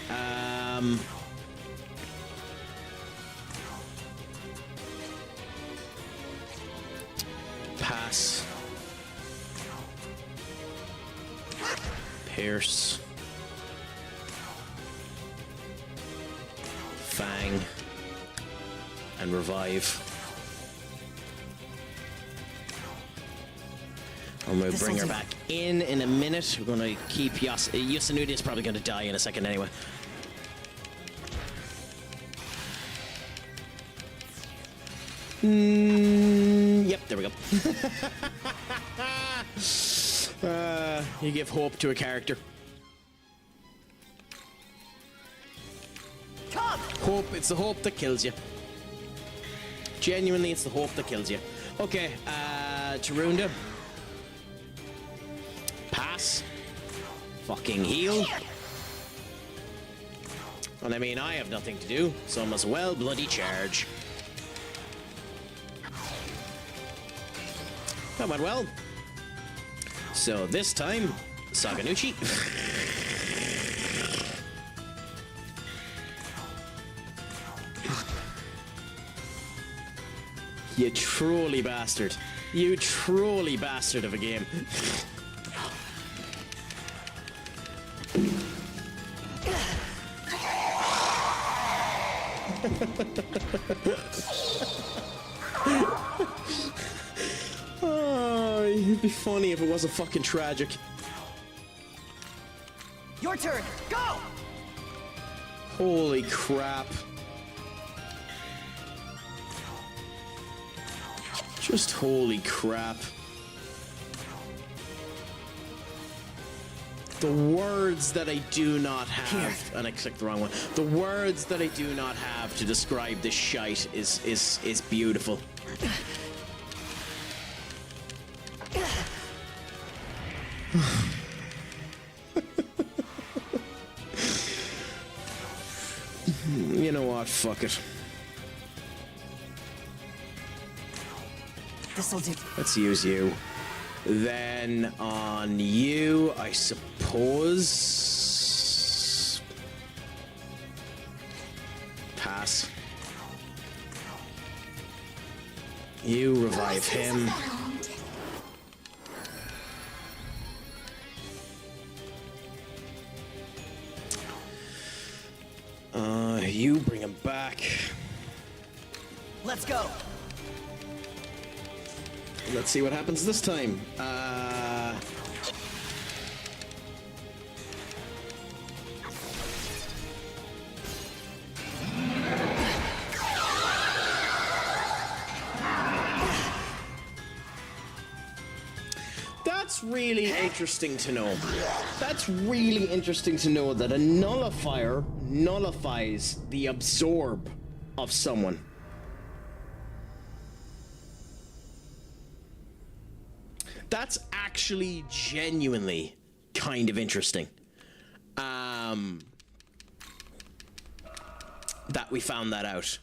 Pass. Pierce. Fang. And revive. I'm going to bring her back in a minute. We're going to keep Yosunune is probably going to die in a second anyway. Yep, there we go. You give hope to a character. Come! Hope, it's the hope that kills you. Genuinely, it's the hope that kills you. Okay, Tarunda. Pass. Fucking heal. And I mean, I have nothing to do, so I must well bloody charge. That went well. So this time, Saganuchi. You trolly bastard. You trolly bastard of a game. Oh, it'd be funny if it wasn't fucking tragic. Your turn. Go! Holy crap. Just holy crap. The words that I do not have, and I clicked the wrong one. The words that I do not have to describe this shite is beautiful. You know what? Fuck it. This'll do. Let's use you. Then on you, I suppose. Pass. You revive him. You bring him back. Let's go. Let's see what happens this time. That's really interesting to know. That's really interesting to know that a nullifier nullifies the absorb of someone. That's actually genuinely kind of interesting. That we found that out.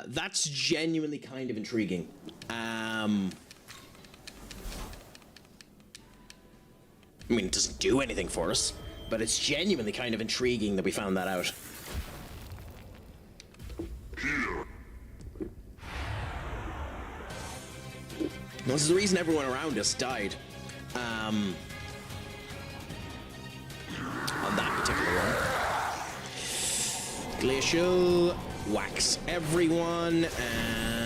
That's genuinely kind of intriguing. I mean, it doesn't do anything for us, but it's genuinely kind of intriguing that we found that out. This is the reason everyone around us died. On that particular one. Glacial, wax everyone,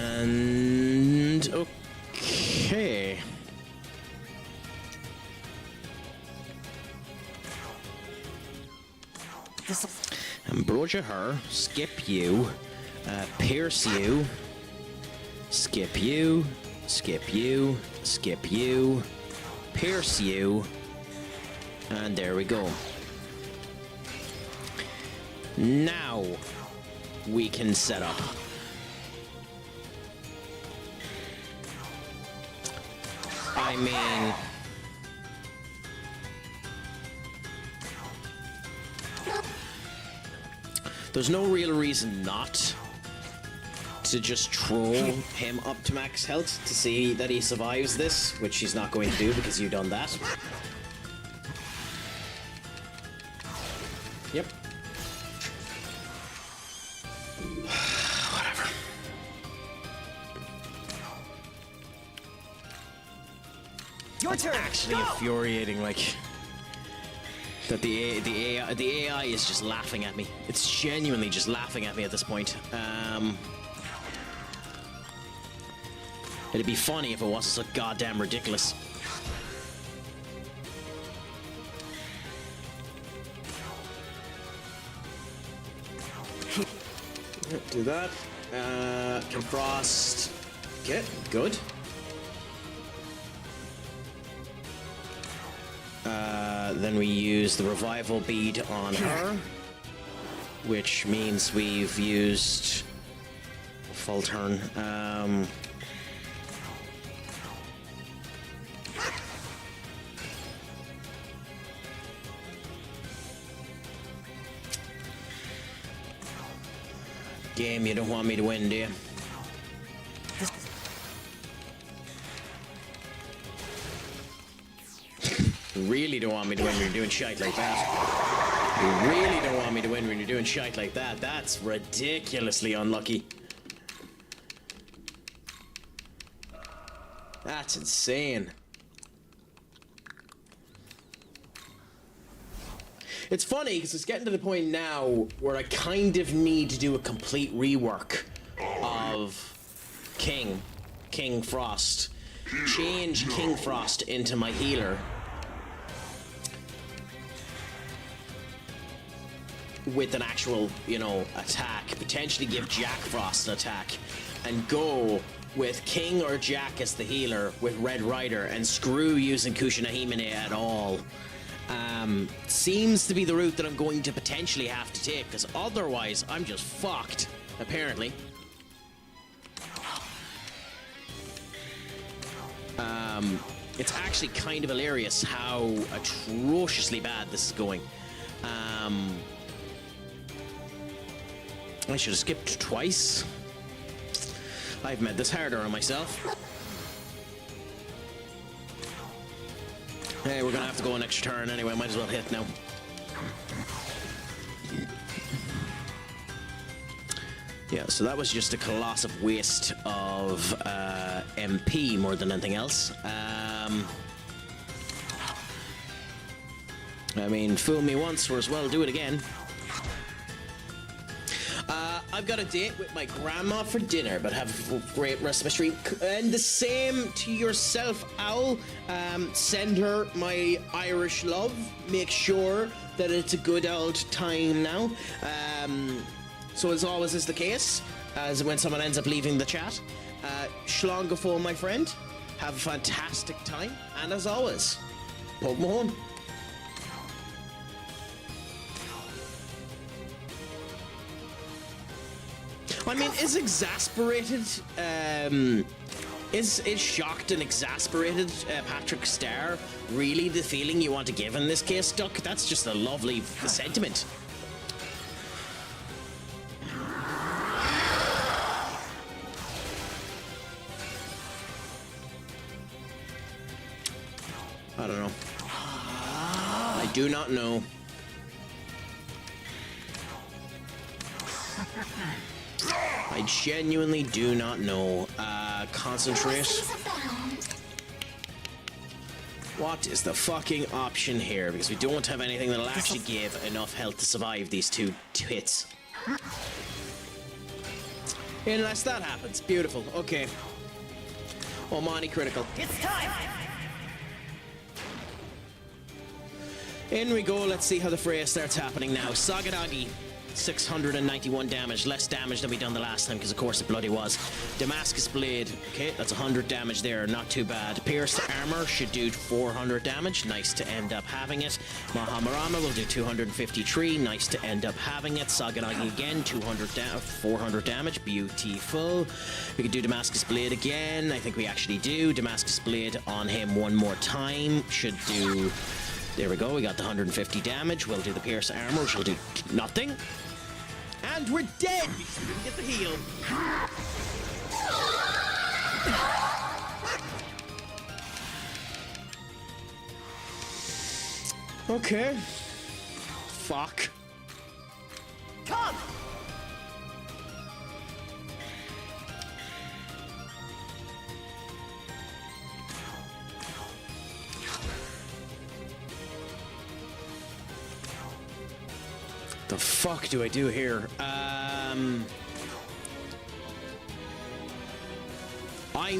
and... Okay. Ambrosia her, skip you, pierce you, skip you, skip you, skip you, pierce you, and there we go. Now we can set up. I mean... There's no real reason not to just throw him up to max health to see that he survives this, which he's not going to do because you've done that. Yep. Whatever. Your turn. Actually Go! infuriating, like that the AI is just laughing at me. It's genuinely just laughing at me at this point. It'd be funny if it wasn't so goddamn ridiculous. Do that. Can frost. Okay, good. Then we use the revival bead on her, which means we've used full turn. Game, you don't want me to win, do you? You really don't want me to win when you're doing shite like that. You really don't want me to win when you're doing shite like that. That's ridiculously unlucky. That's insane. It's funny because it's getting to the point now where I kind of need to do a complete rework of King Frost. Change King Frost into my healer. With an actual, you know, attack. Potentially give Jack Frost an attack. And go with King or Jack as the healer with Red Rider and screw using Kushina-Himine at all. Seems to be the route that I'm going to potentially have to take, because otherwise I'm just fucked, apparently. It's actually kind of hilarious how atrociously bad this is going. I should have skipped twice. I've made this harder on myself. Hey, we're gonna have to go an extra turn anyway, might as well hit now. Yeah, so that was just a colossal waste of MP more than anything else. I mean, fool me once, or as well do it again. I've got a date with my grandma for dinner, but have a great rest of my stream. And the same to yourself, Owl. Send her my Irish love. Make sure that it's a good old time now. So as always is the case, as when someone ends up leaving the chat. Shlongafo, my friend. Have a fantastic time. And as always, Poke Mahone. I mean, is exasperated, is shocked and exasperated Patrick Starr really the feeling you want to give in this case, Duck? That's just a lovely sentiment. I don't know. I do not know. I genuinely do not know. Concentrate. What is the fucking option here? Because we don't have anything that'll actually give enough health to survive these two hits. Unless that happens. Beautiful. Okay. Omani critical. It's time! In we go. Let's see how the fray starts happening now. Sagadagi. 691 damage, less damage than we done the last time, because of course it bloody was. Damascus Blade, okay, that's 100 damage there, not too bad. Pierced Armor should do 400 damage, nice to end up having it. Mahamarama will do 253, nice to end up having it. Saganagi again, 400 damage, beautiful. We could do Damascus Blade again, I think we actually do. Damascus Blade on him one more time, should do... There we go, we got the 150 damage. We'll do the Pierce Armor, which will do nothing. And we're dead because we didn't get the heal. Okay. Fuck. Come! The fuck do I do here? I'm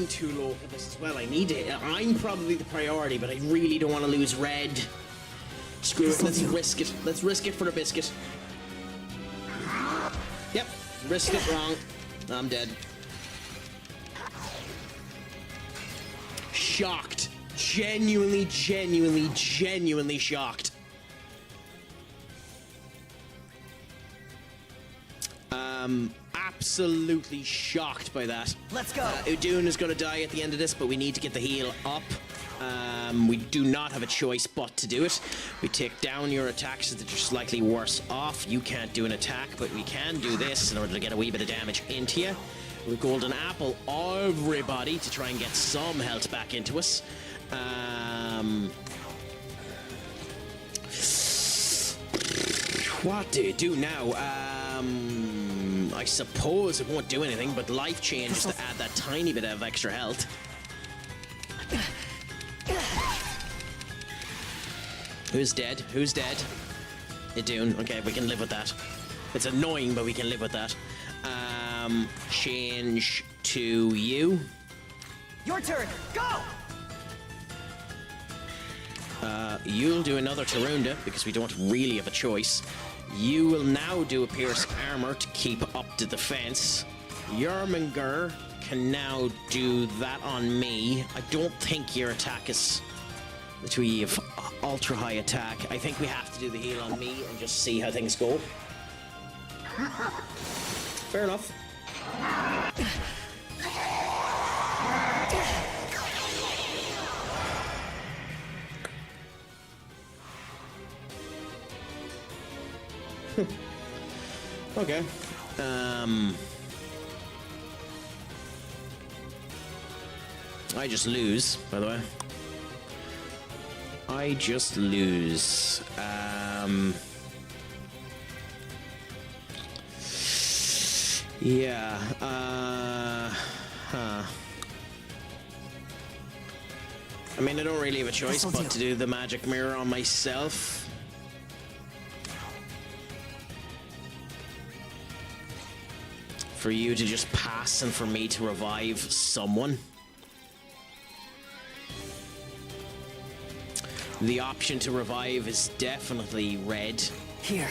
too low for this as well. I need it. I'm probably the priority, but I really don't want to lose red. Screw it. Let's risk it. Let's risk it for a biscuit. Yep. Risked it wrong. I'm dead. Shocked. Genuinely shocked. Absolutely shocked by that. Let's go. Udun is going to die at the end of this, but we need to get the heal up. We do not have a choice but to do it. We take down your attacks so that you're slightly worse off. You can't do an attack, but we can do this in order to get a wee bit of damage into you. We've Golden Apple everybody to try and get some health back into us. What do you do now? I suppose it won't do anything, but life change is to add that tiny bit of extra health. Who's dead? Who's dead? Idun. Okay, we can live with that. It's annoying, but we can live with that. Change to you. Your turn. Go! You'll do another Tarunda, because we don't really have a choice. You will now do a Pierce Armor to keep up the defense. Yarminger can now do that on me. I don't think your attack is... We have ultra high attack. I think we have to do the heal on me and just see how things go. Fair enough. Okay. I just lose, by the way. I just lose. Yeah. I mean, I don't really have a choice but to do the magic mirror on myself. For you to just pass and for me to revive someone. The option to revive is definitely red. Here.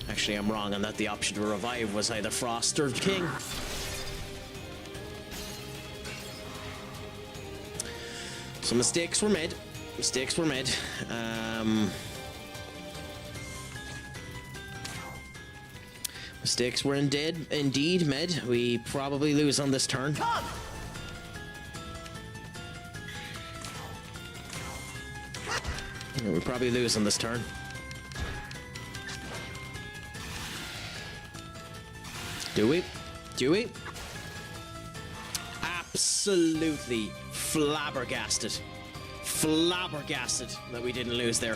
Actually, I'm wrong on that. The option to revive was either Frost or King. So mistakes were made. Mistakes were made. Mistakes were indeed made. We probably lose on this turn. Come! We probably lose on this turn. Do we? Do we? Absolutely flabbergasted. Flabbergasted that we didn't lose there.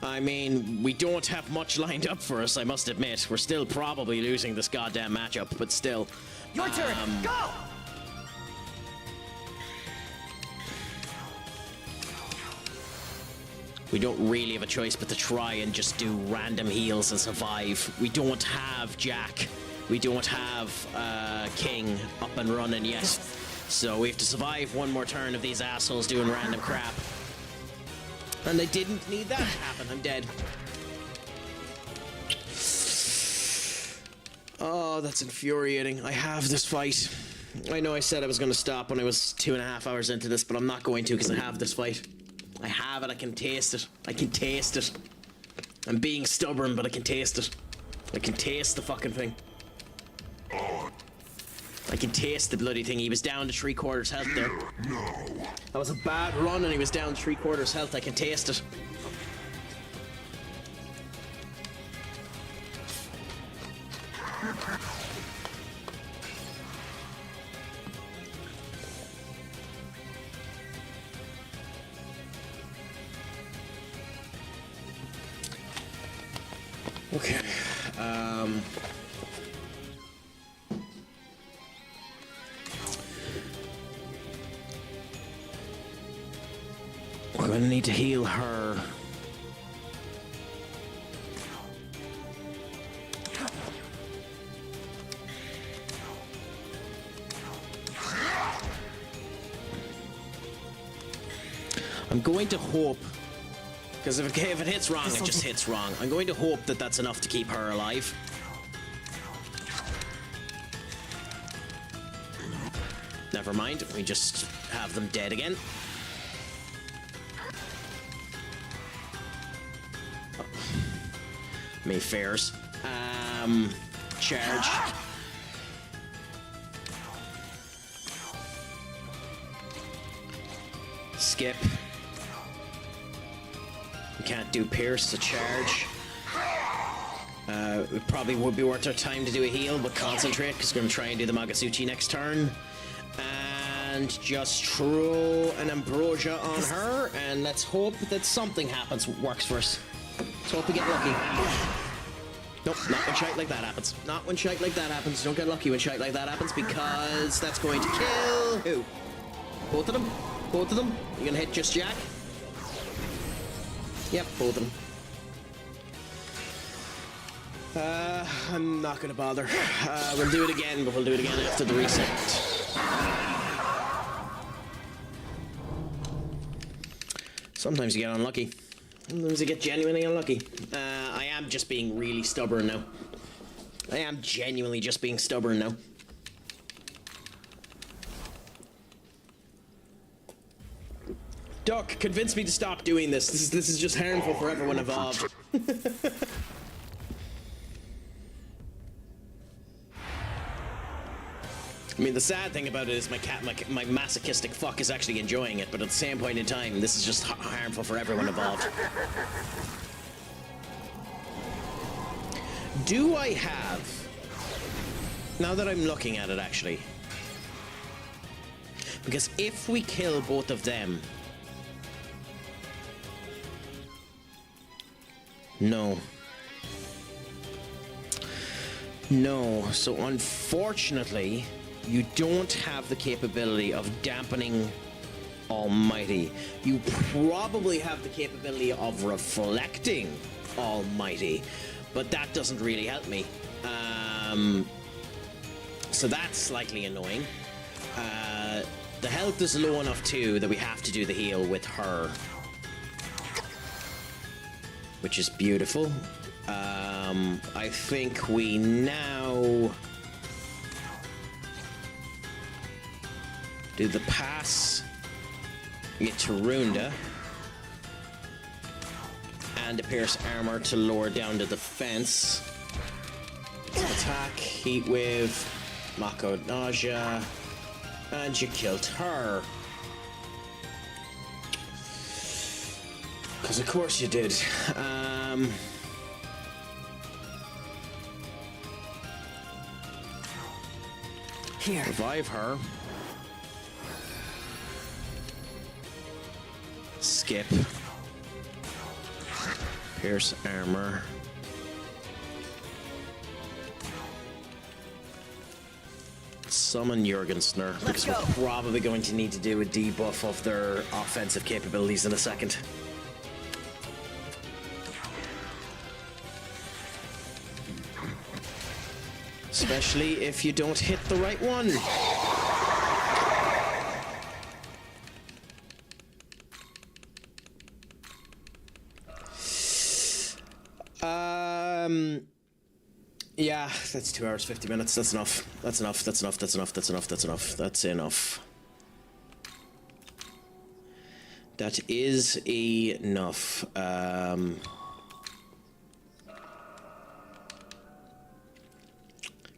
I mean, we don't have much lined up for us, I must admit. We're still probably losing this goddamn matchup, but still. Your turn. Go! We don't really have a choice but to try and just do random heals and survive. We don't have Jack. We don't have King up and running yet. So we have to survive one more turn of these assholes doing random crap. And they didn't need that to happen. I'm dead. Oh, that's infuriating. I have this fight. I know I said I was going to stop when I was 2.5 hours into this, but I'm not going to because I have this fight. I have it. I can taste it. I can taste it. I'm being stubborn, but I can taste it. I can taste the fucking thing. I can taste the bloody thing. He was down to 3/4 health there. That was a bad run and he was down 3/4 health. I can taste it. Okay. We're gonna need to heal her. I'm going to hope, because if it hits wrong, it just hits wrong. I'm going to hope that that's enough to keep her alive. Never mind, we just have them dead again. Mayfairs. Charge. Skip. We can't do Pierce, so charge. It probably would be worth our time to do a heal, but concentrate, because we're going to try and do the Magatsuchi next turn. And just throw an Ambrosia on her, and let's hope that something happens, works for us. Let's hope we get lucky. Nope, not when shite like that happens. Not when shite like that happens. Don't get lucky when shite like that happens, because that's going to kill... Who? Both of them? Both of them? You gonna hit just Jack? Yep, both of them. I'm not gonna bother. We'll do it again, but we'll do it again after the reset. Sometimes you get unlucky. Sometimes you get genuinely unlucky. I am just being really stubborn now. I am genuinely just being stubborn now. Duck, convince me to stop doing this. This is just harmful for everyone involved. I mean, the sad thing about it is my masochistic fuck is actually enjoying it, but at the same point in time, this is just harmful for everyone involved. Do I have... Now that I'm looking at it, actually. Because if we kill both of them... No. No, so unfortunately... You don't have the capability of dampening Almighty. You probably have the capability of reflecting Almighty, but that doesn't really help me. So that's slightly annoying. The health is low enough too that we have to do the heal with her, which is beautiful. I think we now... do the pass, get to Runda, and the Pierce Armor to lower down the defense. Attack, Heat Wave, Mako Nausea, and you killed her. Because of course you did. Here. Revive her. Skip. Pierce Armor. Summon Jurgensner, because we're probably going to need to do a debuff of their offensive capabilities in a second. Especially if you don't hit the right one. Yeah, that's 2 hours, 50 minutes. That's enough. That's enough. That's enough. That's enough. That's enough. That's enough. That's enough. That is enough.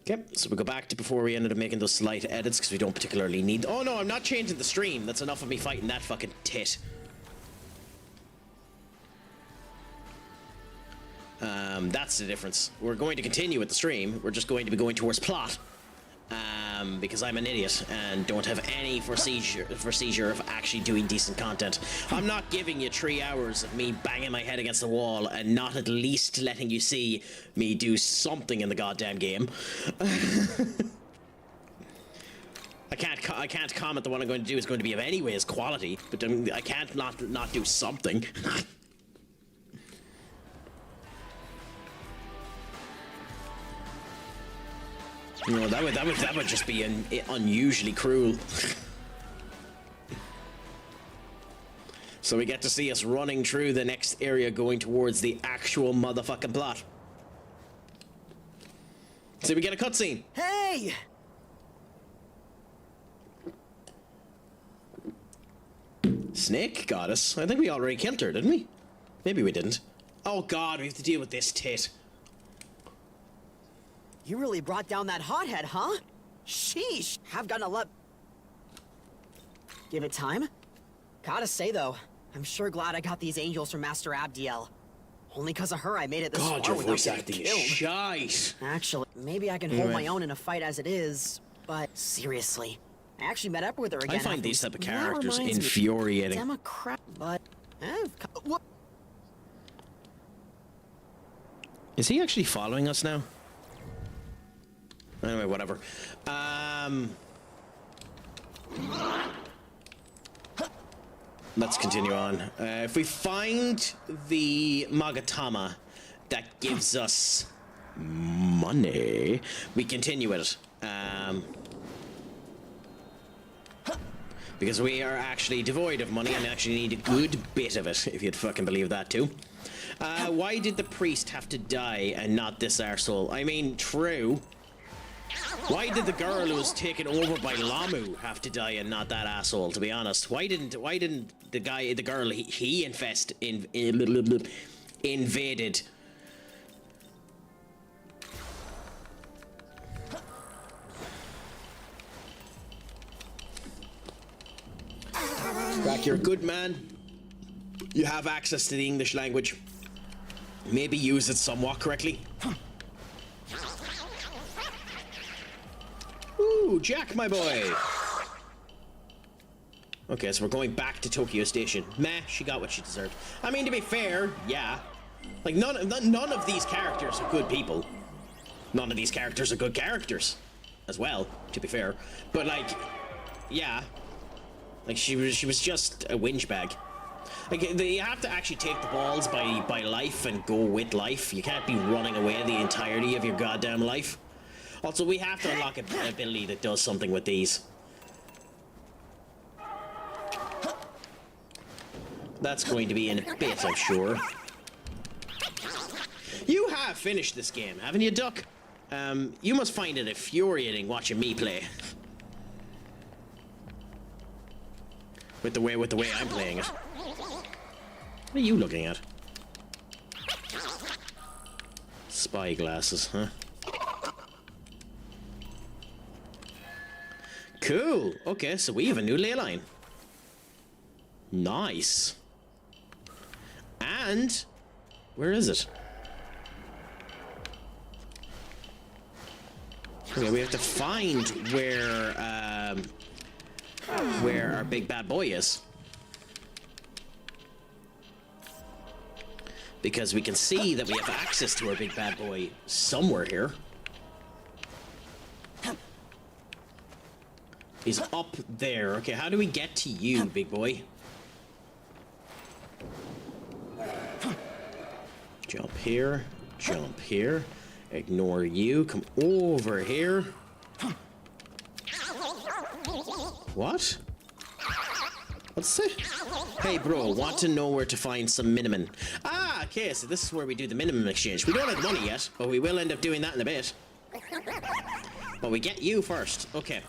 Okay, so we go back to before we ended up making those slight edits because we don't particularly need. Oh no, I'm not changing the stream. That's enough of me fighting that fucking tit. That's the difference. We're going to continue with the stream. We're just going to be going towards plot. Because I'm an idiot and don't have any procedure of actually doing decent content. I'm not giving you 3 hours of me banging my head against the wall and not at least letting you see me do something in the goddamn game. I can't comment that what I'm going to do is going to be of any way as quality, but I can't not do something. No, that would just be unusually cruel. So we get to see us running through the next area going towards the actual motherfucking plot. So we get a cutscene. Hey! Snake got us. I think we already killed her, didn't we? Maybe we didn't. Oh god, we have to deal with this tit. You really brought down that hothead, huh? Sheesh, have gotten a lot. Give it time? Gotta say though, I'm sure glad I got these angels from Master Abdiel. Only because of her I made it this God, far your without voice getting acting is killed. shite. Actually, maybe I can hold my own in a fight as it is, but seriously, I actually met up with her again. I find after these type of that characters reminds me, infuriating. Democrat, but what? Is he actually following us now? Anyway, whatever. Let's continue on. If we find the Magatama that gives us money, we continue with it. Because we are actually devoid of money and actually need a good bit of it, if you'd fucking believe that too. Why did the priest have to die and not this arsehole? I mean, true. Why did the girl who was taken over by Lamu have to die and not that asshole, to be honest? Why didn't the girl he invaded? Craic, you're a good man. You have access to the English language. Maybe use it somewhat correctly. Ooh, Jack, my boy. Okay, so we're going back to Tokyo Station. Meh, she got what she deserved. I mean, to be fair, yeah. Like, none of these characters are good people. None of these characters are good characters as well, to be fair. But, like, yeah. Like, she was just a whinge bag. Like, you have to actually take the balls by life and go with life. You can't be running away the entirety of your goddamn life. Also, we have to unlock an ability that does something with these. That's going to be in a bit, I'm sure. You have finished this game, haven't you, Duck? You must find it infuriating watching me play. With the way I'm playing it. What are you looking at? Spy glasses, huh? Cool. Okay, so we have a new ley line. Nice. And where is it? Okay, we have to find where our big bad boy is. Because we can see that we have access to our big bad boy somewhere here. He's up there. Okay, how do we get to you, big boy? Jump here. Jump here. Ignore you. Come over here. What? What's it? Hey bro, want to know where to find some minimum. Ah, okay, so this is where we do the minimum exchange. We don't have the money yet, but we will end up doing that in a bit. But we get you first. Okay.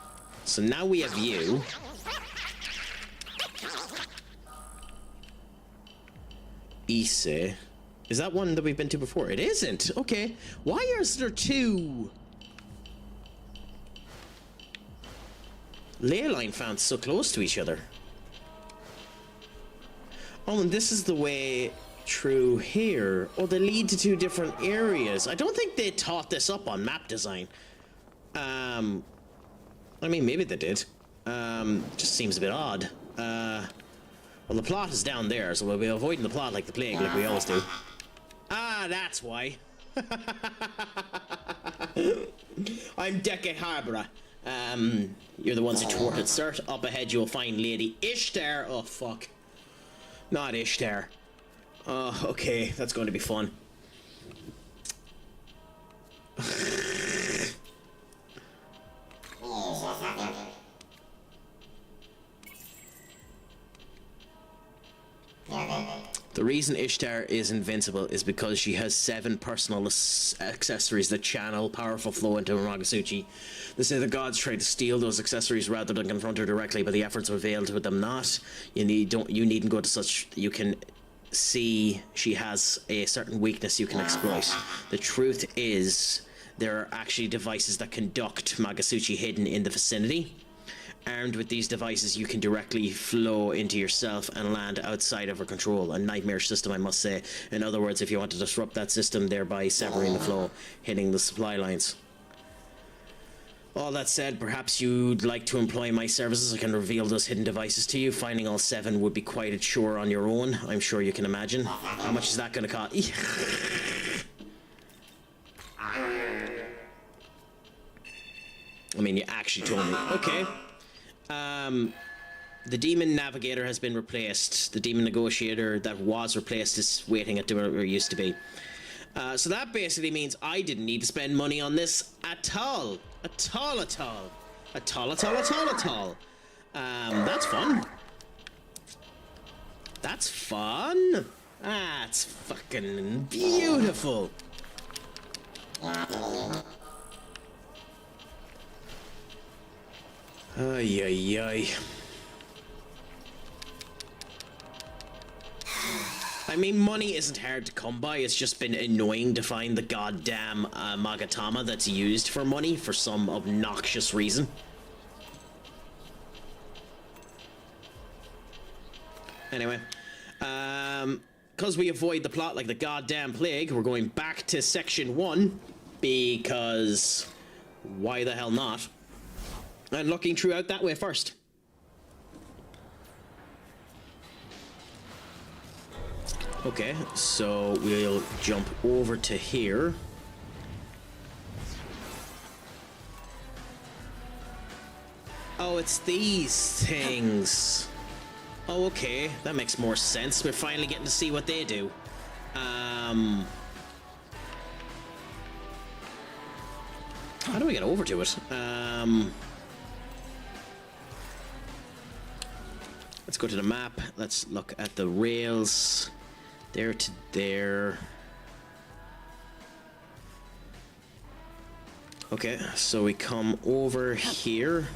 So now we have you. Ise. Is that one that we've been to before? It isn't. Okay. Why is there two? Ley line found so close to each other. Oh, and this is the way through here. Oh, they lead to two different areas. I don't think they taught this up on map design. I mean, maybe they did. Just seems a bit odd. Well, the plot is down there, so we'll be avoiding the plot like the plague, like we always do. Ah, that's why. I'm Deke Harborough. You're the ones who thwarted start. Up ahead you'll find Lady Ishtar. Oh, fuck. Not Ishtar. Oh, okay. That's going to be fun. The reason Ishtar is invincible is because she has 7 personal accessories that channel powerful flow into Magasuchi. They say the gods tried to steal those accessories rather than confront her directly, but the efforts availed with them not. You needn't go to such. You can see she has a certain weakness you can exploit. The truth is, there are actually devices that conduct Magasuchi hidden in the vicinity. Armed with these devices, you can directly flow into yourself and land outside of her control. A nightmare system, I must say. In other words, if you want to disrupt that system, thereby severing the flow, hitting the supply lines. All that said, perhaps you'd like to employ my services. I can reveal those hidden devices to you. Finding all 7 would be quite a chore on your own. I'm sure you can imagine. How much is that going to cost? I mean, you actually told me. Okay. The demon navigator has been replaced. The demon negotiator that was replaced is waiting at where it used to be. So that basically means I didn't need to spend money on this at all. At all. That's fun. That's fun. That's fucking beautiful. Ay, ay, ay. I mean, money isn't hard to come by. It's just been annoying to find the goddamn Magatama that's used for money for some obnoxious reason. Anyway, because we avoid the plot like the goddamn plague, we're going back to section 1 because why the hell not? And looking throughout that way first. Okay, so we'll jump over to here. Oh, it's these things. Oh, okay, that makes more sense. We're finally getting to see what they do. How do we get over to it? Let's go to the map. Let's look at the rails. There to there. Okay, so we come over here.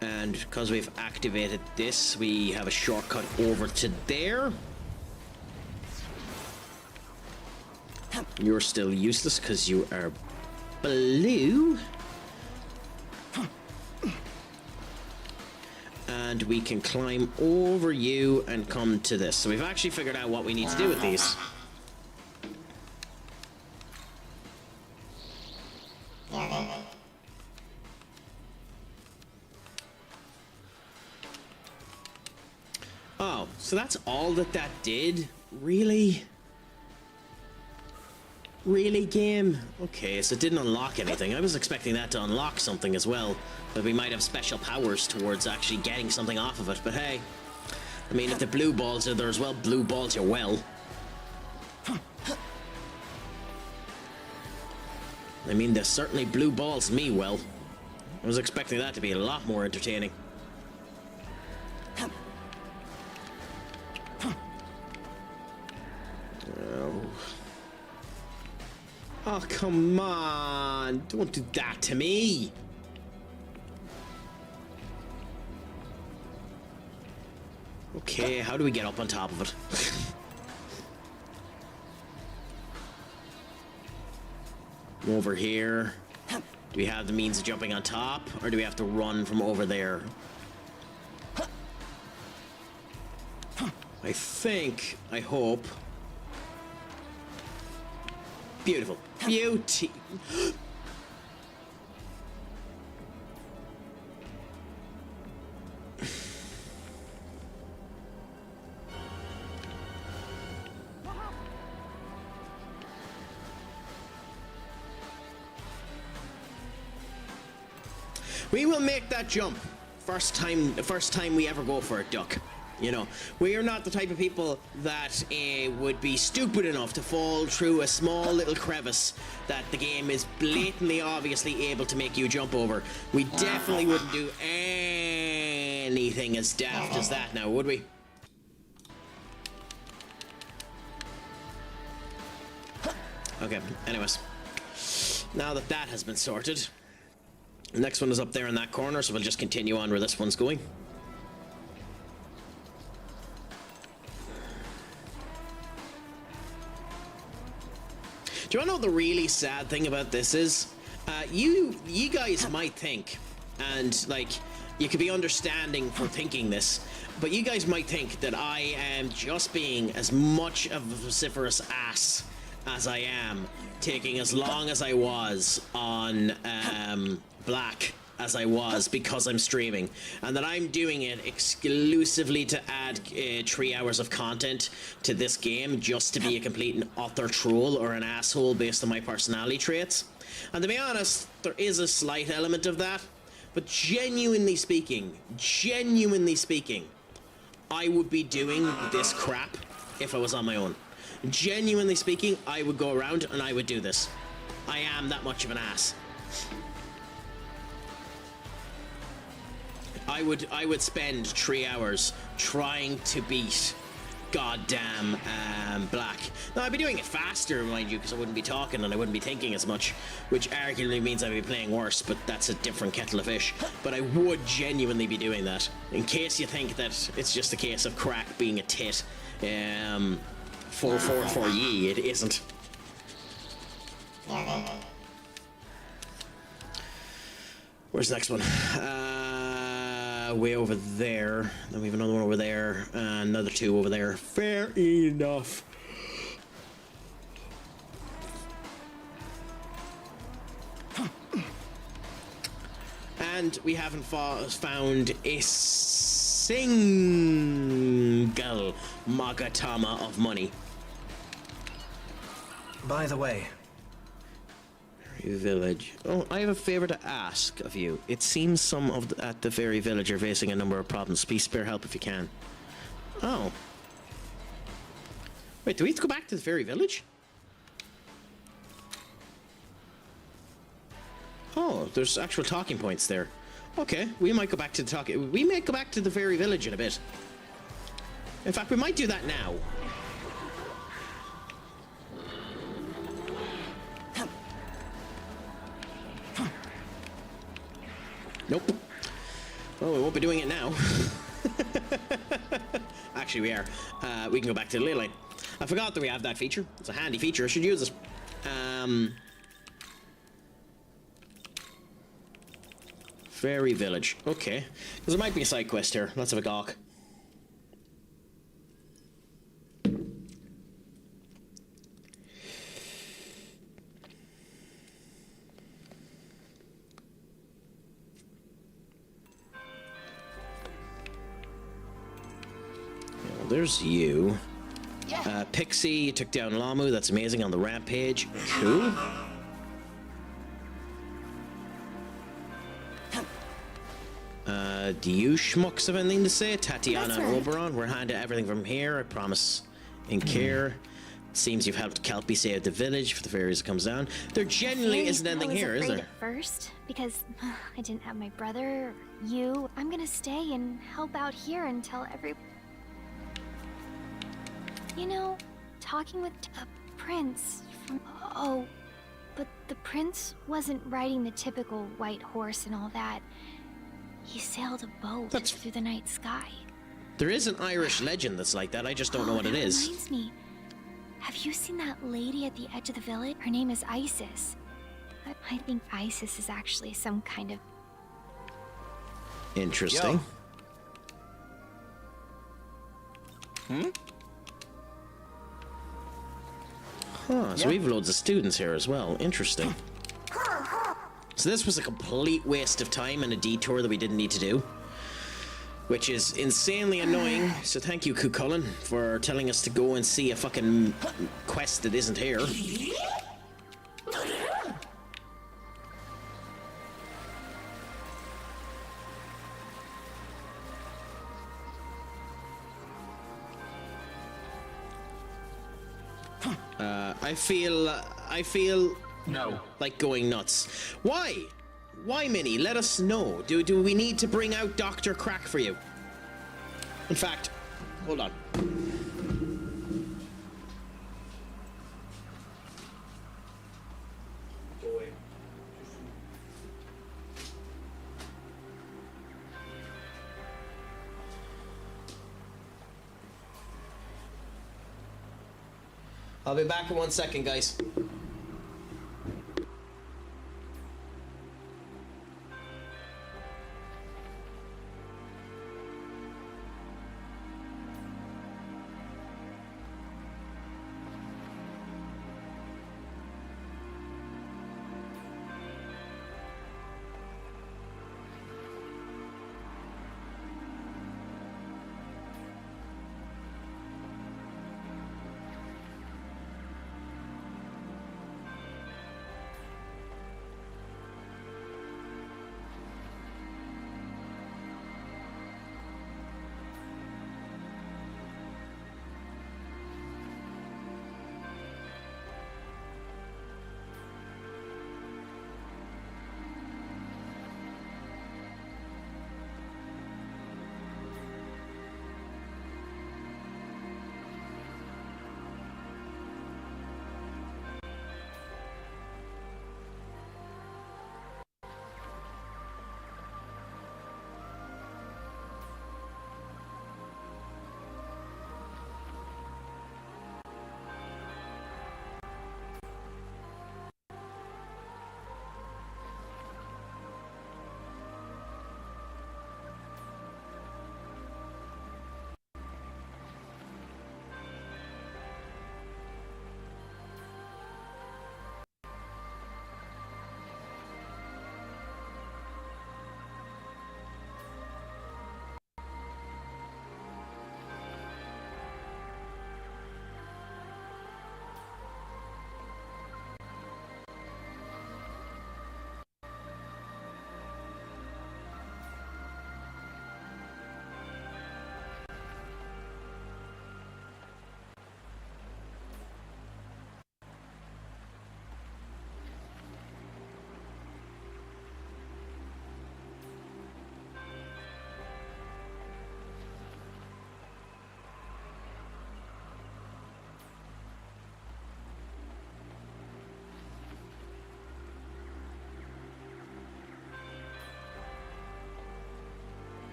And because we've activated this, we have a shortcut over to there. You're still useless because you are blue. And we can climb over you and come to this. So we've actually figured out what we need to do with these. Oh, so that's all that did? Really? Really, game? Okay, so it didn't unlock anything. I was expecting that to unlock something as well. That we might have special powers towards actually getting something off of it. But hey, I mean, if the blue balls are there as well, blue balls you well. I mean, there's certainly blue balls me well. I was expecting that to be a lot more entertaining. Oh, come on. Don't do that to me. Okay, how do we get up on top of it? Over here. Do we have the means of jumping on top, or do we have to run from over there? I hope. Beautiful. Beauty. We will make that jump. First time we ever go for a duck. You know, we are not the type of people that would be stupid enough to fall through a small little crevice that the game is blatantly, obviously able to make you jump over. We definitely wouldn't do anything as daft as that now, would we? Okay, anyways. Now that that has been sorted, the next one is up there in that corner, so we'll just continue on where this one's going. Do you want to know the really sad thing about this is? You guys might think, and like, you could be understanding for thinking this, but you guys might think that I am just being as much of a vociferous ass as I am, taking as long as I was on Black as I was because I'm streaming, and that I'm doing it exclusively to add 3 hours of content to this game just to be a complete and utter troll or an asshole based on my personality traits. And to be honest, there is a slight element of that, but genuinely speaking, I would be doing this crap if I was on my own. Genuinely speaking, I would go around and I would do this. I am that much of an ass. I would spend 3 hours trying to beat goddamn Black. Now, I'd be doing it faster, mind you, because I wouldn't be talking and I wouldn't be thinking as much, which arguably means I'd be playing worse, but that's a different kettle of fish. But I would genuinely be doing that. In case you think that it's just a case of Craic being a tit, for ye, it isn't. Where's the next one? Way over there. Then we have another one over there. Another 2 over there. Fair enough. And we haven't found a single Magatama of money. By the way, village. Oh, I have a favor to ask of you. It seems some at the fairy village are facing a number of problems. Please spare help if you can. Oh. Wait, do we have to go back to the fairy village? Oh, there's actual talking points there. Okay, we might go back to the we might go back to the fairy village in a bit. In fact, we might do that now. Nope. Well, we won't be doing it now. Actually, we are. We can go back to the ley line. I forgot that we have that feature. It's a handy feature. I should use it. Fairy village. Okay. Because there might be a side quest here. Let's have a gawk. There's you. Pixie, you took down Lamu. That's amazing on the rampage. Cool. Do you schmucks have anything to say? Tatiana and Oberon, we're handing everything from here, I promise. In care. Seems you've helped Kelpie save the village for the fairies that comes down. There generally isn't anything here, is there? At first, because I didn't have my brother, or you. I'm gonna stay and help out here until every... You know, talking with a prince from... Oh, but the prince wasn't riding the typical white horse and all that. He sailed a boat through the night sky. There is an Irish legend that's like that, I just don't know what it is. Reminds me. Have you seen that lady at the edge of the village? Her name is Isis. I think Isis is actually some kind of... Interesting. Huh, so we have loads of students here as well. Interesting. So this was a complete waste of time and a detour that we didn't need to do. Which is insanely annoying, so thank you, Cucullin, for telling us to go and see a fucking quest that isn't here. I feel no, like going nuts. Why? Why, Minnie? Let us know. Do we need to bring out Dr. Craic for you? In fact, hold on. I'll be back in 1 second, guys.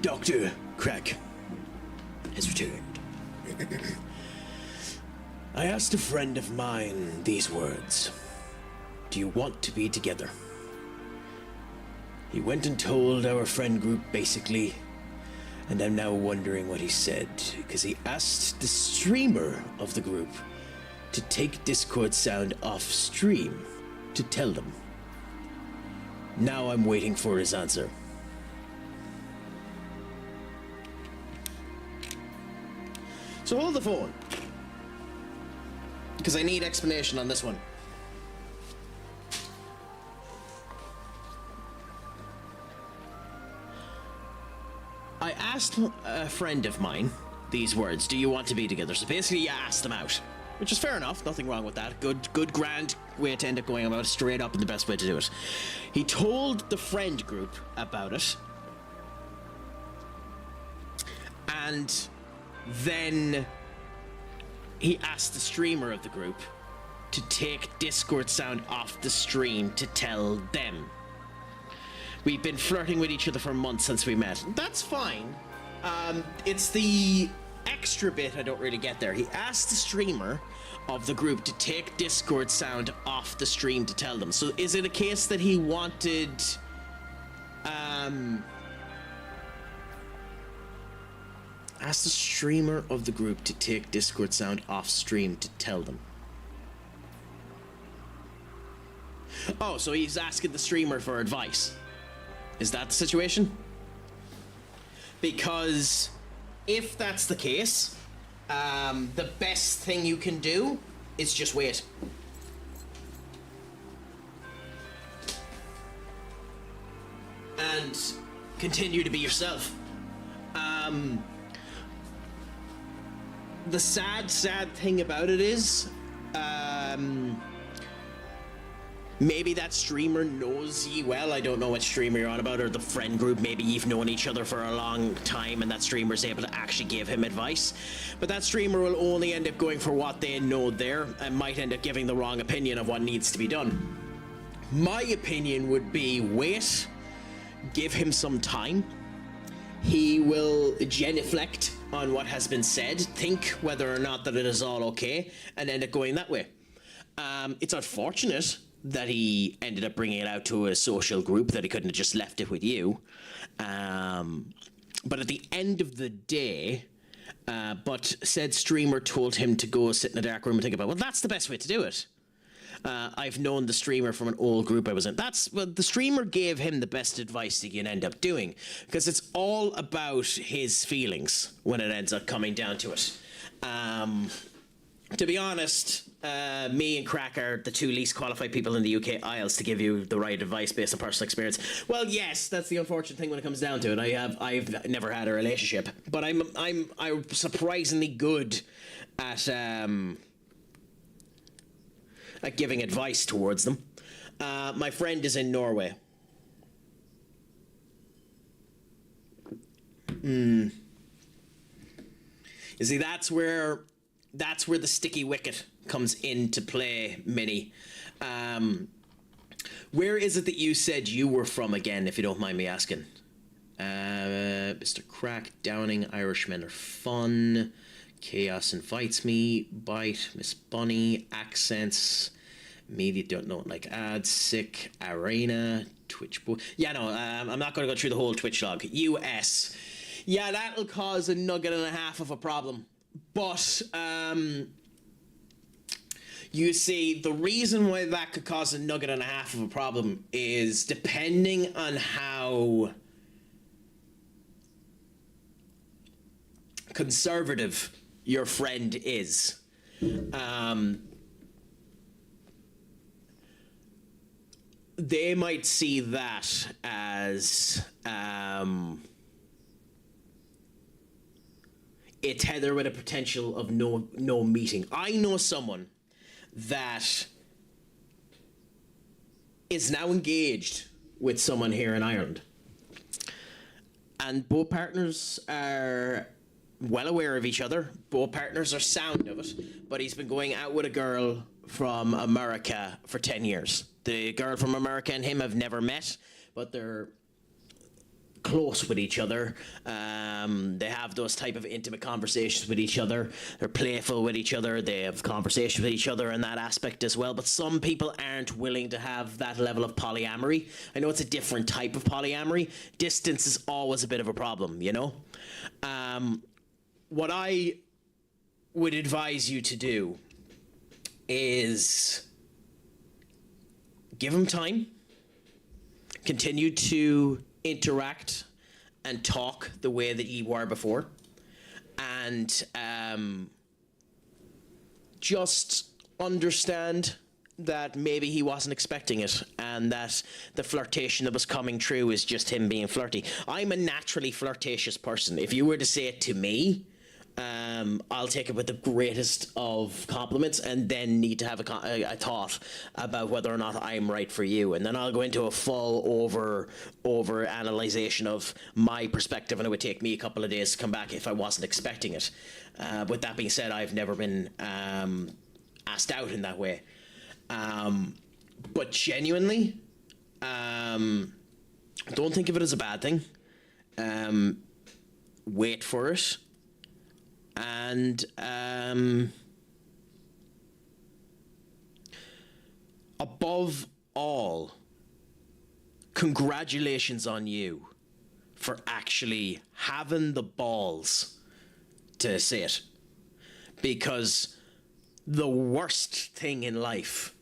Dr. Craic has returned. I asked a friend of mine these words. Do you want to be together? He went and told our friend group basically, and I'm now wondering what he said, because he asked the streamer of the group to take Discord sound off stream to tell them. Now I'm waiting for his answer. So hold the phone. because I need explanation on this one. I asked a friend of mine these words, do you want to be together? So basically you asked them out, which is fair enough, nothing wrong with that. Good, grand way to end up going about it, straight up and the best way to do it. He told the friend group about it, and then he asked the streamer of the group to take Discord sound off the stream to tell them. We've been flirting with each other for months since we met. That's fine. It's the extra bit I don't really get there. He asked the streamer of the group to take Discord sound off the stream to tell them. So is it a case that he wanted... asked the streamer of the group to take Discord sound off stream to tell them? Oh, so he's asking the streamer for advice. Is that the situation? Because if that's the case, the best thing you can do is just wait. And continue to be yourself. The sad thing about it is, maybe that streamer knows ye well. I don't know what streamer you're on about, or the friend group. Maybe you've known each other for a long time and that streamer's able to actually give him advice. But that streamer will only end up going for what they know there and might end up giving the wrong opinion of what needs to be done. My opinion would be wait, give him some time. He will genuflect on what has been said, think whether or not that it is all okay, and end up going that way. It's unfortunate that he ended up bringing it out to a social group, that he couldn't have just left it with you. But at the end of the day, but said streamer told him to go sit in a dark room and think about, well, that's the best way to do it. I've known the streamer from an old group I was in. Well, the streamer gave him the best advice that you can end up doing, because it's all about his feelings when it ends up coming down to it. To be honest, me and Craic are the two least qualified people in the UK IELTS to give you the right advice based on personal experience. Well, yes, that's the unfortunate thing when it comes down to it. I've never had a relationship, but I'm surprisingly good at giving advice towards them. My friend is in Norway. You see, that's where the sticky wicket comes into play, Minnie. Where is it that you said you were from again, if you don't mind me asking? Mr. Craic, Downing, Irishmen are fun. Chaos invites me. Bite, Miss Bunny, accents. Media don't know it like ads. Sick, Arena, Twitch. Yeah, no, I'm not going to go through the whole Twitch log. US. Yeah, that'll cause a nugget and a half of a problem. But, you see, the reason why that could cause a nugget and a half of a problem is depending on how conservative your friend is. They might see that as a tether with a potential of no meeting. I know someone that is now engaged with someone here in Ireland, and both partners are well aware of each other. Both partners are sound of it, but he's been going out with a girl from America for 10 years. The girl from America and him have never met, but they're close with each other. They have those type of intimate conversations with each other. They're playful with each other. They have conversations with each other in that aspect as well. But some people aren't willing to have that level of polyamory. I know it's a different type of polyamory. Distance is always a bit of a problem, you know? What I would advise you to do is give him time, continue to interact and talk the way that you were before, and just understand that maybe he wasn't expecting it, and that the flirtation that was coming through is just him being flirty. I'm a naturally flirtatious person. If you were to say it to me, I'll take it with the greatest of compliments, and then need to have a thought about whether or not I'm right for you, and then I'll go into a full over analyzation of my perspective, and it would take me a couple of days to come back if I wasn't expecting it. With that being said, I've never been asked out in that way. But genuinely, don't think of it as a bad thing. Wait for it. And above all, congratulations on you for actually having the balls to say it. Because the worst thing in life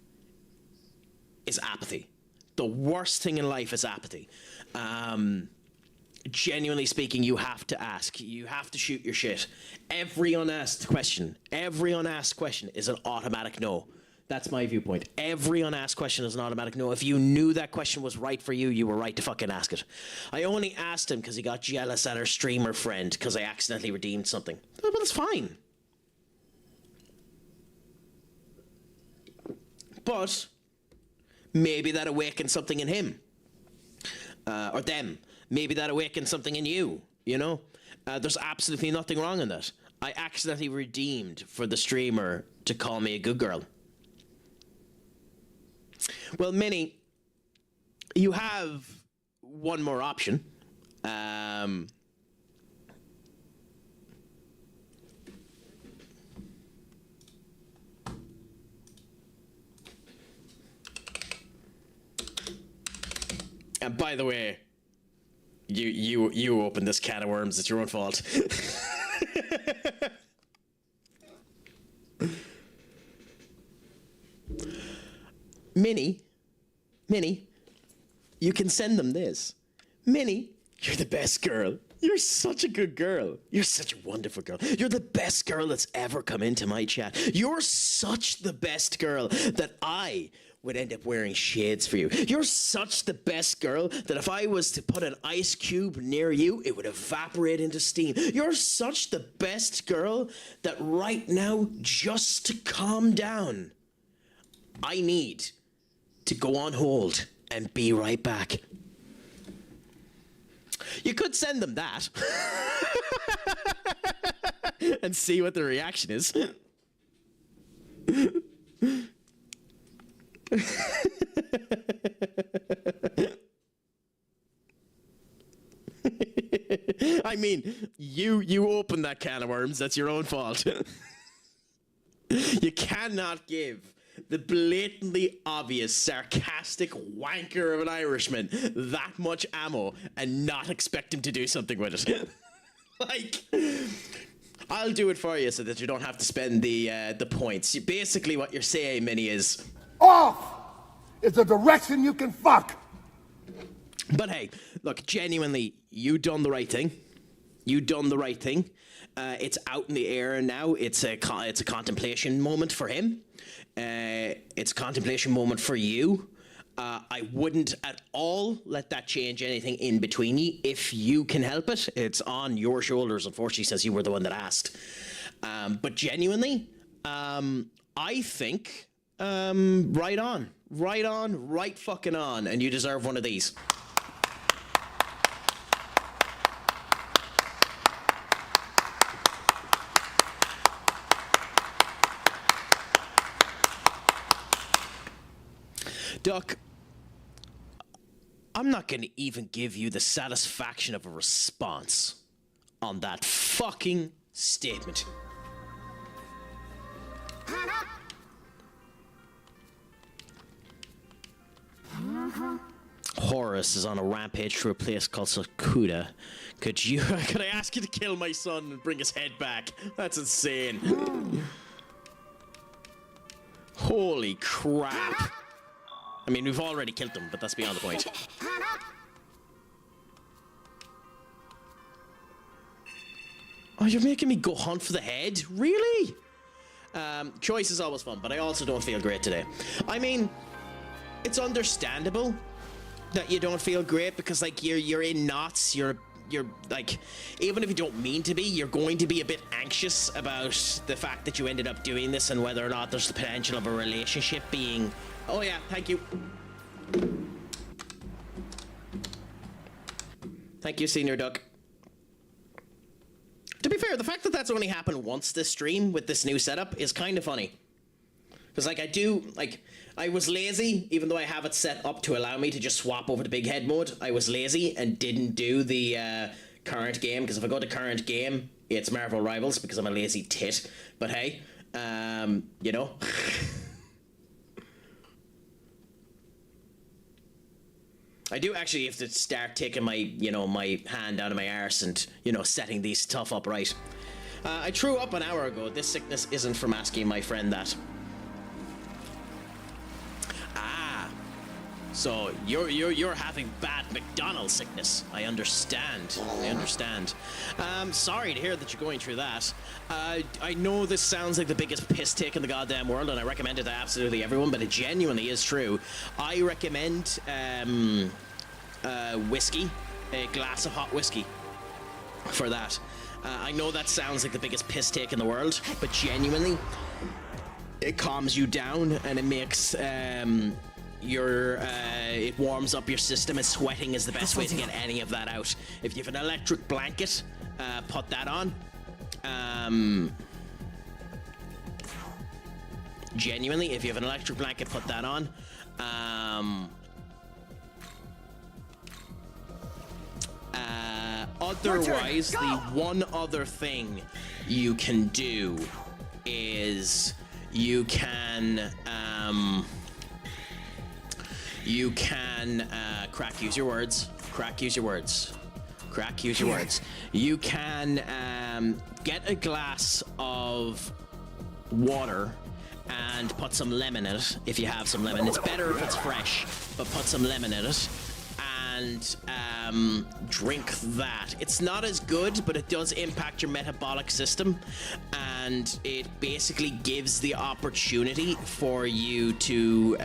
is apathy. The worst thing in life is apathy. Genuinely speaking, you have to ask. You have to shoot your shit. Every unasked question is an automatic no. That's my viewpoint. Every unasked question is an automatic no. If you knew that question was right for you, you were right to fucking ask it. I only asked him because he got jealous at our streamer friend because I accidentally redeemed something. But it's fine. But maybe that awakened something in him. Or them. Maybe that awakened something in you, you know? There's absolutely nothing wrong in that. I accidentally redeemed for the streamer to call me a good girl. Well, Minnie, you have one more option. And by the way, you opened this can of worms. It's your own fault. Minnie, you can send them this. Minnie, you're the best girl. You're such a good girl. You're such a wonderful girl. You're the best girl that's ever come into my chat. You're such the best girl that I would end up wearing shades for you. You're such the best girl that if I was to put an ice cube near you, it would evaporate into steam. You're such the best girl that right now, just to calm down, I need to go on hold and be right back. You could send them that and see what the reaction is. I mean, you opened that can of worms. That's your own fault. You cannot give the blatantly obvious, sarcastic wanker of an Irishman that much ammo and not expect him to do something with it. Like, I'll do it for you so that you don't have to spend the points. Basically, what you're saying, Minnie, is off is a direction you can fuck. But hey, look, genuinely, you done the right thing. You done the right thing. It's out in the air now. It's a contemplation moment for him. It's a contemplation moment for you. I wouldn't at all let that change anything in between you. If you can help it, it's on your shoulders, unfortunately, since you were the one that asked. But genuinely, I think right on, right fucking on, and you deserve one of these. Duck, I'm not going to even give you the satisfaction of a response on that fucking statement. Horus is on a rampage through a place called Sakuda. Could I ask you to kill my son and bring his head back? That's insane. Holy crap. I mean, we've already killed them, but that's beyond the point. Oh, you're making me go hunt for the head? Really? Choice is always fun, but I also don't feel great today. I mean, it's understandable that you don't feel great because, like, you're in knots. You're like, even if you don't mean to be, you're going to be a bit anxious about the fact that you ended up doing this and whether or not there's the potential of a relationship being. Oh yeah, thank you. Thank you, Senior Duck. To be fair, the fact that that's only happened once this stream with this new setup is kind of funny. Because, like, I was lazy, even though I have it set up to allow me to just swap over to big head mode. I was lazy and didn't do the current game, because if I go to current game, it's Marvel Rivals, because I'm a lazy tit. But hey, you know. I do actually have to start taking my, my hand out of my arse and, setting these stuff up right. I threw up an hour ago. This sickness isn't from asking my friend that. Ah, so you're having bad McDonald's sickness. I understand. Sorry to hear that you're going through that. I know this sounds like the biggest piss take in the goddamn world, and I recommend it to absolutely everyone, but it genuinely is true. I recommend whiskey, a glass of hot whiskey for that. I know that sounds like the biggest piss take in the world, but genuinely, it calms you down and it makes it warms up your system, and sweating is the best way to get any of that out. If you have an electric blanket, put that on. Genuinely, if you have an electric blanket, put that on. Otherwise, the one other thing you can do is you can Craic, use your words. Craic, use your words. Craic, use your words. You can get a glass of water and put some lemon in it if you have some lemon. It's better if it's fresh, but put some lemon in it and drink that. It's not as good, but it does impact your metabolic system, and it basically gives the opportunity for you to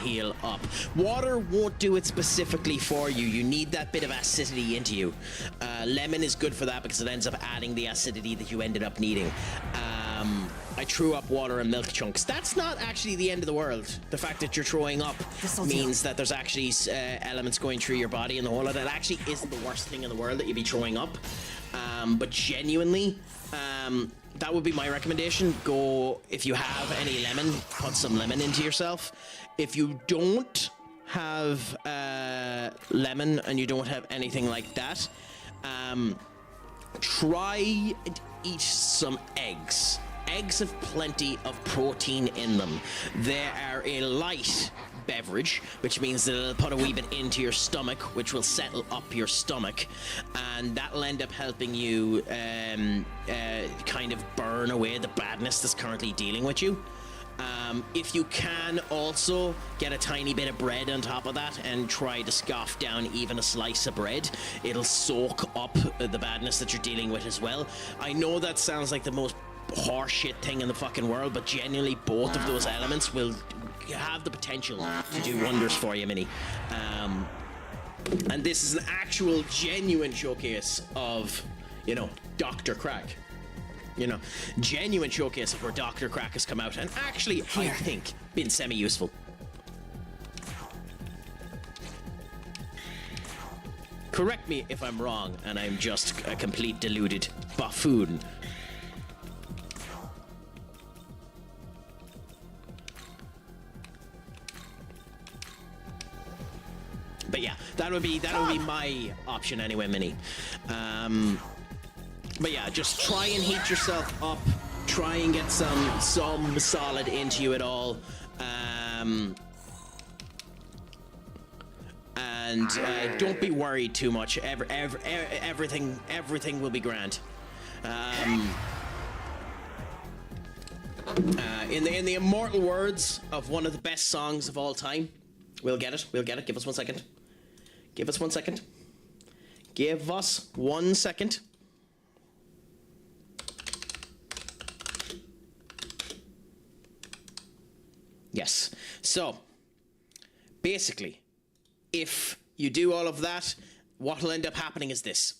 heal up. Water won't do it specifically for you. You need that bit of acidity into you. Lemon is good for that because it ends up adding the acidity that you ended up needing. I threw up water and milk chunks. That's not actually the end of the world. The fact that you're throwing up means that there's actually elements going through your body and the whole of that actually isn't the worst thing in the world that you'd be throwing up. But genuinely, that would be my recommendation. Go, if you have any lemon, put some lemon into yourself. If you don't have lemon and you don't have anything like that, try and eat some eggs. Eggs have plenty of protein in them. They are a light beverage, which means that it'll put a wee bit into your stomach, which will settle up your stomach, and that'll end up helping you kind of burn away the badness that's currently dealing with you. If you can also get a tiny bit of bread on top of that and try to scoff down even a slice of bread, it'll soak up the badness that you're dealing with as well. I know that sounds like the most horseshit thing in the fucking world, but genuinely both of those elements will have the potential to do wonders for you, Minnie. And this is an actual genuine showcase of, Dr. Craic. Genuine showcase of where Dr. Craic has come out and actually, I think, been semi-useful. Correct me if I'm wrong and I'm just a complete deluded buffoon. But yeah, that would be my option anyway, Minnie. But yeah, just try and heat yourself up. Try and get some solid into you at all. And don't be worried too much. Everything will be grand. In the immortal words of one of the best songs of all time, we'll get it. Give us 1 second. Give us 1 second. Give us 1 second. Yes. So, basically, if you do all of that, what will end up happening is this.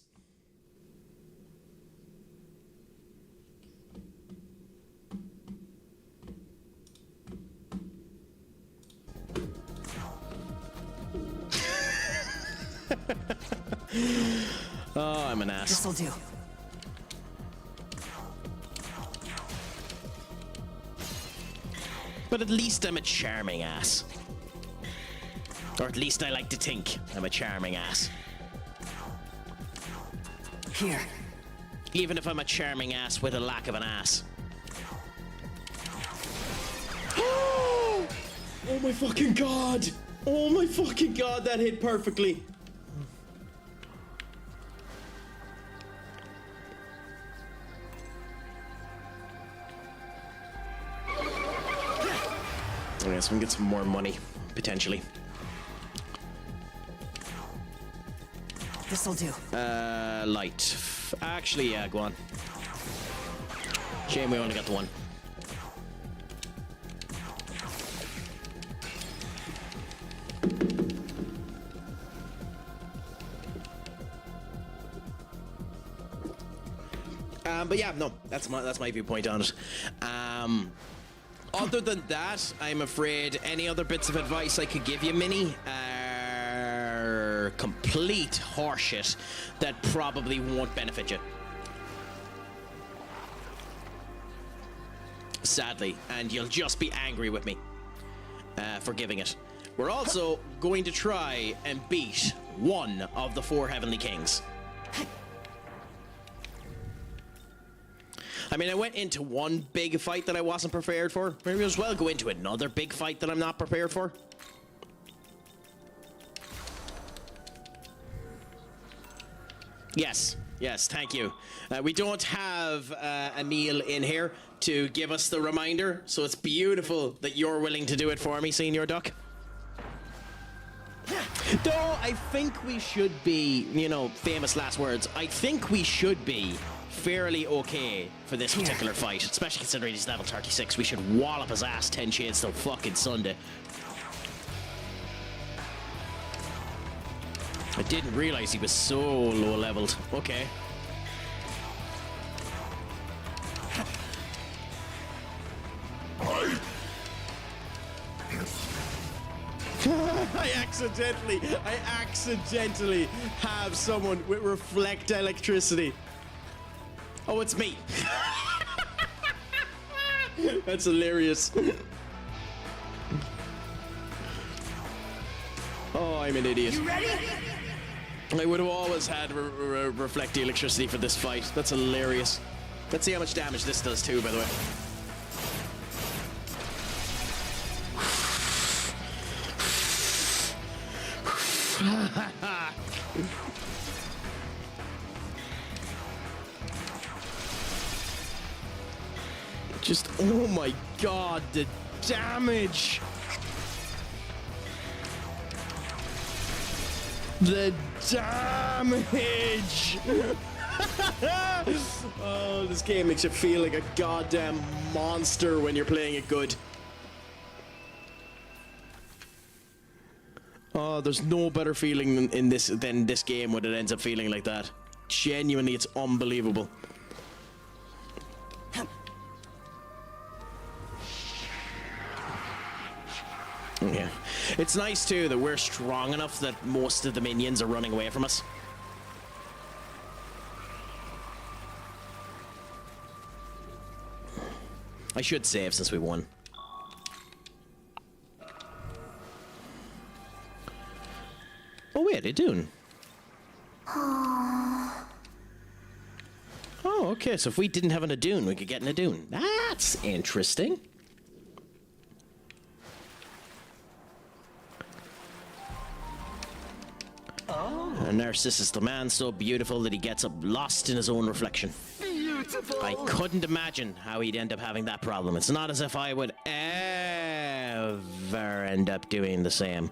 Oh, I'm an ass. This'll do. But at least I'm a charming ass. Or at least I like to think I'm a charming ass. Here. Even if I'm a charming ass with a lack of an ass. Oh my fucking god! Oh my fucking god, that hit perfectly. I guess we can get some more money, potentially. This'll do. Light. Actually, yeah, go on. Shame we only got the one. But yeah, no, that's my viewpoint on it. Other than that, I'm afraid any other bits of advice I could give you, Minnie, are complete horseshit that probably won't benefit you. Sadly, and you'll just be angry with me for giving it. We're also going to try and beat one of the 4 Heavenly Kings. I mean, I went into one big fight that I wasn't prepared for. Maybe as well go into another big fight that I'm not prepared for. Yes, thank you. We don't have Emil in here to give us the reminder, so it's beautiful that you're willing to do it for me, Senior Duck. Though I think we should be, you know, famous last words, I think we should be fairly okay for this particular fight, especially considering he's level 36. We should wallop his ass 10 shades till fucking Sunday. I didn't realize he was so low leveled. Okay. I accidentally have someone with reflect electricity. Oh, it's me. That's hilarious. Oh, I'm an idiot. You ready? I would have always had reflect the electricity for this fight. That's hilarious. Let's see how much damage this does too, by the way. Just, oh my god, the damage! The damage! Oh, this game makes you feel like a goddamn monster when you're playing it good. Oh, there's no better feeling than this game when it ends up feeling like that. Genuinely, it's unbelievable. Yeah. It's nice too that we're strong enough that most of the minions are running away from us. I should save since we won. Oh wait, a dune. Oh, okay, so if we didn't have a dune, we could get in a dune. That's interesting. And Narcissus is the man so beautiful that he gets up lost in his own reflection. Beautiful. I couldn't imagine how he'd end up having that problem. It's not as if I would ever end up doing the same.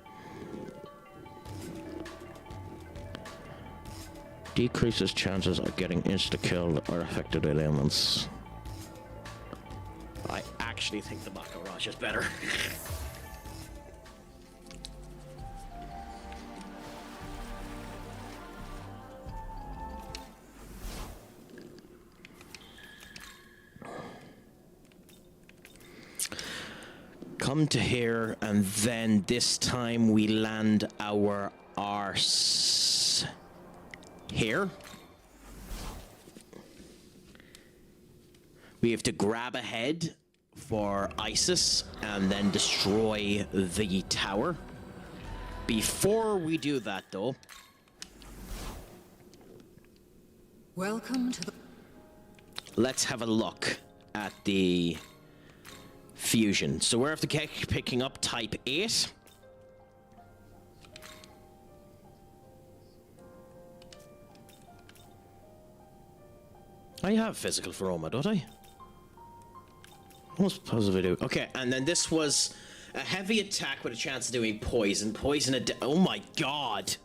Decreases chances of getting insta-killed or affected by elements. I actually think the Makaraj is better. Come to here, and then this time we land our arse here. We have to grab a head for Isis and then destroy the tower. Before we do that, though, Welcome to the... let's have a look at the fusion. So we're after picking up type 8. I have physical Feroma, don't I? Almost positive I do. Okay, and then this was a heavy attack with a chance of doing poison. Poison oh my god!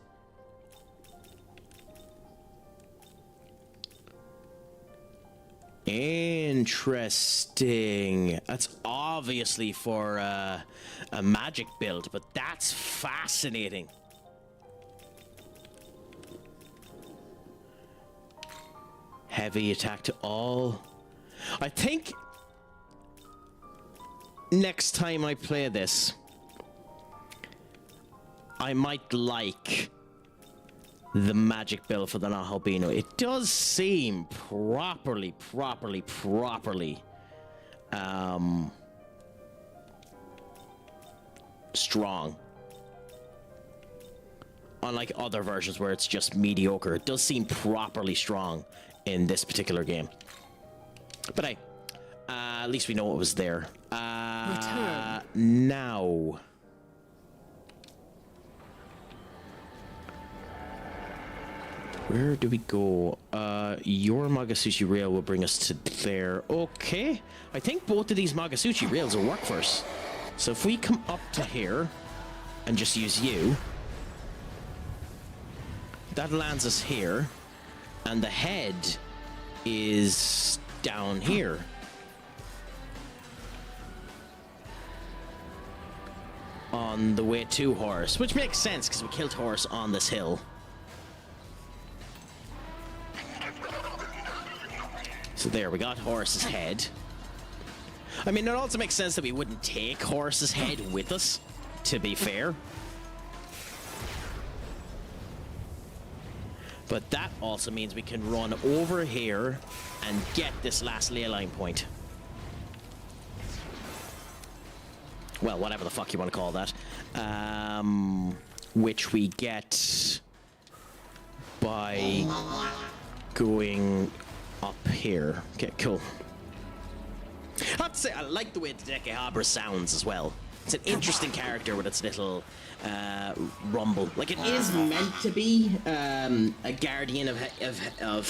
Interesting. That's obviously for a magic build, but that's fascinating. Heavy attack to all. I think next time I play this, I might like the magic build for the Nahalbino. It does seem properly strong. Unlike other versions where it's just mediocre, it does seem properly strong in this particular game. But hey, at least we know what was there. Now. Where do we go? Your Magasuchi rail will bring us to there. Okay. I think both of these Magasuchi rails will work for us. So if we come up to here and just use you, that lands us here. And the head is down here. On the way to Horus, which makes sense because we killed Horus on this hill. So there, we got Horus's head. I mean, it also makes sense that we wouldn't take Horus's head with us, to be fair. But that also means we can run over here and get this last ley line point. Well, whatever the fuck you want to call that. Which we get by going up here. Okay, cool. I have to say, I like the way the Dekehabra sounds as well. It's an interesting character with its little rumble. Like, it is meant to be a guardian of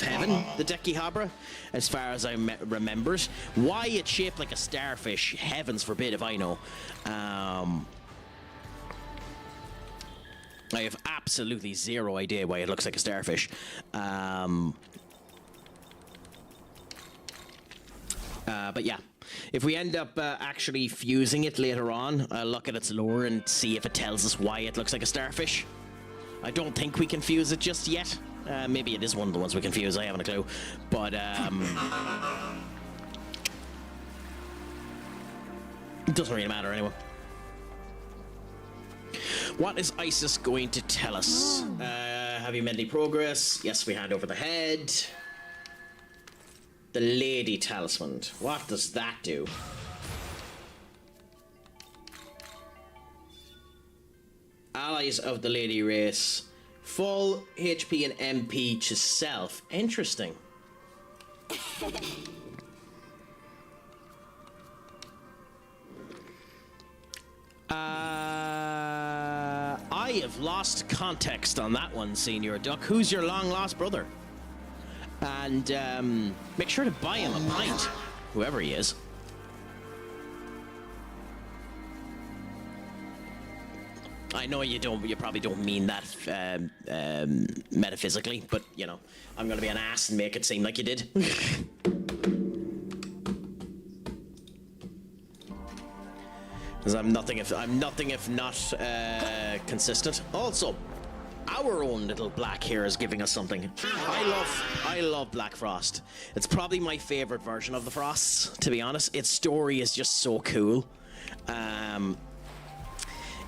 heaven, the Dekehabra, as far as I remember it. Why it's shaped like a starfish, heavens forbid if I know. I have absolutely zero idea why it looks like a starfish. But yeah, if we end up actually fusing it later on, I'll look at its lore and see if it tells us why it looks like a starfish. I don't think we can fuse it just yet. Maybe it is one of the ones we can fuse, I haven't a clue. But, it doesn't really matter anyway. What is Isis going to tell us? Have you made any progress? Yes, we hand over the head. The Lady Talisman. What does that do? Allies of the Lady race. Full HP and MP to self. Interesting. I have lost context on that one, Senior Duck. Who's your long-lost brother? And make sure to buy him a pint, whoever he is. I know you don't. You probably don't mean that metaphysically, but you know, I'm gonna be an ass and make it seem like you did. Because I'm nothing if not consistent. Also, our own little black here is giving us something. I love Black Frost. It's probably my favorite version of the Frosts, to be honest. Its story is just so cool.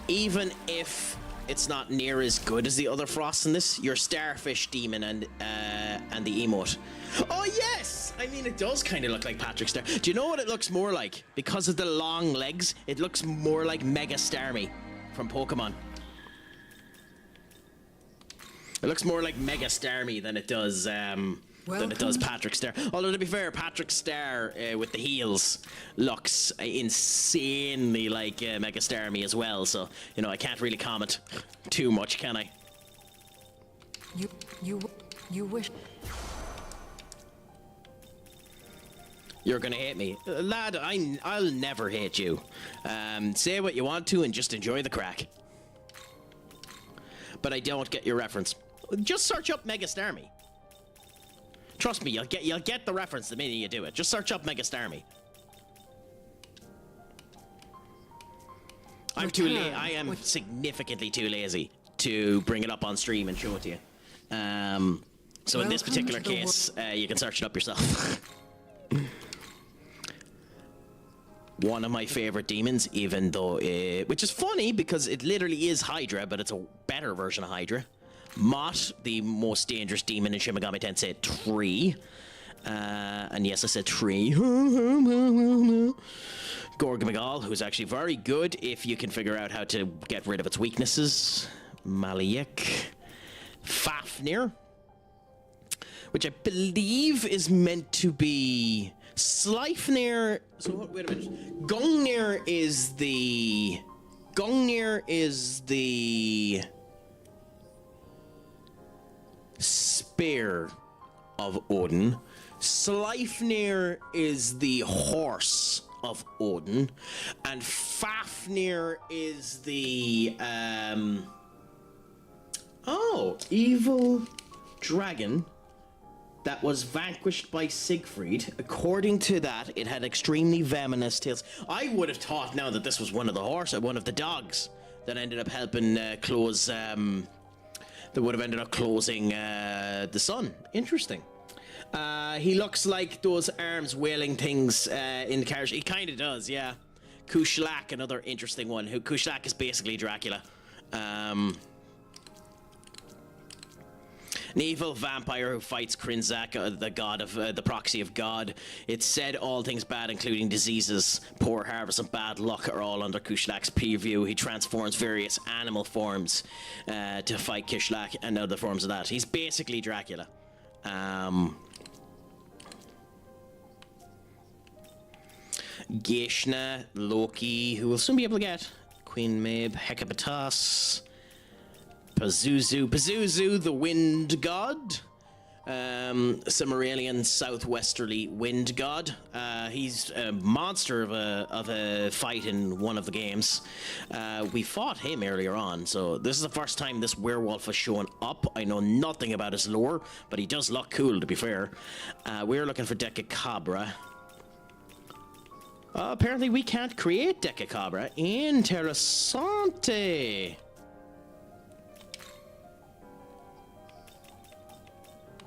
Even if it's not near as good as the other Frosts in this, your Starfish Demon and the emote. Oh yes! I mean, it does kind of look like Patrick Star. Do you know what it looks more like? Because of the long legs, it looks more like Mega Starmie from Pokemon. It looks more like Mega Starmie than it does Patrick Star. Although to be fair, Patrick Star with the heels looks insanely like Mega Starmie as well. So you know I can't really comment too much, can I? You wish. You're gonna hate me, lad. I'll never hate you. Say what you want to and just enjoy the crack. But I don't get your reference. Just search up Mega Starmie. Trust me, you'll get the reference the minute you do it. Just search up Mega Starmie. I'm too late. I am significantly too lazy to bring it up on stream and show it to you. So in this particular case, you can search it up yourself. One of my favorite demons, even though which is funny because it literally is Hydra, but it's a better version of Hydra. Mott, the most dangerous demon in Shin Megami Tensei 3. And yes, I said 3. Gorgamagal, who's actually very good if you can figure out how to get rid of its weaknesses. Maliek. Fafnir, which I believe is meant to be Sleipnir. So wait a minute. Gungnir is the spear of Odin. Sleipnir is the horse of Odin, and Fafnir is the evil dragon that was vanquished by Siegfried. According to that, it had extremely venomous tails. I would have thought now that this was one of the dogs that ended up helping close. That would have ended up closing the sun. Interesting. He looks like those arms wailing things in the carriage. He kind of does, yeah. Kushlak, another interesting one. Kushlak is basically Dracula. An evil vampire who fights Krinzak, the god of the proxy of God. It said all things bad, including diseases, poor harvest, and bad luck, are all under Kushlak's preview. He transforms various animal forms to fight Kushlak and other forms of that. He's basically Dracula. Geishna, Loki, who will soon be able to get. Queen Maeve, Hecapatos. Pazuzu, the wind god. Cimmerian, southwesterly wind god. He's a monster of a fight in one of the games. We fought him earlier on, so this is the first time this werewolf has shown up. I know nothing about his lore, but he does look cool, to be fair. We're looking for Decacabra. Apparently we can't create Decacabra. Interessante.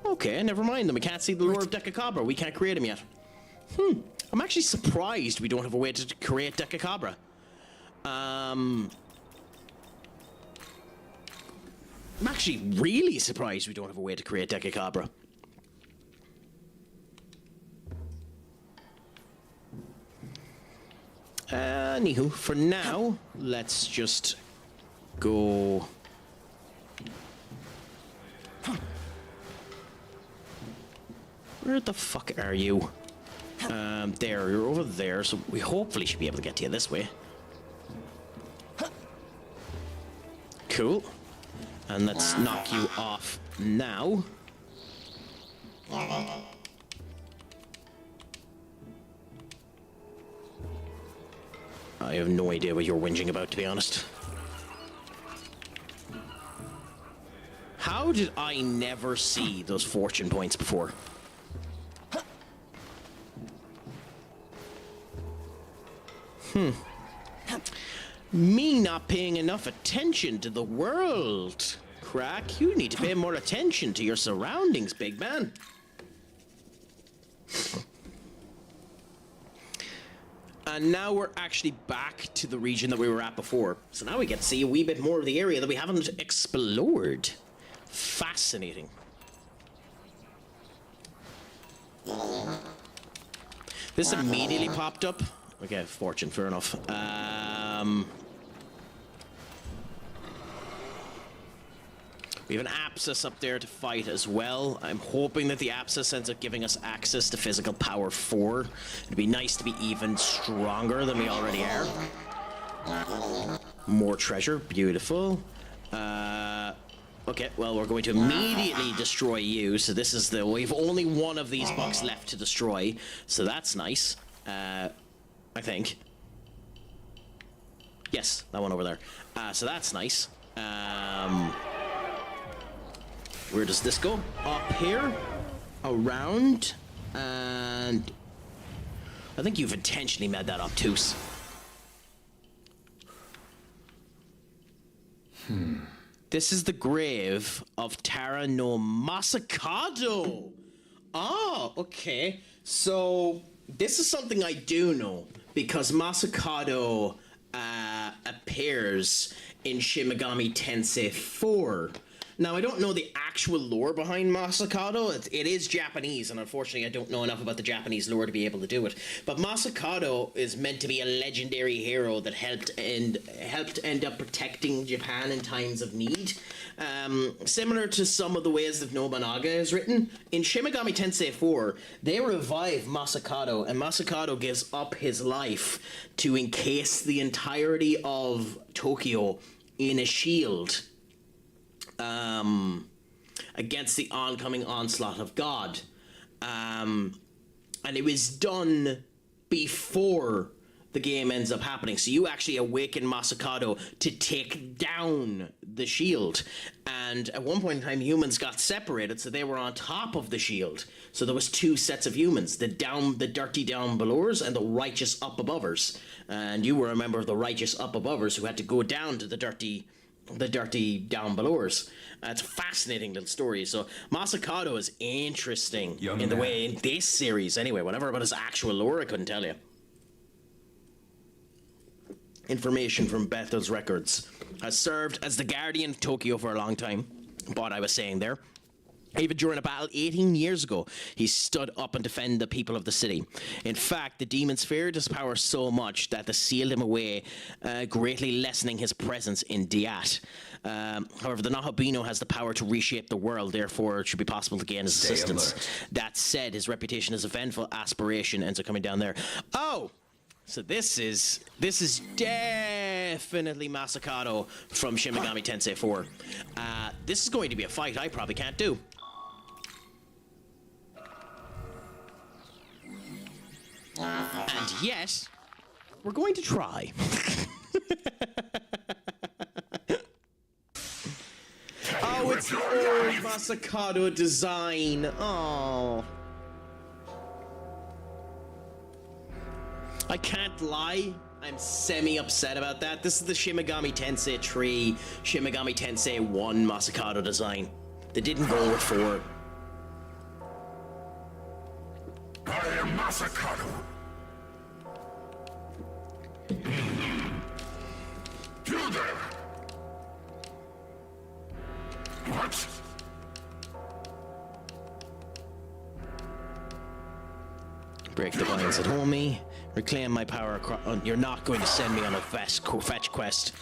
Okay, never mind then. We can't see the lore of Decacabra. We can't create him yet. I'm actually surprised we don't have a way to create Decacabra. I'm actually really surprised we don't have a way to create Decacabra. Anywho, for now, let's just go. Where the fuck are you? There, you're over there, so we hopefully should be able to get to you this way. Cool. And let's knock you off now. I have no idea what you're whinging about, to be honest. How did I never see those fortune points before? Me not paying enough attention to the world. Craic, you need to pay more attention to your surroundings, big man. And now we're actually back to the region that we were at before. So now we get to see a wee bit more of the area that we haven't explored. Fascinating. This immediately popped up. Okay, fortune, fair enough. We have an Apsis up there to fight as well. I'm hoping that the Apsis ends up giving us access to physical power 4. It'd be nice to be even stronger than we already are. More treasure, beautiful. Okay, well, we're going to immediately destroy you. So this is we've only one of these bucks left to destroy. So that's nice. I think. Yes, that one over there. So that's nice. Where does this go? Up here, around, and I think you've intentionally made that obtuse. This is the grave of Tara no Masakado. Ah, okay. So this is something I do know because Masakado appears in Shin Megami Tensei IV. Now, I don't know the actual lore behind Masakado. It is Japanese, and unfortunately I don't know enough about the Japanese lore to be able to do it. But Masakado is meant to be a legendary hero that helped end up protecting Japan in times of need. Similar to some of the ways that Nobunaga is written. In Shin Megami Tensei IV, they revive Masakado, and Masakado gives up his life to encase the entirety of Tokyo in a shield. Against the oncoming onslaught of God. And it was done before the game ends up happening. So you actually awaken Masakado to take down the shield. And at one point in time, humans got separated, so they were on top of the shield. So there was two sets of humans, the dirty down belowers and the righteous up abovers. And you were a member of the righteous up abovers who had to go down to the dirty down belowers. It's a fascinating little story. So Masakado is interesting in the way in this series anyway. Whatever about his actual lore, I couldn't tell you. Information from Bethel's records. Has served as the guardian of Tokyo for a long time. What I was saying there. Even during a battle 18 years ago, he stood up and defended the people of the city. In fact, the demons feared his power so much that they sealed him away, greatly lessening his presence in Diat. However, the Nahabino has the power to reshape the world, therefore it should be possible to gain his assistance. That said, his reputation as a vengeful aspiration ends up coming down there. Oh! So this is definitely Masakado from Shin Megami Tensei IV. This is going to be a fight I probably can't do. And yet, we're going to try. Oh, it's the old Masakado design. Oh. I can't lie, I'm semi-upset about that. This is the Shin Megami Tensei 3, Shin Megami Tensei 1 Masakado design. They didn't go with 4. I am Masakado. You there! What? Break the binds at homie. Reclaim my power across. Oh, you're not going to send me on a fetch quest.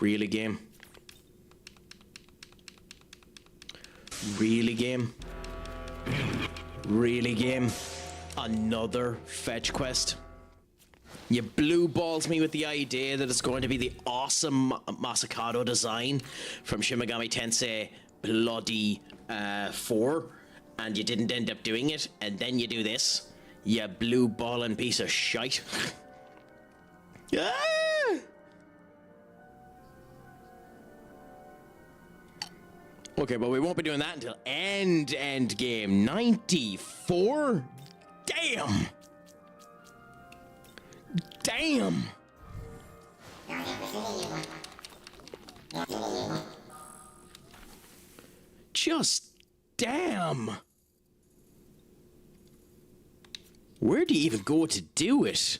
Really, game? Really, game? Really, game? Another fetch quest? You blue balls me with the idea that it's going to be the awesome Masakado design from Shin Megami Tensei Bloody 4, and you didn't end up doing it, and then you do this. You blue balling piece of shite. Ah! Okay, but we won't be doing that until end game. 94? Damn! Damn! Just damn! Where do you even go to do it?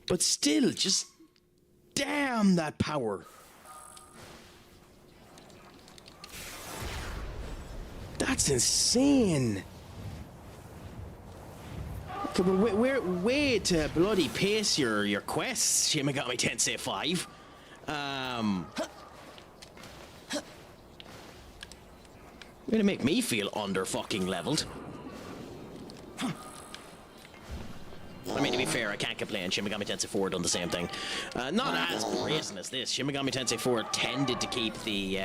But still, just damn that power. That's insane. Okay, but way to bloody pace your quests, Shin Megami Tensei V. Way to make me feel under fucking leveled. I mean, to be fair, I can't complain. Shin Megami Tensei 4 done the same thing. Not as brazen as this. Shin Megami Tensei 4 tended to keep the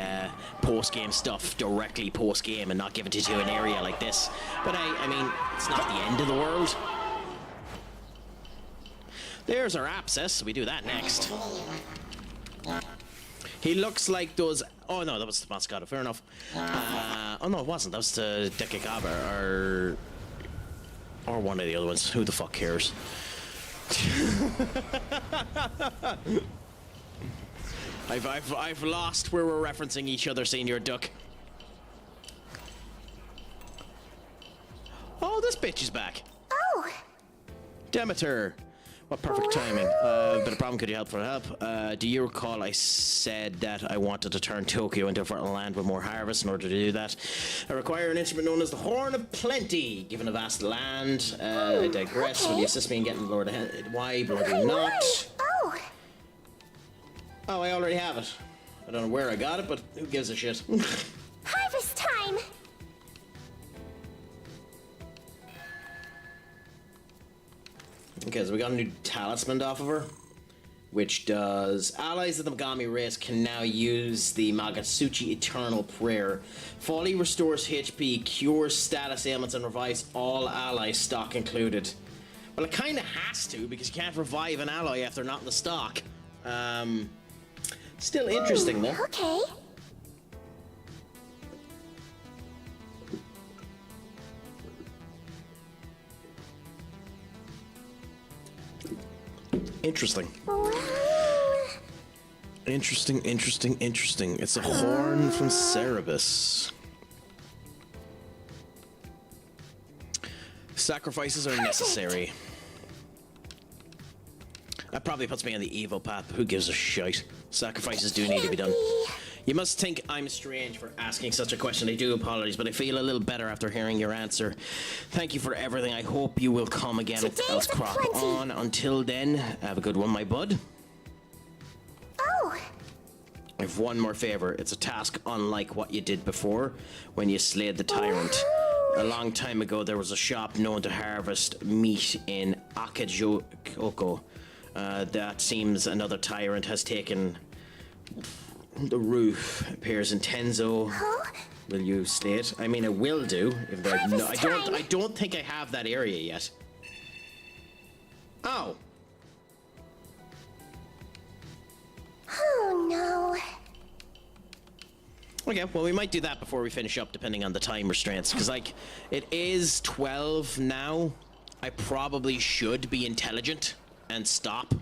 post-game stuff directly post-game and not give it to you in an area like this. But I mean, it's not the end of the world. There's our abscess, so we do that next. He looks like those... Oh no, that was the Moscato, fair enough. Oh no, it wasn't. That was the Dekigaba, or one of the other ones. Who the fuck cares? I've lost where we're referencing each other, Senior Duck. Oh, this bitch is back. Oh! Demeter. What perfect timing. But a problem, could you help for help? Do you recall I said that I wanted to turn Tokyo into a fertile land with more harvest? In order to do that, I require an instrument known as the Horn of Plenty. Given a vast land, I digress. Okay. Will you assist me in getting Lord ahead? Why bloody not? Oh! Oh, I already have it. I don't know where I got it, but who gives a shit? Harvest time! Okay, so we got a new talisman off of her, which does... Allies of the Megami race can now use the Magatsuchi Eternal Prayer. Fully restores HP, cures status ailments, and revives all allies, stock included. Well, it kind of has to, because you can't revive an ally if they're not in the stock. Still interesting, though. Okay. Interesting. Interesting. It's a horn from Cerebus. Sacrifices are necessary. That probably puts me on the evil path. Who gives a shite? Sacrifices do need to be done. You must think I'm strange for asking such a question. I do apologize, but I feel a little better after hearing your answer. Thank you for everything. I hope you will come again if else crop on. Until then, have a good one, my bud. Oh! I have one more favor. It's a task unlike what you did before when you slayed the tyrant. A long time ago, there was a shop known to harvest meat in Akajoko. That seems another tyrant has taken the roof. Appears in Tenzo. Huh? Will you slay it? I mean, I will do. If I don't think I have that area yet. Oh. Oh no. Okay, well, we might do that before we finish up, depending on the time restraints. Because, like, it is 12 now. I probably should be intelligent and stop.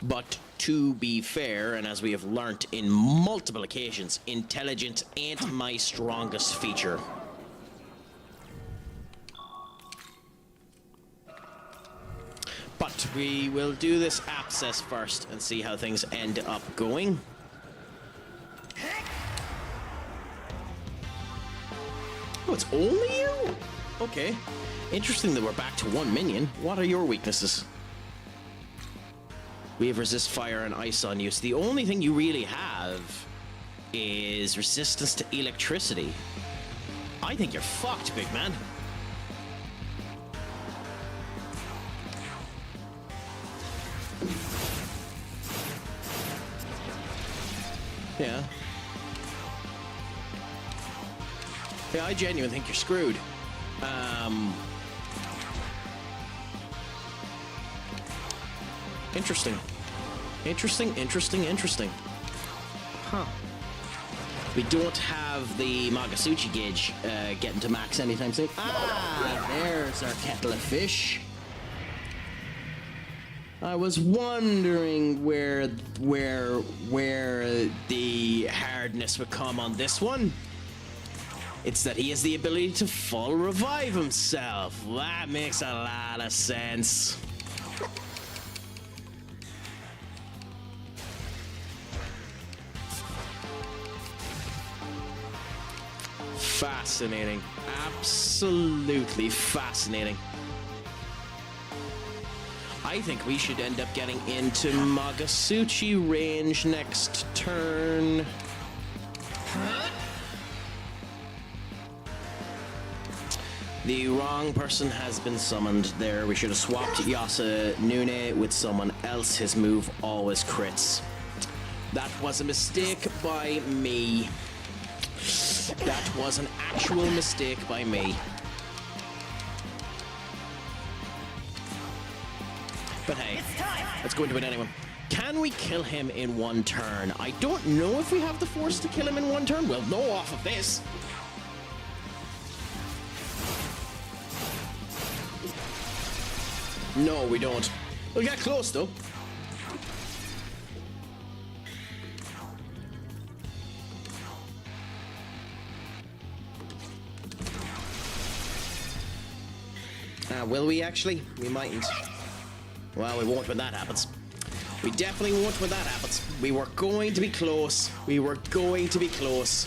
But to be fair, and as we have learnt in multiple occasions, intelligence ain't my strongest feature. But we will do this abscess first and see how things end up going. Oh, it's only you? Okay. Interesting that we're back to 1 minion. What are your weaknesses? We have resist fire and ice on you. So the only thing you really have is resistance to electricity. I think you're fucked, big man. Yeah. Yeah, I genuinely think you're screwed. Interesting. Interesting. Huh. We don't have the Magasuchi gauge getting to max anytime soon. Ah, there's our kettle of fish. I was wondering where the hardness would come on this one. It's that he has the ability to full revive himself. That makes a lot of sense. Fascinating. Absolutely fascinating. I think we should end up getting into Magasuchi range next turn. The wrong person has been summoned there. We should have swapped Yasunune with someone else. His move always crits. That was a mistake by me. That was an actual mistake by me. But hey, let's go into it anyway. Can we kill him in one turn? I don't know if we have the force to kill him in one turn. We'll know off of this. No, we don't. We'll get close though. Will we actually? We mightn't. Well, we won't when that happens. We definitely won't when that happens. We were going to be close. We were going to be close.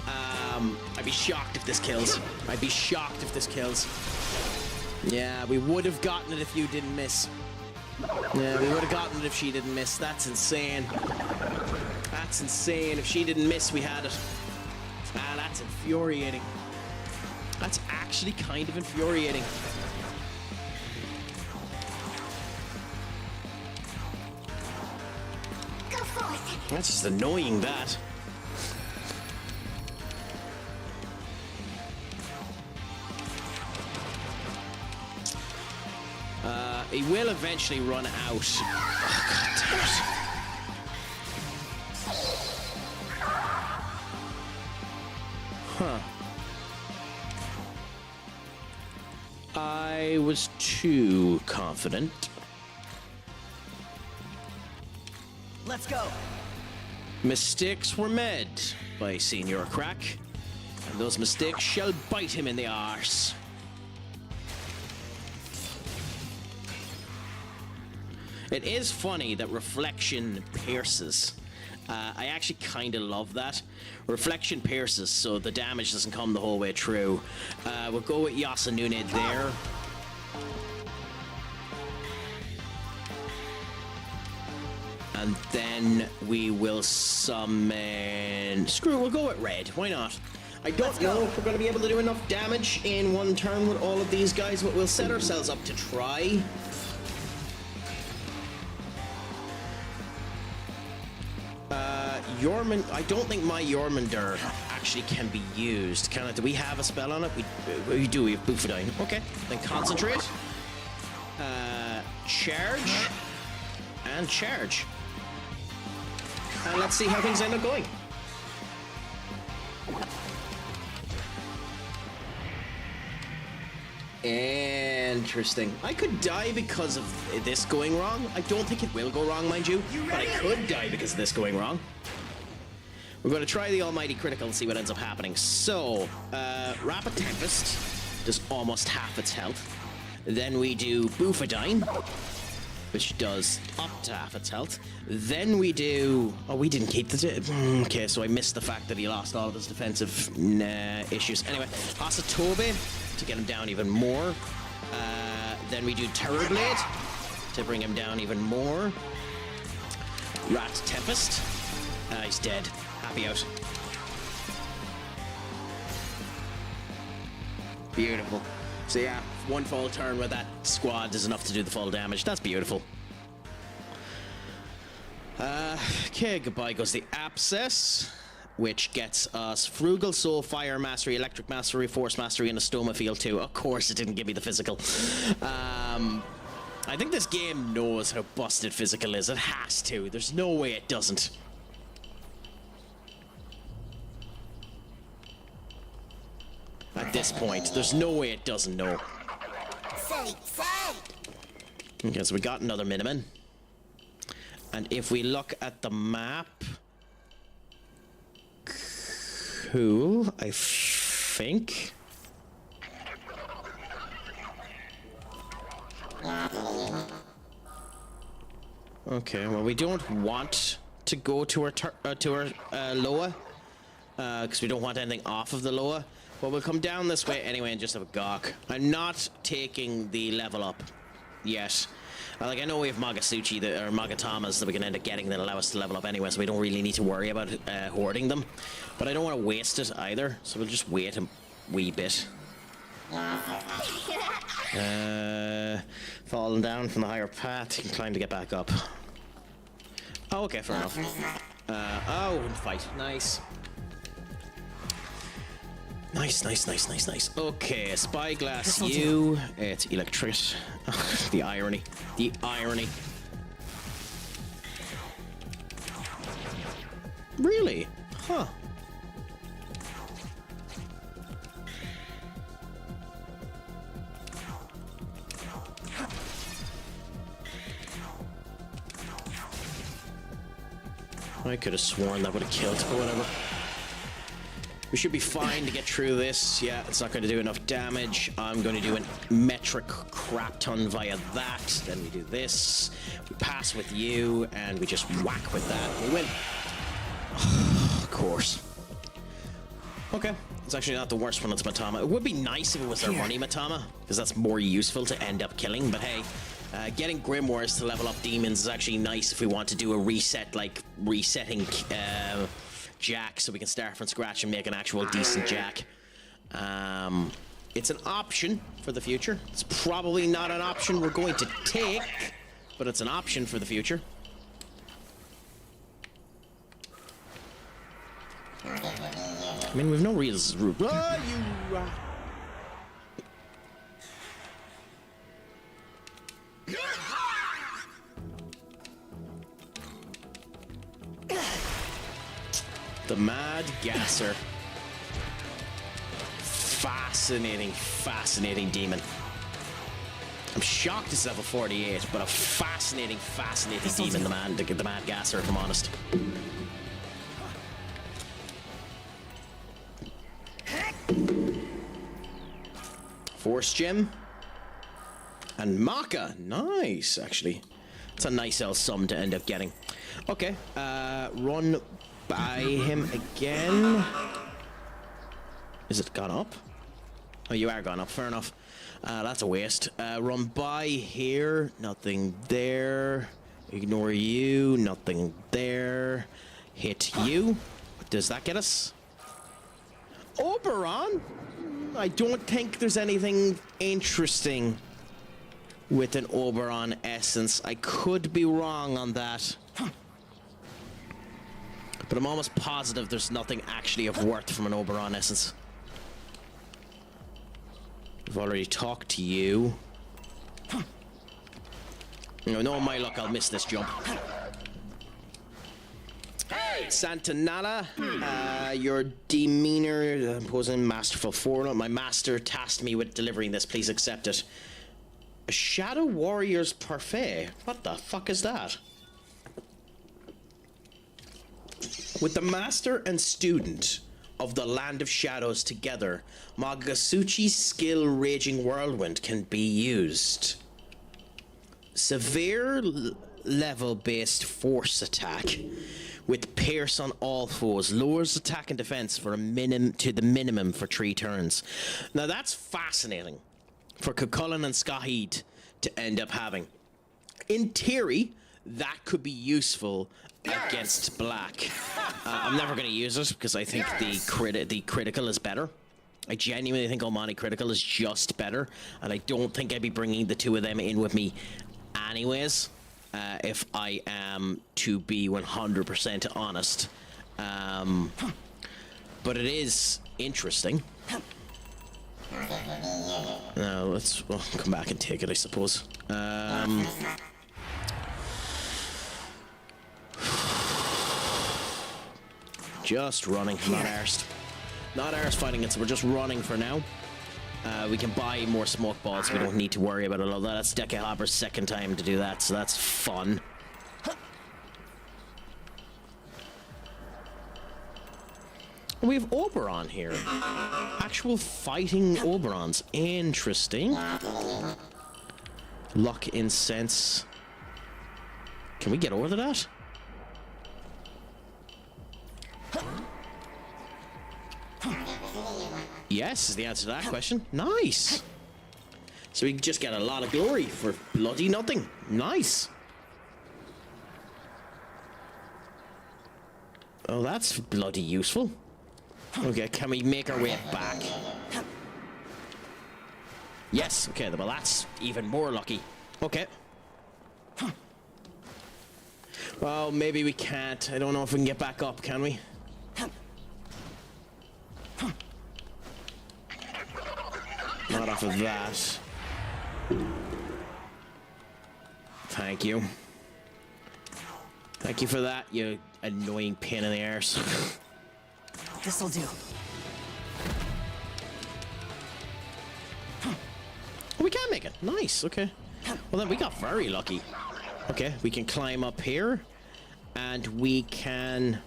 I'd be shocked if this kills. I'd be shocked if this kills. Yeah, we would have gotten it if you didn't miss. Yeah, we would have gotten it if she didn't miss. That's insane. That's insane. If she didn't miss, we had it. Ah, that's infuriating. That's actually kind of infuriating. That's just annoying, that. He will eventually run out. Oh, God damn it. Huh. I was too confident. Let's go. Mistakes were made by Senior Craic, and those mistakes shall bite him in the arse. It is funny that reflection pierces. I actually kind of love that. Reflection pierces, so the damage doesn't come the whole way through. We'll go with Yasunune there. And then we will summon... Screw it, we'll go with red. Why not? I don't know if we're going to be able to do enough damage in one turn with all of these guys, but we'll set ourselves up to try. I don't think my Jormungandr actually can be used. Can it? Do we have a spell on it? We do. We have Bufadine. Okay. Then concentrate. Charge. And charge. And let's see how things end up going. Interesting. I could die because of this going wrong. I don't think it will go wrong, mind you. But I could die because of this going wrong. We're going to try the almighty critical and see what ends up happening. So, Rapid Tempest does almost half its health. Then we do Bufadine, which does up to half its health. Then we do... Oh, we didn't keep the... Okay, so I missed the fact that he lost all of his defensive issues. Anyway, Hasatobe to get him down even more. Then we do Terrorblade to bring him down even more. Rat Tempest. He's dead. Happy out. Beautiful. So yeah, one full turn with that squad is enough to do the full damage. That's beautiful. Okay, goodbye goes the Abscess. which gets us Frugal Soul, Fire Mastery, Electric Mastery, Force Mastery, and a Stoma Field too. Of course it didn't give me the physical. I think this game knows how busted physical is. It has to. There's no way it doesn't. At this point, there's no way it doesn't know. Okay, so we got another Miniman. And if we look at the map... Cool, I think. Okay, well, we don't want to go to our Loa, because we don't want anything off of the Loa. But we'll come down this way anyway and just have a gawk. I'm not taking the level up yet. Like, I know we have Magasuchi or Magatamas that we can end up getting that allow us to level up anyway, so we don't really need to worry about hoarding them. But I don't want to waste it either, so we'll just wait a wee bit. Falling down from the higher path, you can climb to get back up. Oh, okay, fair enough. Oh, fight. Nice. Nice. Okay, Spyglass U. It's electric. The irony. The irony. Really? Huh. I could have sworn that would have killed, but whatever. We should be fine to get through this. Yeah, it's not going to do enough damage. I'm going to do a metric crap ton via that. Then we do this. We pass with you, and we just whack with that. We win. Of course. Okay. It's actually not the worst when it's Matama. It would be nice if it was our money Matama, because that's more useful to end up killing. But hey, getting Grimoires to level up demons is actually nice if we want to do a reset, like resetting... Jack, so we can start from scratch and make an actual decent Jack. It's an option for the future. It's probably not an option we're going to take, but it's an option for the future. I mean, we've no real... The Mad Gasser. Fascinating demon. I'm shocked it's level 48, but a fascinating demon, the Mad Gasser, if I'm honest. Force Gem. And Maka. Nice, actually. It's a nice L sum to end up getting. Okay, run by him again. Is it gone up? Oh, you are gone up. Fair enough. That's a waste. Run by here. Nothing there. Ignore you. Nothing there. Hit you. What does that get us? Oberon? I don't think there's anything interesting with an Oberon essence. I could be wrong on that. But I'm almost positive there's nothing actually of worth from an Oberon essence. I've already talked to you. No, my luck, I'll miss this jump. Santanala, your demeanor imposing masterful form. My master tasked me with delivering this. Please accept it. A Shadow Warrior's Parfait. What the fuck is that? With the master and student of the Land of Shadows together, Magasuchi's skill Raging Whirlwind can be used. Severe level-based force attack with Pierce on all foes lowers attack and defense for to the minimum for 3 turns. Now that's fascinating for Cuchulainn and Skahid to end up having. In theory, that could be useful against black. I'm never going to use it because I think the critical is better. I genuinely think Omani critical is just better, and I don't think I'd be bringing the two of them in with me anyways, if I am to be 100% honest. But it is interesting. Now let's come back and take it, I suppose. Just running, not arsed. Not arsed fighting it, so we're just running for now. We can buy more smoke balls, so we don't need to worry about it. Although that's Decade Hopper's second time to do that, so that's fun. We have Oberon here. Actual fighting Oberons. Interesting. Luck Incense. Can we get over to that? Yes, is the answer to that question. Nice. So we just get a lot of glory for bloody nothing. Nice. Oh, that's bloody useful. Okay, can we make our way back? Yes, okay, well that's even more lucky. Okay. Well, maybe we can't. I don't know if we can get back up, can we? Not off of that. Thank you. Thank you for that, you annoying pain in the arse. This'll do. Oh, we can make it. Nice, okay. Well, then we got very lucky. Okay, we can climb up here. And we can...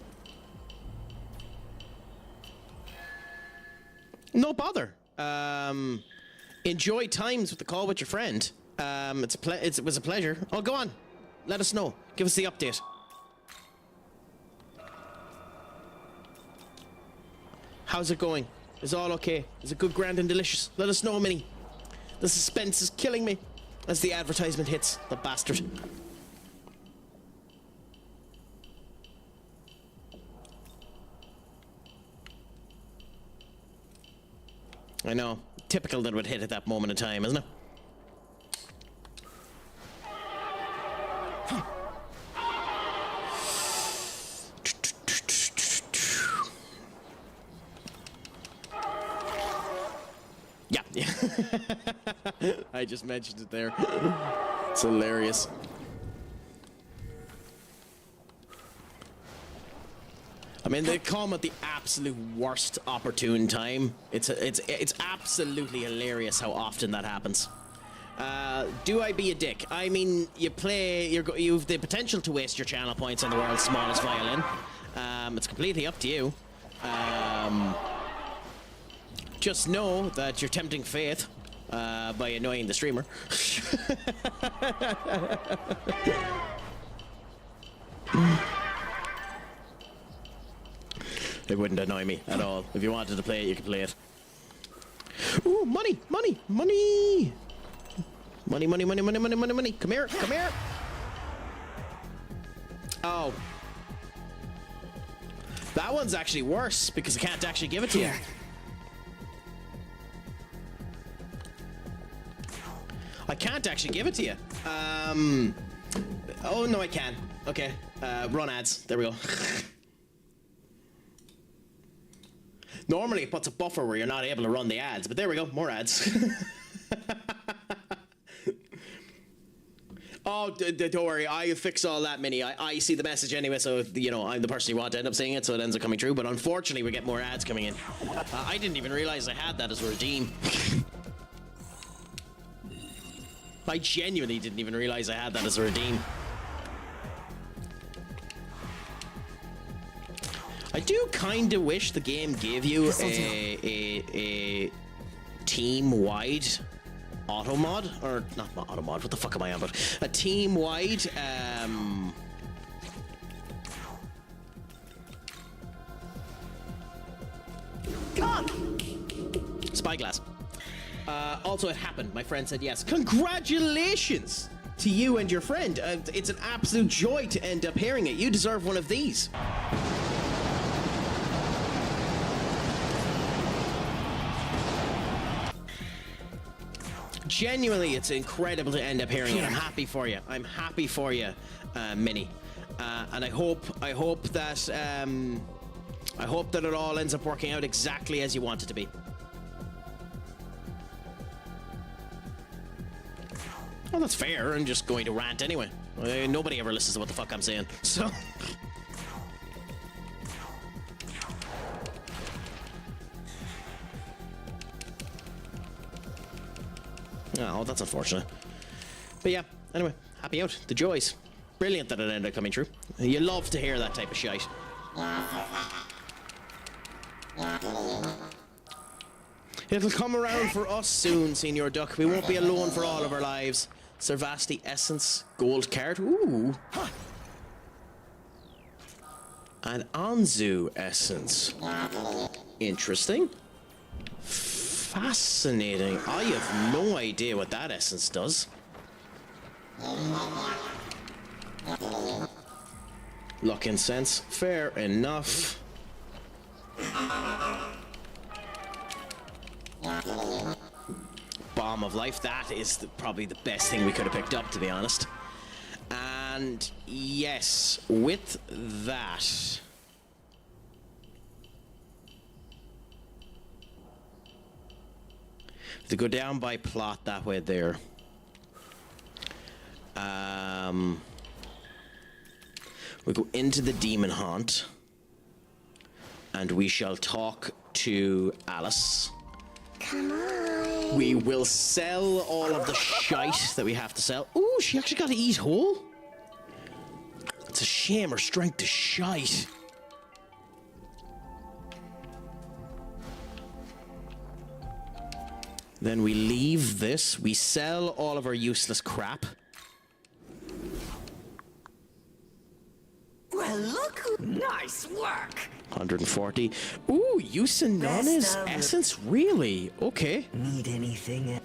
No bother. Enjoy times with the call with your friend. It was a pleasure. Oh, go on. Let us know. Give us the update. How's it going? Is all okay? Is it good, grand, and delicious? Let us know, Minnie. The suspense is killing me as the advertisement hits. The bastard. I know. Typical that it would hit at that moment in time, isn't it? Yeah. I just mentioned it there. It's hilarious. I mean, they come at the absolute worst opportune time. It's absolutely hilarious how often that happens. Do I be a dick? I mean, you've the potential to waste your channel points on the world's smallest violin. It's completely up to you. Just know that you're tempting fate by annoying the streamer. It wouldn't annoy me at all. If you wanted to play it, you could play it. Ooh, money, money, money! Money, money, money, money, money, money, money. Come here, come here! Oh. That one's actually worse because I can't actually give it to you. I can't actually give it to you. Oh, no, I can. Okay. Run ads. There we go. Normally it puts a buffer where you're not able to run the ads, but there we go, more ads. Oh, don't worry, I fix all that, Minnie. I see the message anyway, so, you know, I'm the person you want to end up seeing it, so it ends up coming true, but unfortunately we get more ads coming in. I didn't even realize I had that as a redeem. I genuinely didn't even realize I had that as a redeem. I do kind of wish the game gave you a team-wide auto mod, or not auto mod. What the fuck am I on about? A team-wide spyglass. Also, it happened. My friend said yes. Congratulations to you and your friend. It's an absolute joy to end up hearing it. You deserve one of these. Genuinely, it's incredible to end up hearing it. I'm happy for you. I'm happy for you, Minnie. And I hope that I hope that it all ends up working out exactly as you want it to be. Well, that's fair. I'm just going to rant anyway. Nobody ever listens to what the fuck I'm saying, so... Oh, that's unfortunate. But yeah, anyway, happy out. The joys. Brilliant that it ended up coming true. You love to hear that type of shite. It'll come around for us soon, Senior Duck. We won't be alone for all of our lives. Servasti Essence, gold card. Ooh. An Anzu Essence. Interesting. Fascinating. I have no idea what that essence does. Luck and sense. Fair enough. Bomb of life. That is probably the best thing we could have picked up, to be honest. And yes, with that... to go down by plot that way there. We go into the demon haunt, and we shall talk to Alice. Come on. We will sell all of the shite that we have to sell. Ooh, she actually got to eat whole. It's a shame her strength is shite. Then we leave this. We sell all of our useless crap. Well, look. Nice work. 140. Ooh, Yusunane's essence? Really? Okay. Need anything?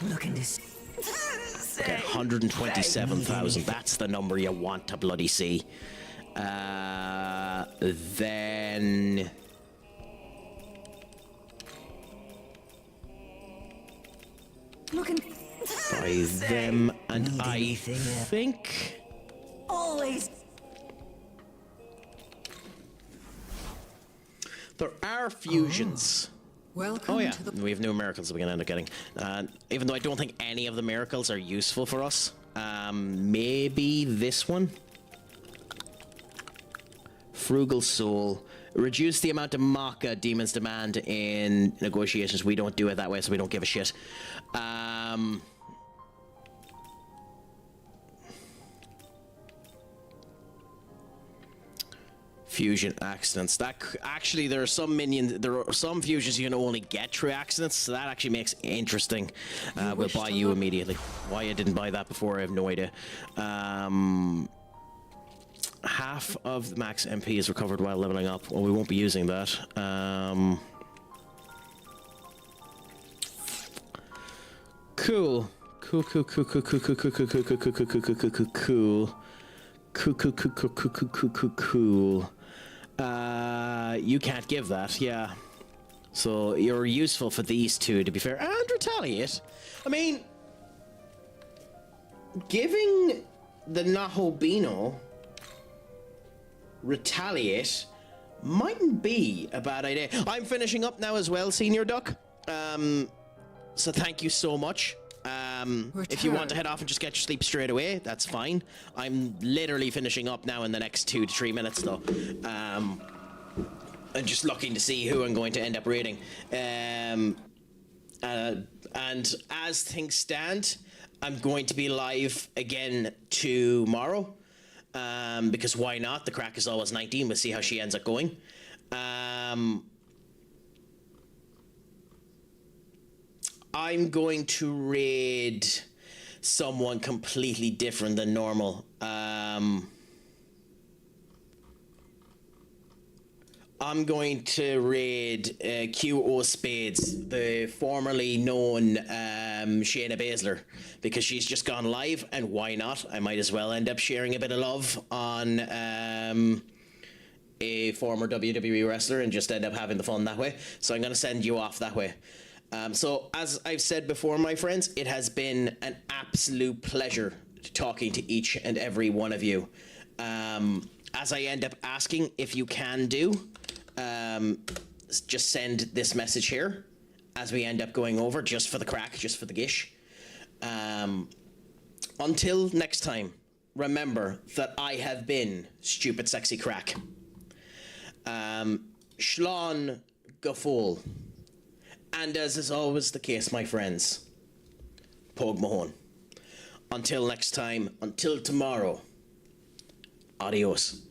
Looking to Okay, 127,000. That's the number you want to bloody see. Then... looking by them, and I think... always. There are fusions. Welcome Oh yeah, to the we have new miracles that we can end up getting. Even though I don't think any of the miracles are useful for us. Maybe this one? Frugal Soul. Reduce the amount of Maka demons demand in negotiations. We don't do it that way, so we don't give a shit. Fusion accidents. That actually, there are some minions. There are some fusions you can only get through accidents, so that actually makes it interesting. We'll buy you immediately. Why I didn't buy that before, I have no idea. Half of the max MP is recovered while leveling up. Well, we won't be using that. Cool. Cool. You can't give that, yeah. So you're useful for these two, to be fair. And retaliate. I mean, giving the Nahobino retaliate mightn't be a bad idea. I'm finishing up now as well, Senior Duck. So thank you so much. If you want to head off and just get your sleep straight away, that's fine. I'm literally finishing up now in the next 2 to 3 minutes, though. I'm just looking to see who I'm going to end up raiding. And as things stand, I'm going to be live again tomorrow. Because why not? The Craic is always 19. We'll see how she ends up going. I'm going to raid someone completely different than normal. I'm going to raid QO Spades, the formerly known Shayna Baszler, because she's just gone live, and why not? I might as well end up sharing a bit of love on a former WWE wrestler and just end up having the fun that way. So I'm going to send you off that way. So as I've said before, my friends, it has been an absolute pleasure talking to each and every one of you. as I end up asking if you can do, just send this message here as we end up going over, just for the crack, just for the gish. Until next time, remember that I have been Stupid Sexy Crack. Shlán Gafol. And as is always the case, my friends, Pog Mahone. Until next time, until tomorrow, adios.